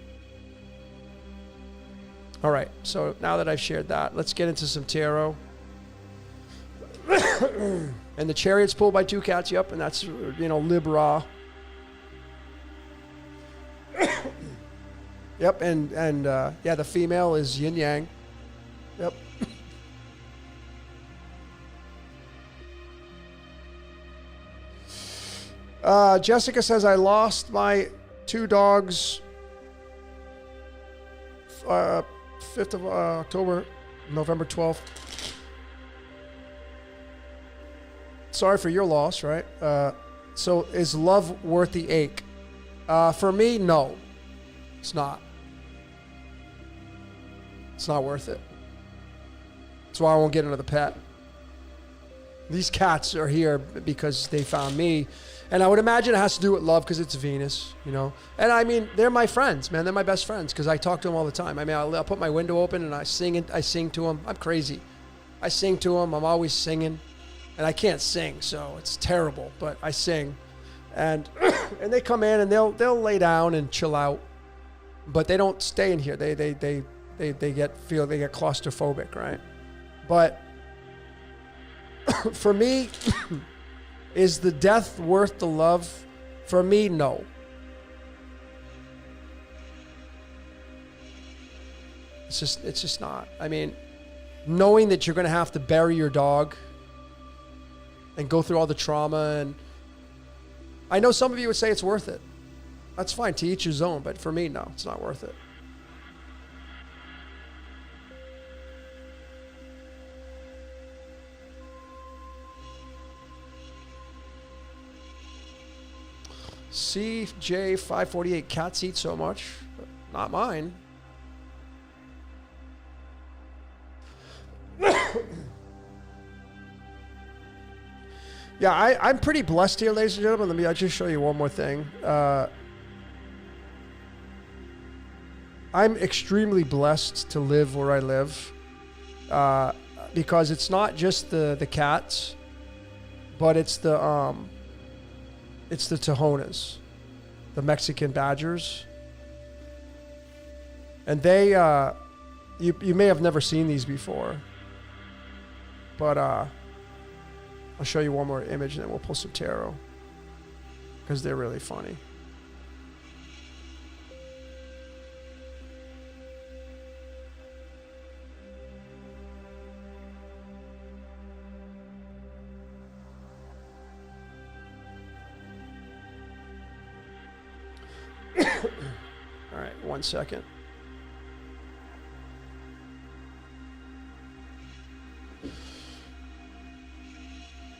All right, so now that I've shared that, let's get into some tarot. And the Chariot's pulled by two cats, yep, and that's, Libra. Yep, and yeah, the female is yin yang. Yep. Jessica says, I lost my two dogs 5th of October, November 12th. Sorry for your loss, right? So is love worth the ache? For me, no. It's not. It's not worth it. That's why I won't get another pet. These cats are here because they found me. And I would imagine it has to do with love because it's Venus, And I mean, they're my friends, man. They're my best friends because I talk to them all the time. I mean, I'll put my window open and I sing to them. I'm crazy. I sing to them. I'm always singing. And I can't sing, so it's terrible, but I sing. And and they come in and they'll lay down and chill out. But they don't stay in here. They get claustrophobic, right? But for me, is the death worth the love? For me, no. It's just not. I mean, knowing that you're going to have to bury your dog and go through all the trauma, and I know some of you would say it's worth it. That's fine, to each his own, but for me, no, it's not worth it. CJ548, cats eat so much. Not mine. Yeah, I'm pretty blessed here, ladies and gentlemen. I'll just show you one more thing. I'm extremely blessed to live where I live because it's not just the cats, but it's the Tijuanas, the Mexican badgers. And they, you may have never seen these before, but I'll show you one more image and then we'll pull some tarot because they're really funny. All right, 1 second.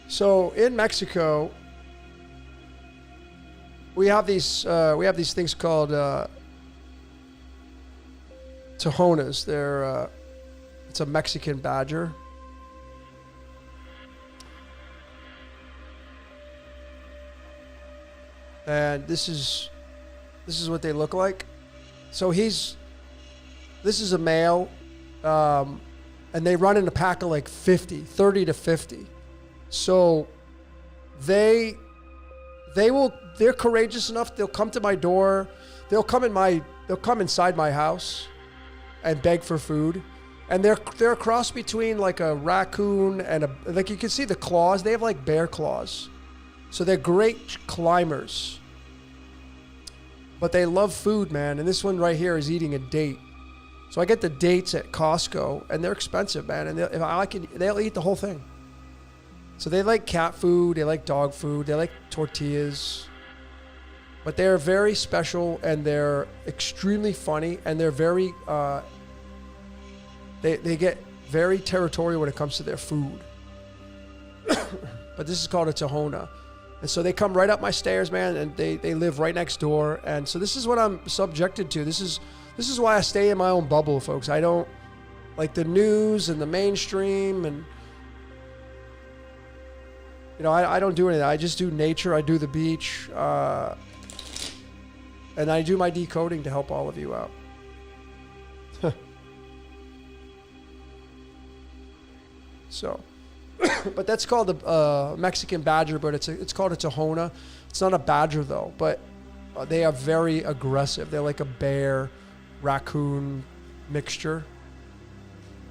So in Mexico, we have these things called Tijuanas. They're it's a Mexican badger. And this is what they look like. So this is a male, and they run in a pack of like 30 to 50. So they're courageous enough. They'll come to my door. They'll come inside my house and beg for food. And they're a cross between like a raccoon and like you can see the claws. They have like bear claws. So they're great climbers. But they love food, man. And this one right here is eating a date. So I get the dates at Costco, and they're expensive, man. And if I like it, they'll eat the whole thing. So they like cat food, they like dog food, they like tortillas. But they're very special, and they're extremely funny, and they're very, they get very territorial when it comes to their food. But this is called a Tejona. And so they come right up my stairs, man, and they live right next door. And so this is what I'm subjected to. This is why I stay in my own bubble, folks. I don't like the news and the mainstream, and I don't do anything. I just do nature. I do the beach, and I do my decoding to help all of you out. So, but that's called a Mexican badger, but it's called a Tohona. It's not a badger though, but they are very aggressive. They're like a bear, raccoon mixture,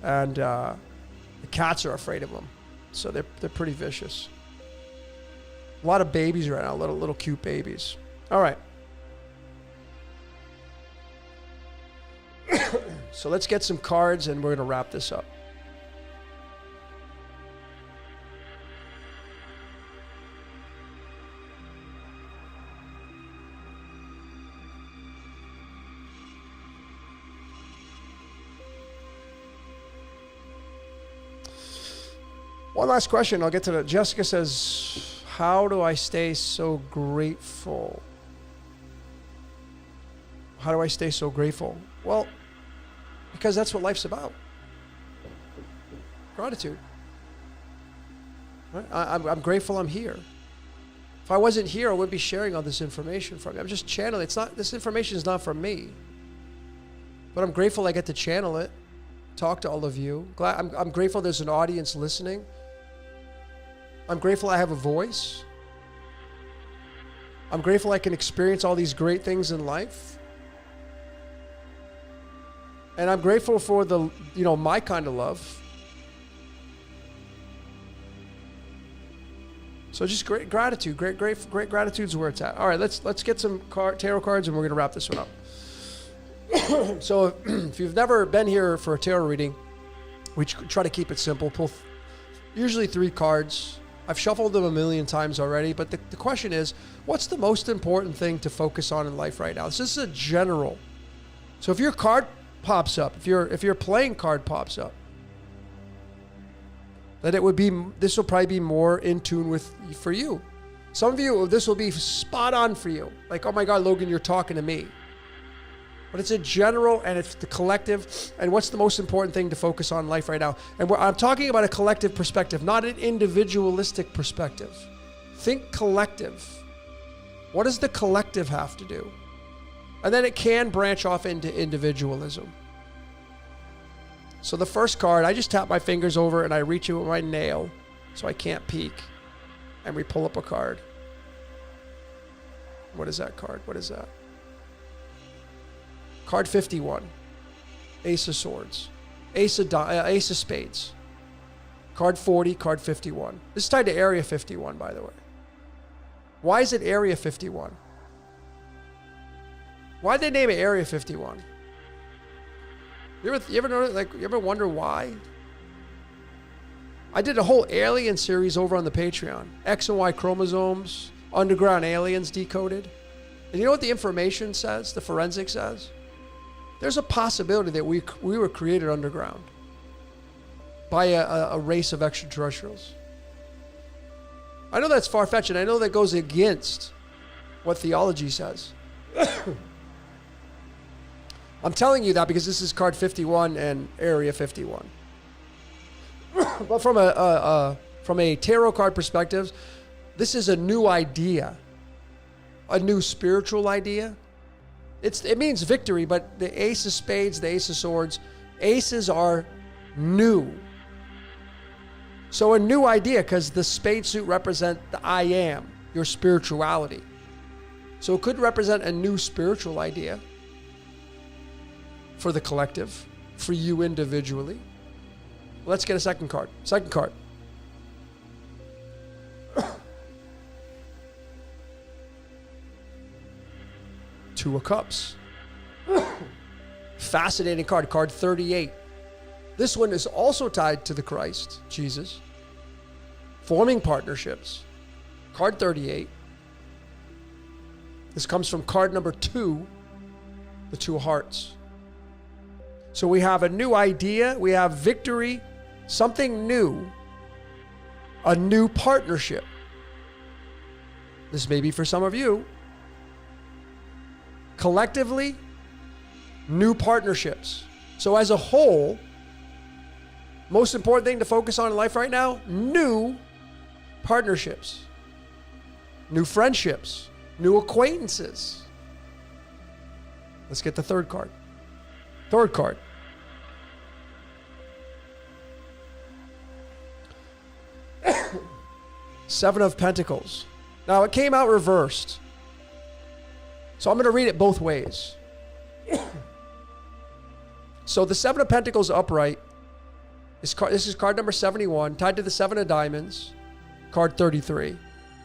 and the cats are afraid of them, so they're pretty vicious. A lot of babies right now, little cute babies. All right. So let's get some cards, and we're gonna wrap this up. One last question. I'll get to that. Jessica says, how do I stay so grateful? How do I stay so grateful? Well, because that's what life's about. Gratitude. Right? I'm grateful I'm here. If I wasn't here, I wouldn't be sharing all this information from you. I'm just channeling. This information is not from me. But I'm grateful I get to channel it, talk to all of you. I'm grateful there's an audience listening. I'm grateful I have a voice. I'm grateful I can experience all these great things in life. And I'm grateful for my kind of love. So just great gratitude, great gratitude is where it's at. All right, let's get some tarot cards, and we're gonna wrap this one up. So if you've never been here for a tarot reading, we try to keep it simple. Pull usually 3 cards. I've shuffled them a million times already, but the question is, what's the most important thing to focus on in life right now? This is a general. So if your card pops up, if your playing card pops up, then this will probably be more in tune for you. Some of you, this will be spot on for you. Like, oh my God, Logan, you're talking to me. But it's a general, and it's the collective, and what's the most important thing to focus on in life right now? And I'm talking about a collective perspective, not an individualistic perspective. Think collective. What does the collective have to do? And then it can branch off into individualism. So the first card, I just tap my fingers over and I reach it with my nail so I can't peek. And we pull up a card. What is that card? What is that? Card 51. Ace of Swords. Ace of Spades. Card 40, card 51. This is tied to Area 51, by the way. Why is it Area 51? Why'd they name it Area 51? You ever wonder why? I did a whole alien series over on the Patreon. X and Y chromosomes, underground aliens decoded. And you know what the information says, the forensic says? There's a possibility that we were created underground by a race of extraterrestrials. I know that's far-fetched, and I know that goes against what theology says. I'm telling you that because this is card 51 and Area 51. But from a tarot card perspective, this is a new idea, a new spiritual idea. It means victory, but the Ace of Spades, the Ace of Swords, aces are new. So a new idea, because the spade suit represent the I am, your spirituality. So it could represent a new spiritual idea for the collective, for you individually. Let's get a second card. Second card. Two of Cups. Fascinating card. Card 38. This one is also tied to the Christ, Jesus. Forming partnerships. Card 38. This comes from card number 2, the Two of Hearts. So we have a new idea, we have victory, something new, a new partnership. this may be for some of you, collectively, new partnerships. So as a whole, most important thing to focus on in life right now, new partnerships, new friendships, new acquaintances. Let's get the third card. Third card. Seven of Pentacles. Now it came out reversed. So I'm going to read it both ways. So the Seven of Pentacles upright, this is card number 71, tied to the Seven of Diamonds, card 33.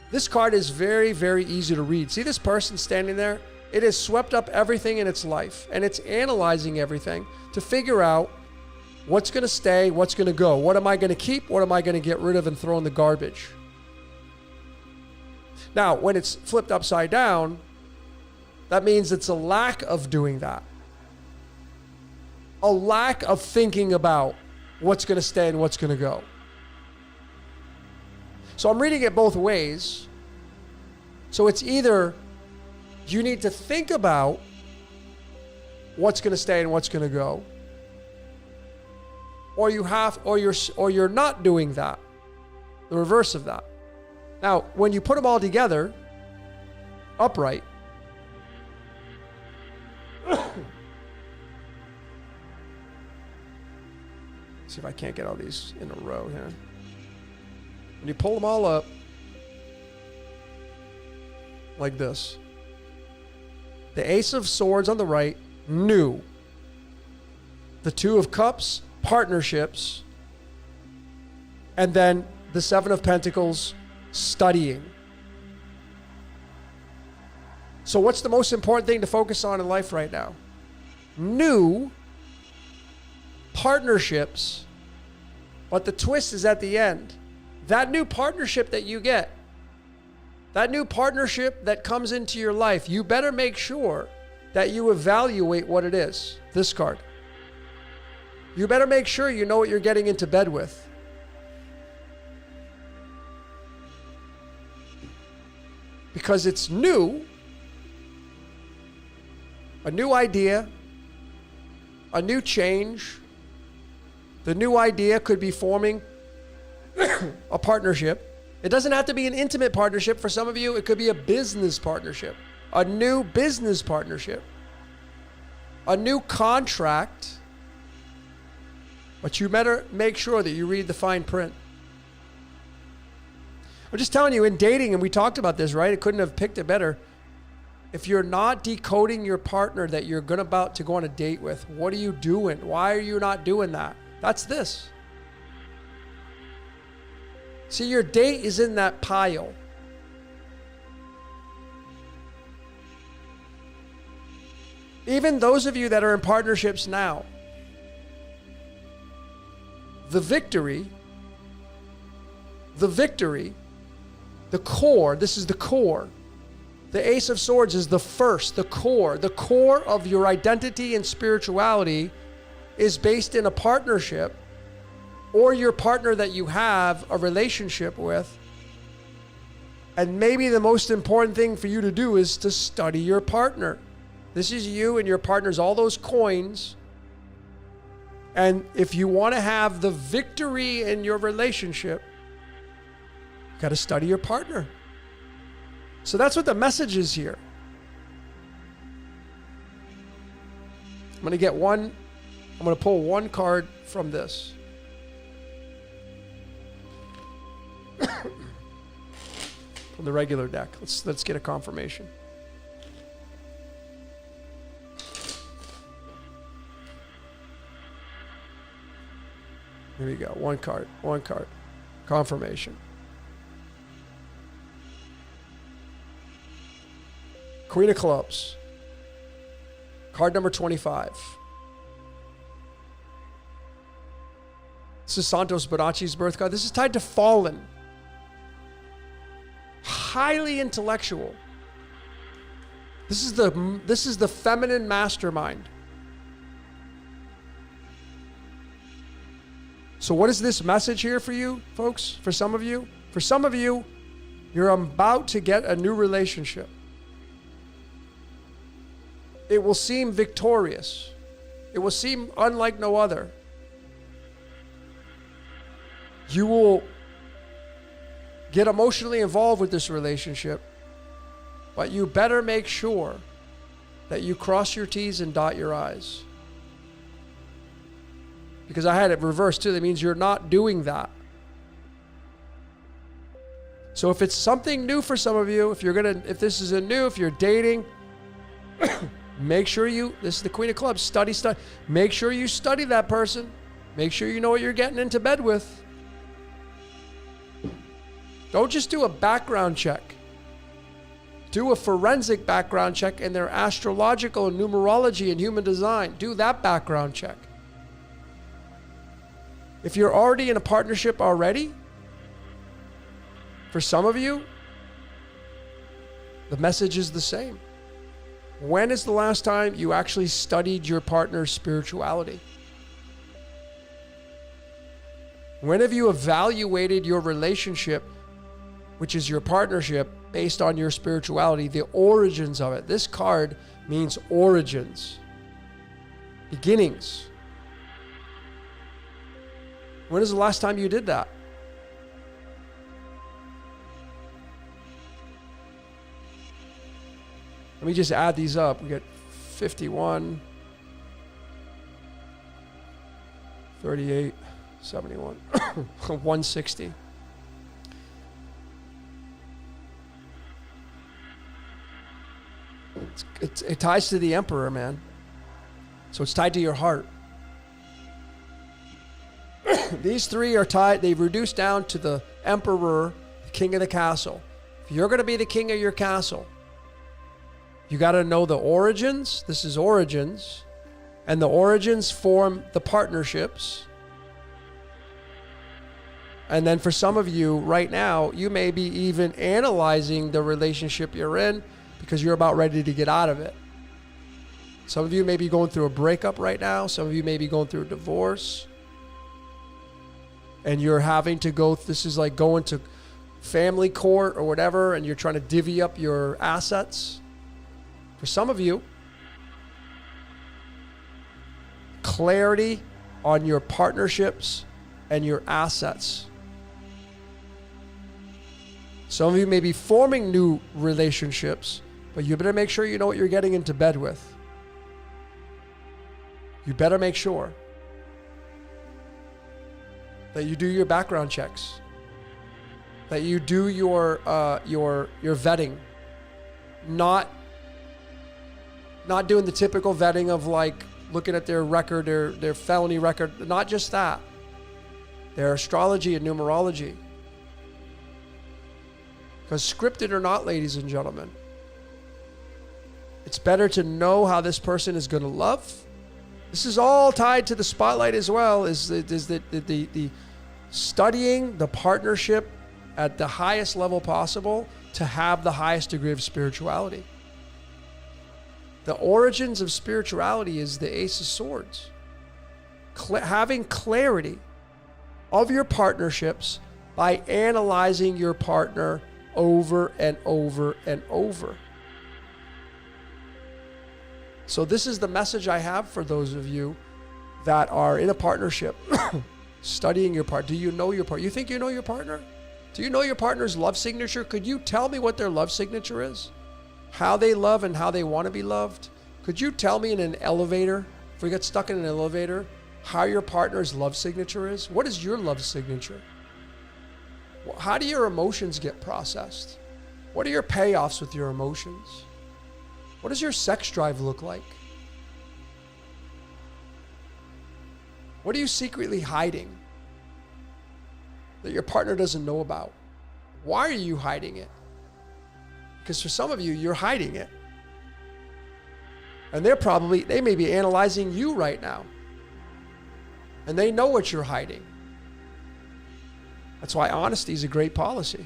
This card is very, very easy to read. See this person standing there? It has swept up everything in its life, and it's analyzing everything to figure out what's going to stay, what's going to go. What am I going to keep? What am I going to get rid of and throw in the garbage? Now, when it's flipped upside down, that means it's a lack of doing that. A lack of thinking about what's going to stay and what's going to go. So I'm reading it both ways. So it's either you need to think about what's going to stay and what's going to go, or you're not doing that. The reverse of that. Now, when you put them all together, upright, see if I can't get all these in a row here. When you pull them all up, like this, the Ace of Swords on the right, new. The Two of Cups, partnerships. And then the Seven of Pentacles, studying. So what's the most important thing to focus on in life right now? New partnerships, but the twist is at the end. That new partnership that you get, that new partnership that comes into your life, you better make sure that you evaluate what it is. This card. You better make sure you know what you're getting into bed with. Because it's new, a new idea, a new change. The new idea could be forming a partnership. It doesn't have to be an intimate partnership. For some of you, it could be a business partnership, a new business partnership, a new contract. But you better make sure that you read the fine print. I'm just telling you, in dating, and we talked about this, right? It couldn't have picked it better. If you're not decoding your partner that you're about to go on a date with, what are you doing? Why are you not doing that? That's this. See, your date is in that pile. Even those of you that are in partnerships now, the victory, the core, this is the core. The Ace of Swords is the first, the core. The core of your identity and spirituality is based in a partnership, or your partner that you have a relationship with. And maybe the most important thing for you to do is to study your partner. This is you and your partner's, all those coins. And if you want to have the victory in your relationship, you got to study your partner. So that's what the message is here. I'm going to pull one card from this. From the regular deck. Let's get a confirmation. Here we go. One card. Confirmation. Queen of Clubs. Card number 25. This is Santos Barachi's birth card. This is tied to Fallen. Highly intellectual. This is the feminine mastermind. So what is this message here for you, folks? For some of you? For some of you, You're about to get a new relationship. It will seem victorious. It will seem unlike no other. You will get emotionally involved with this relationship, but you better make sure that you cross your T's and dot your I's. Because I had it reversed too. That means you're not doing that. So if it's something new for some of you, if this is if you're dating, make sure this is the Queen of Clubs, study. Make sure you study that person. Make sure you know what you're getting into bed with. Don't just do a background check. Do a forensic background check in their astrological and numerology and human design. Do that background check. If you're already in a partnership already, for some of you, the message is the same. When is the last time you actually studied your partner's spirituality? When have you evaluated your relationship, which is your partnership, based on your spirituality, the origins of it? This card means origins, beginnings. When is the last time you did that? Let me just add these up. We get 51, 38, 71, 160. It ties to the Emperor, man. So it's tied to your heart. These three are tied. They've reduced down to the Emperor, the king of the castle. If you're going to be the king of your castle, you got to know the origins. This is origins. And the origins form the partnerships. And then for some of you right now, you may be even analyzing the relationship you're in because you're about ready to get out of it. Some of you may be going through a breakup right now. Some of you may be going through a divorce. And you're having to this is like going to family court or whatever, and you're trying to divvy up your assets. For some of you, clarity on your partnerships and your assets. Some of you may be forming new relationships, but you better make sure you know what you're getting into bed with. You better make sure that you do your background checks, that you do your vetting, not doing the typical vetting of like looking at their record, their felony record. Not just that, their astrology and numerology. Because scripted or not, ladies and gentlemen, it's better to know how this person is going to love. This is all tied to the spotlight as well, is the studying the partnership at the highest level possible to have the highest degree of spirituality. The origins of spirituality is the Ace of Swords. Having clarity of your partnerships by analyzing your partner over and over and over. So this is the message I have for those of you that are in a partnership, studying your partner. Do you know your partner? You think you know your partner? Do you know your partner's love signature? Could you tell me what their love signature is? How they love and how they want to be loved? Could you tell me in an elevator, if we get stuck in an elevator, how your partner's love signature is? What is your love signature? How do your emotions get processed? What are your payoffs with your emotions? What does your sex drive look like? What are you secretly hiding that your partner doesn't know about? Why are you hiding it? Because for some of you, you're hiding it. And they may be analyzing you right now. And they know what you're hiding. That's why honesty is a great policy.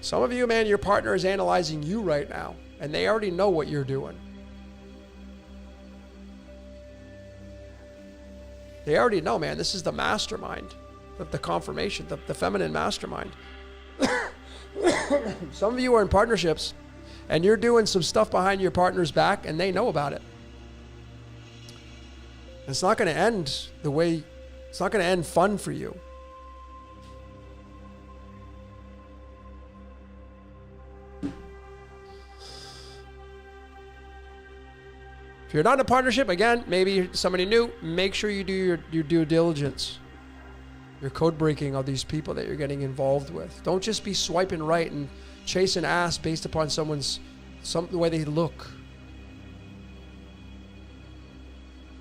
Some of you, man, your partner is analyzing you right now, and they already know what you're doing. They already know, man, this is the mastermind. the confirmation, the feminine mastermind. Some of you are in partnerships and you're doing some stuff behind your partner's back and they know about it. It's not going to end it's not going to end fun for you. If you're not in a partnership, again, maybe you're somebody new, make sure you do your due diligence. Your code breaking of these people that you're getting involved with. Don't just be swiping right and chasing ass based upon the way they look.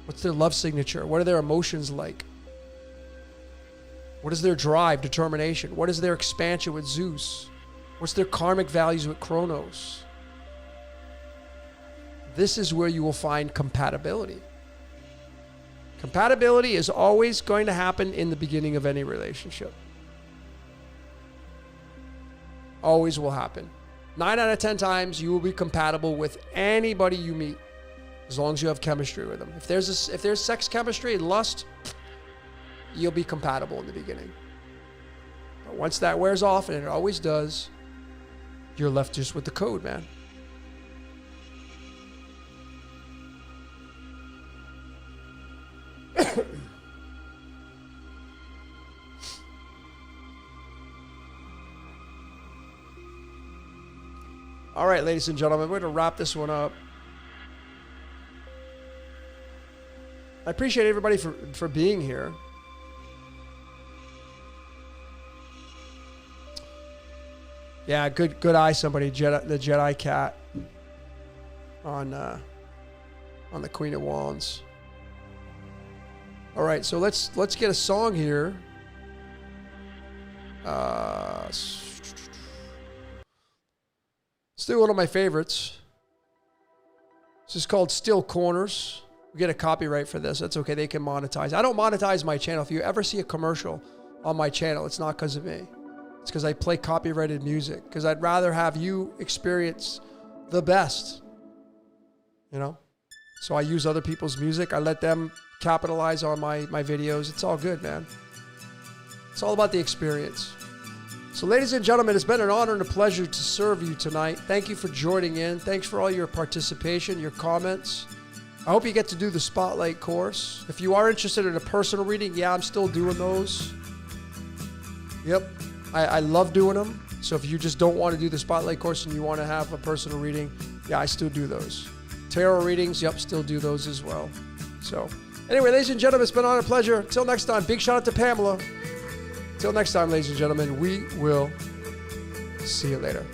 What's their love signature? What are their emotions like? What is their drive, determination? What is their expansion with Zeus? What's their karmic values with Kronos? This is where you will find compatibility. Compatibility is always going to happen in the beginning of any relationship. Always will happen. 9 out of 10 times you will be compatible with anybody you meet as long as you have chemistry with them. If there's sex chemistry and lust, you'll be compatible in the beginning. But once that wears off, and it always does, you're left just with the code, man. All right, ladies and gentlemen, we're going to wrap this one up. I appreciate everybody for being here. Yeah, good eye, somebody. The Jedi cat on the Queen of Wands. All right, so let's get a song here. Let's do one of my favorites. This is called Still Corners. We get a copyright for this. That's okay. They can monetize. I don't monetize my channel. If you ever see a commercial on my channel, it's not because of me. It's because I play copyrighted music. Because I'd rather have you experience the best. You know? So I use other people's music. I let them capitalize on my videos. It's all good, man. It's all about the experience. So ladies and gentlemen, it's been an honor and a pleasure to serve you tonight. Thank you for joining in. Thanks for all your participation, your comments. I hope you get to do the Spotlight course. If you are interested in a personal reading, yeah, I'm still doing those. Yep, I love doing them. So if you just don't want to do the Spotlight course and you want to have a personal reading, yeah, I still do those. Tarot readings, yep, still do those as well. So anyway, ladies and gentlemen, it's been an honor and pleasure. Until next time, big shout out to Pamela. Until next time, ladies and gentlemen, we will see you later.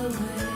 away.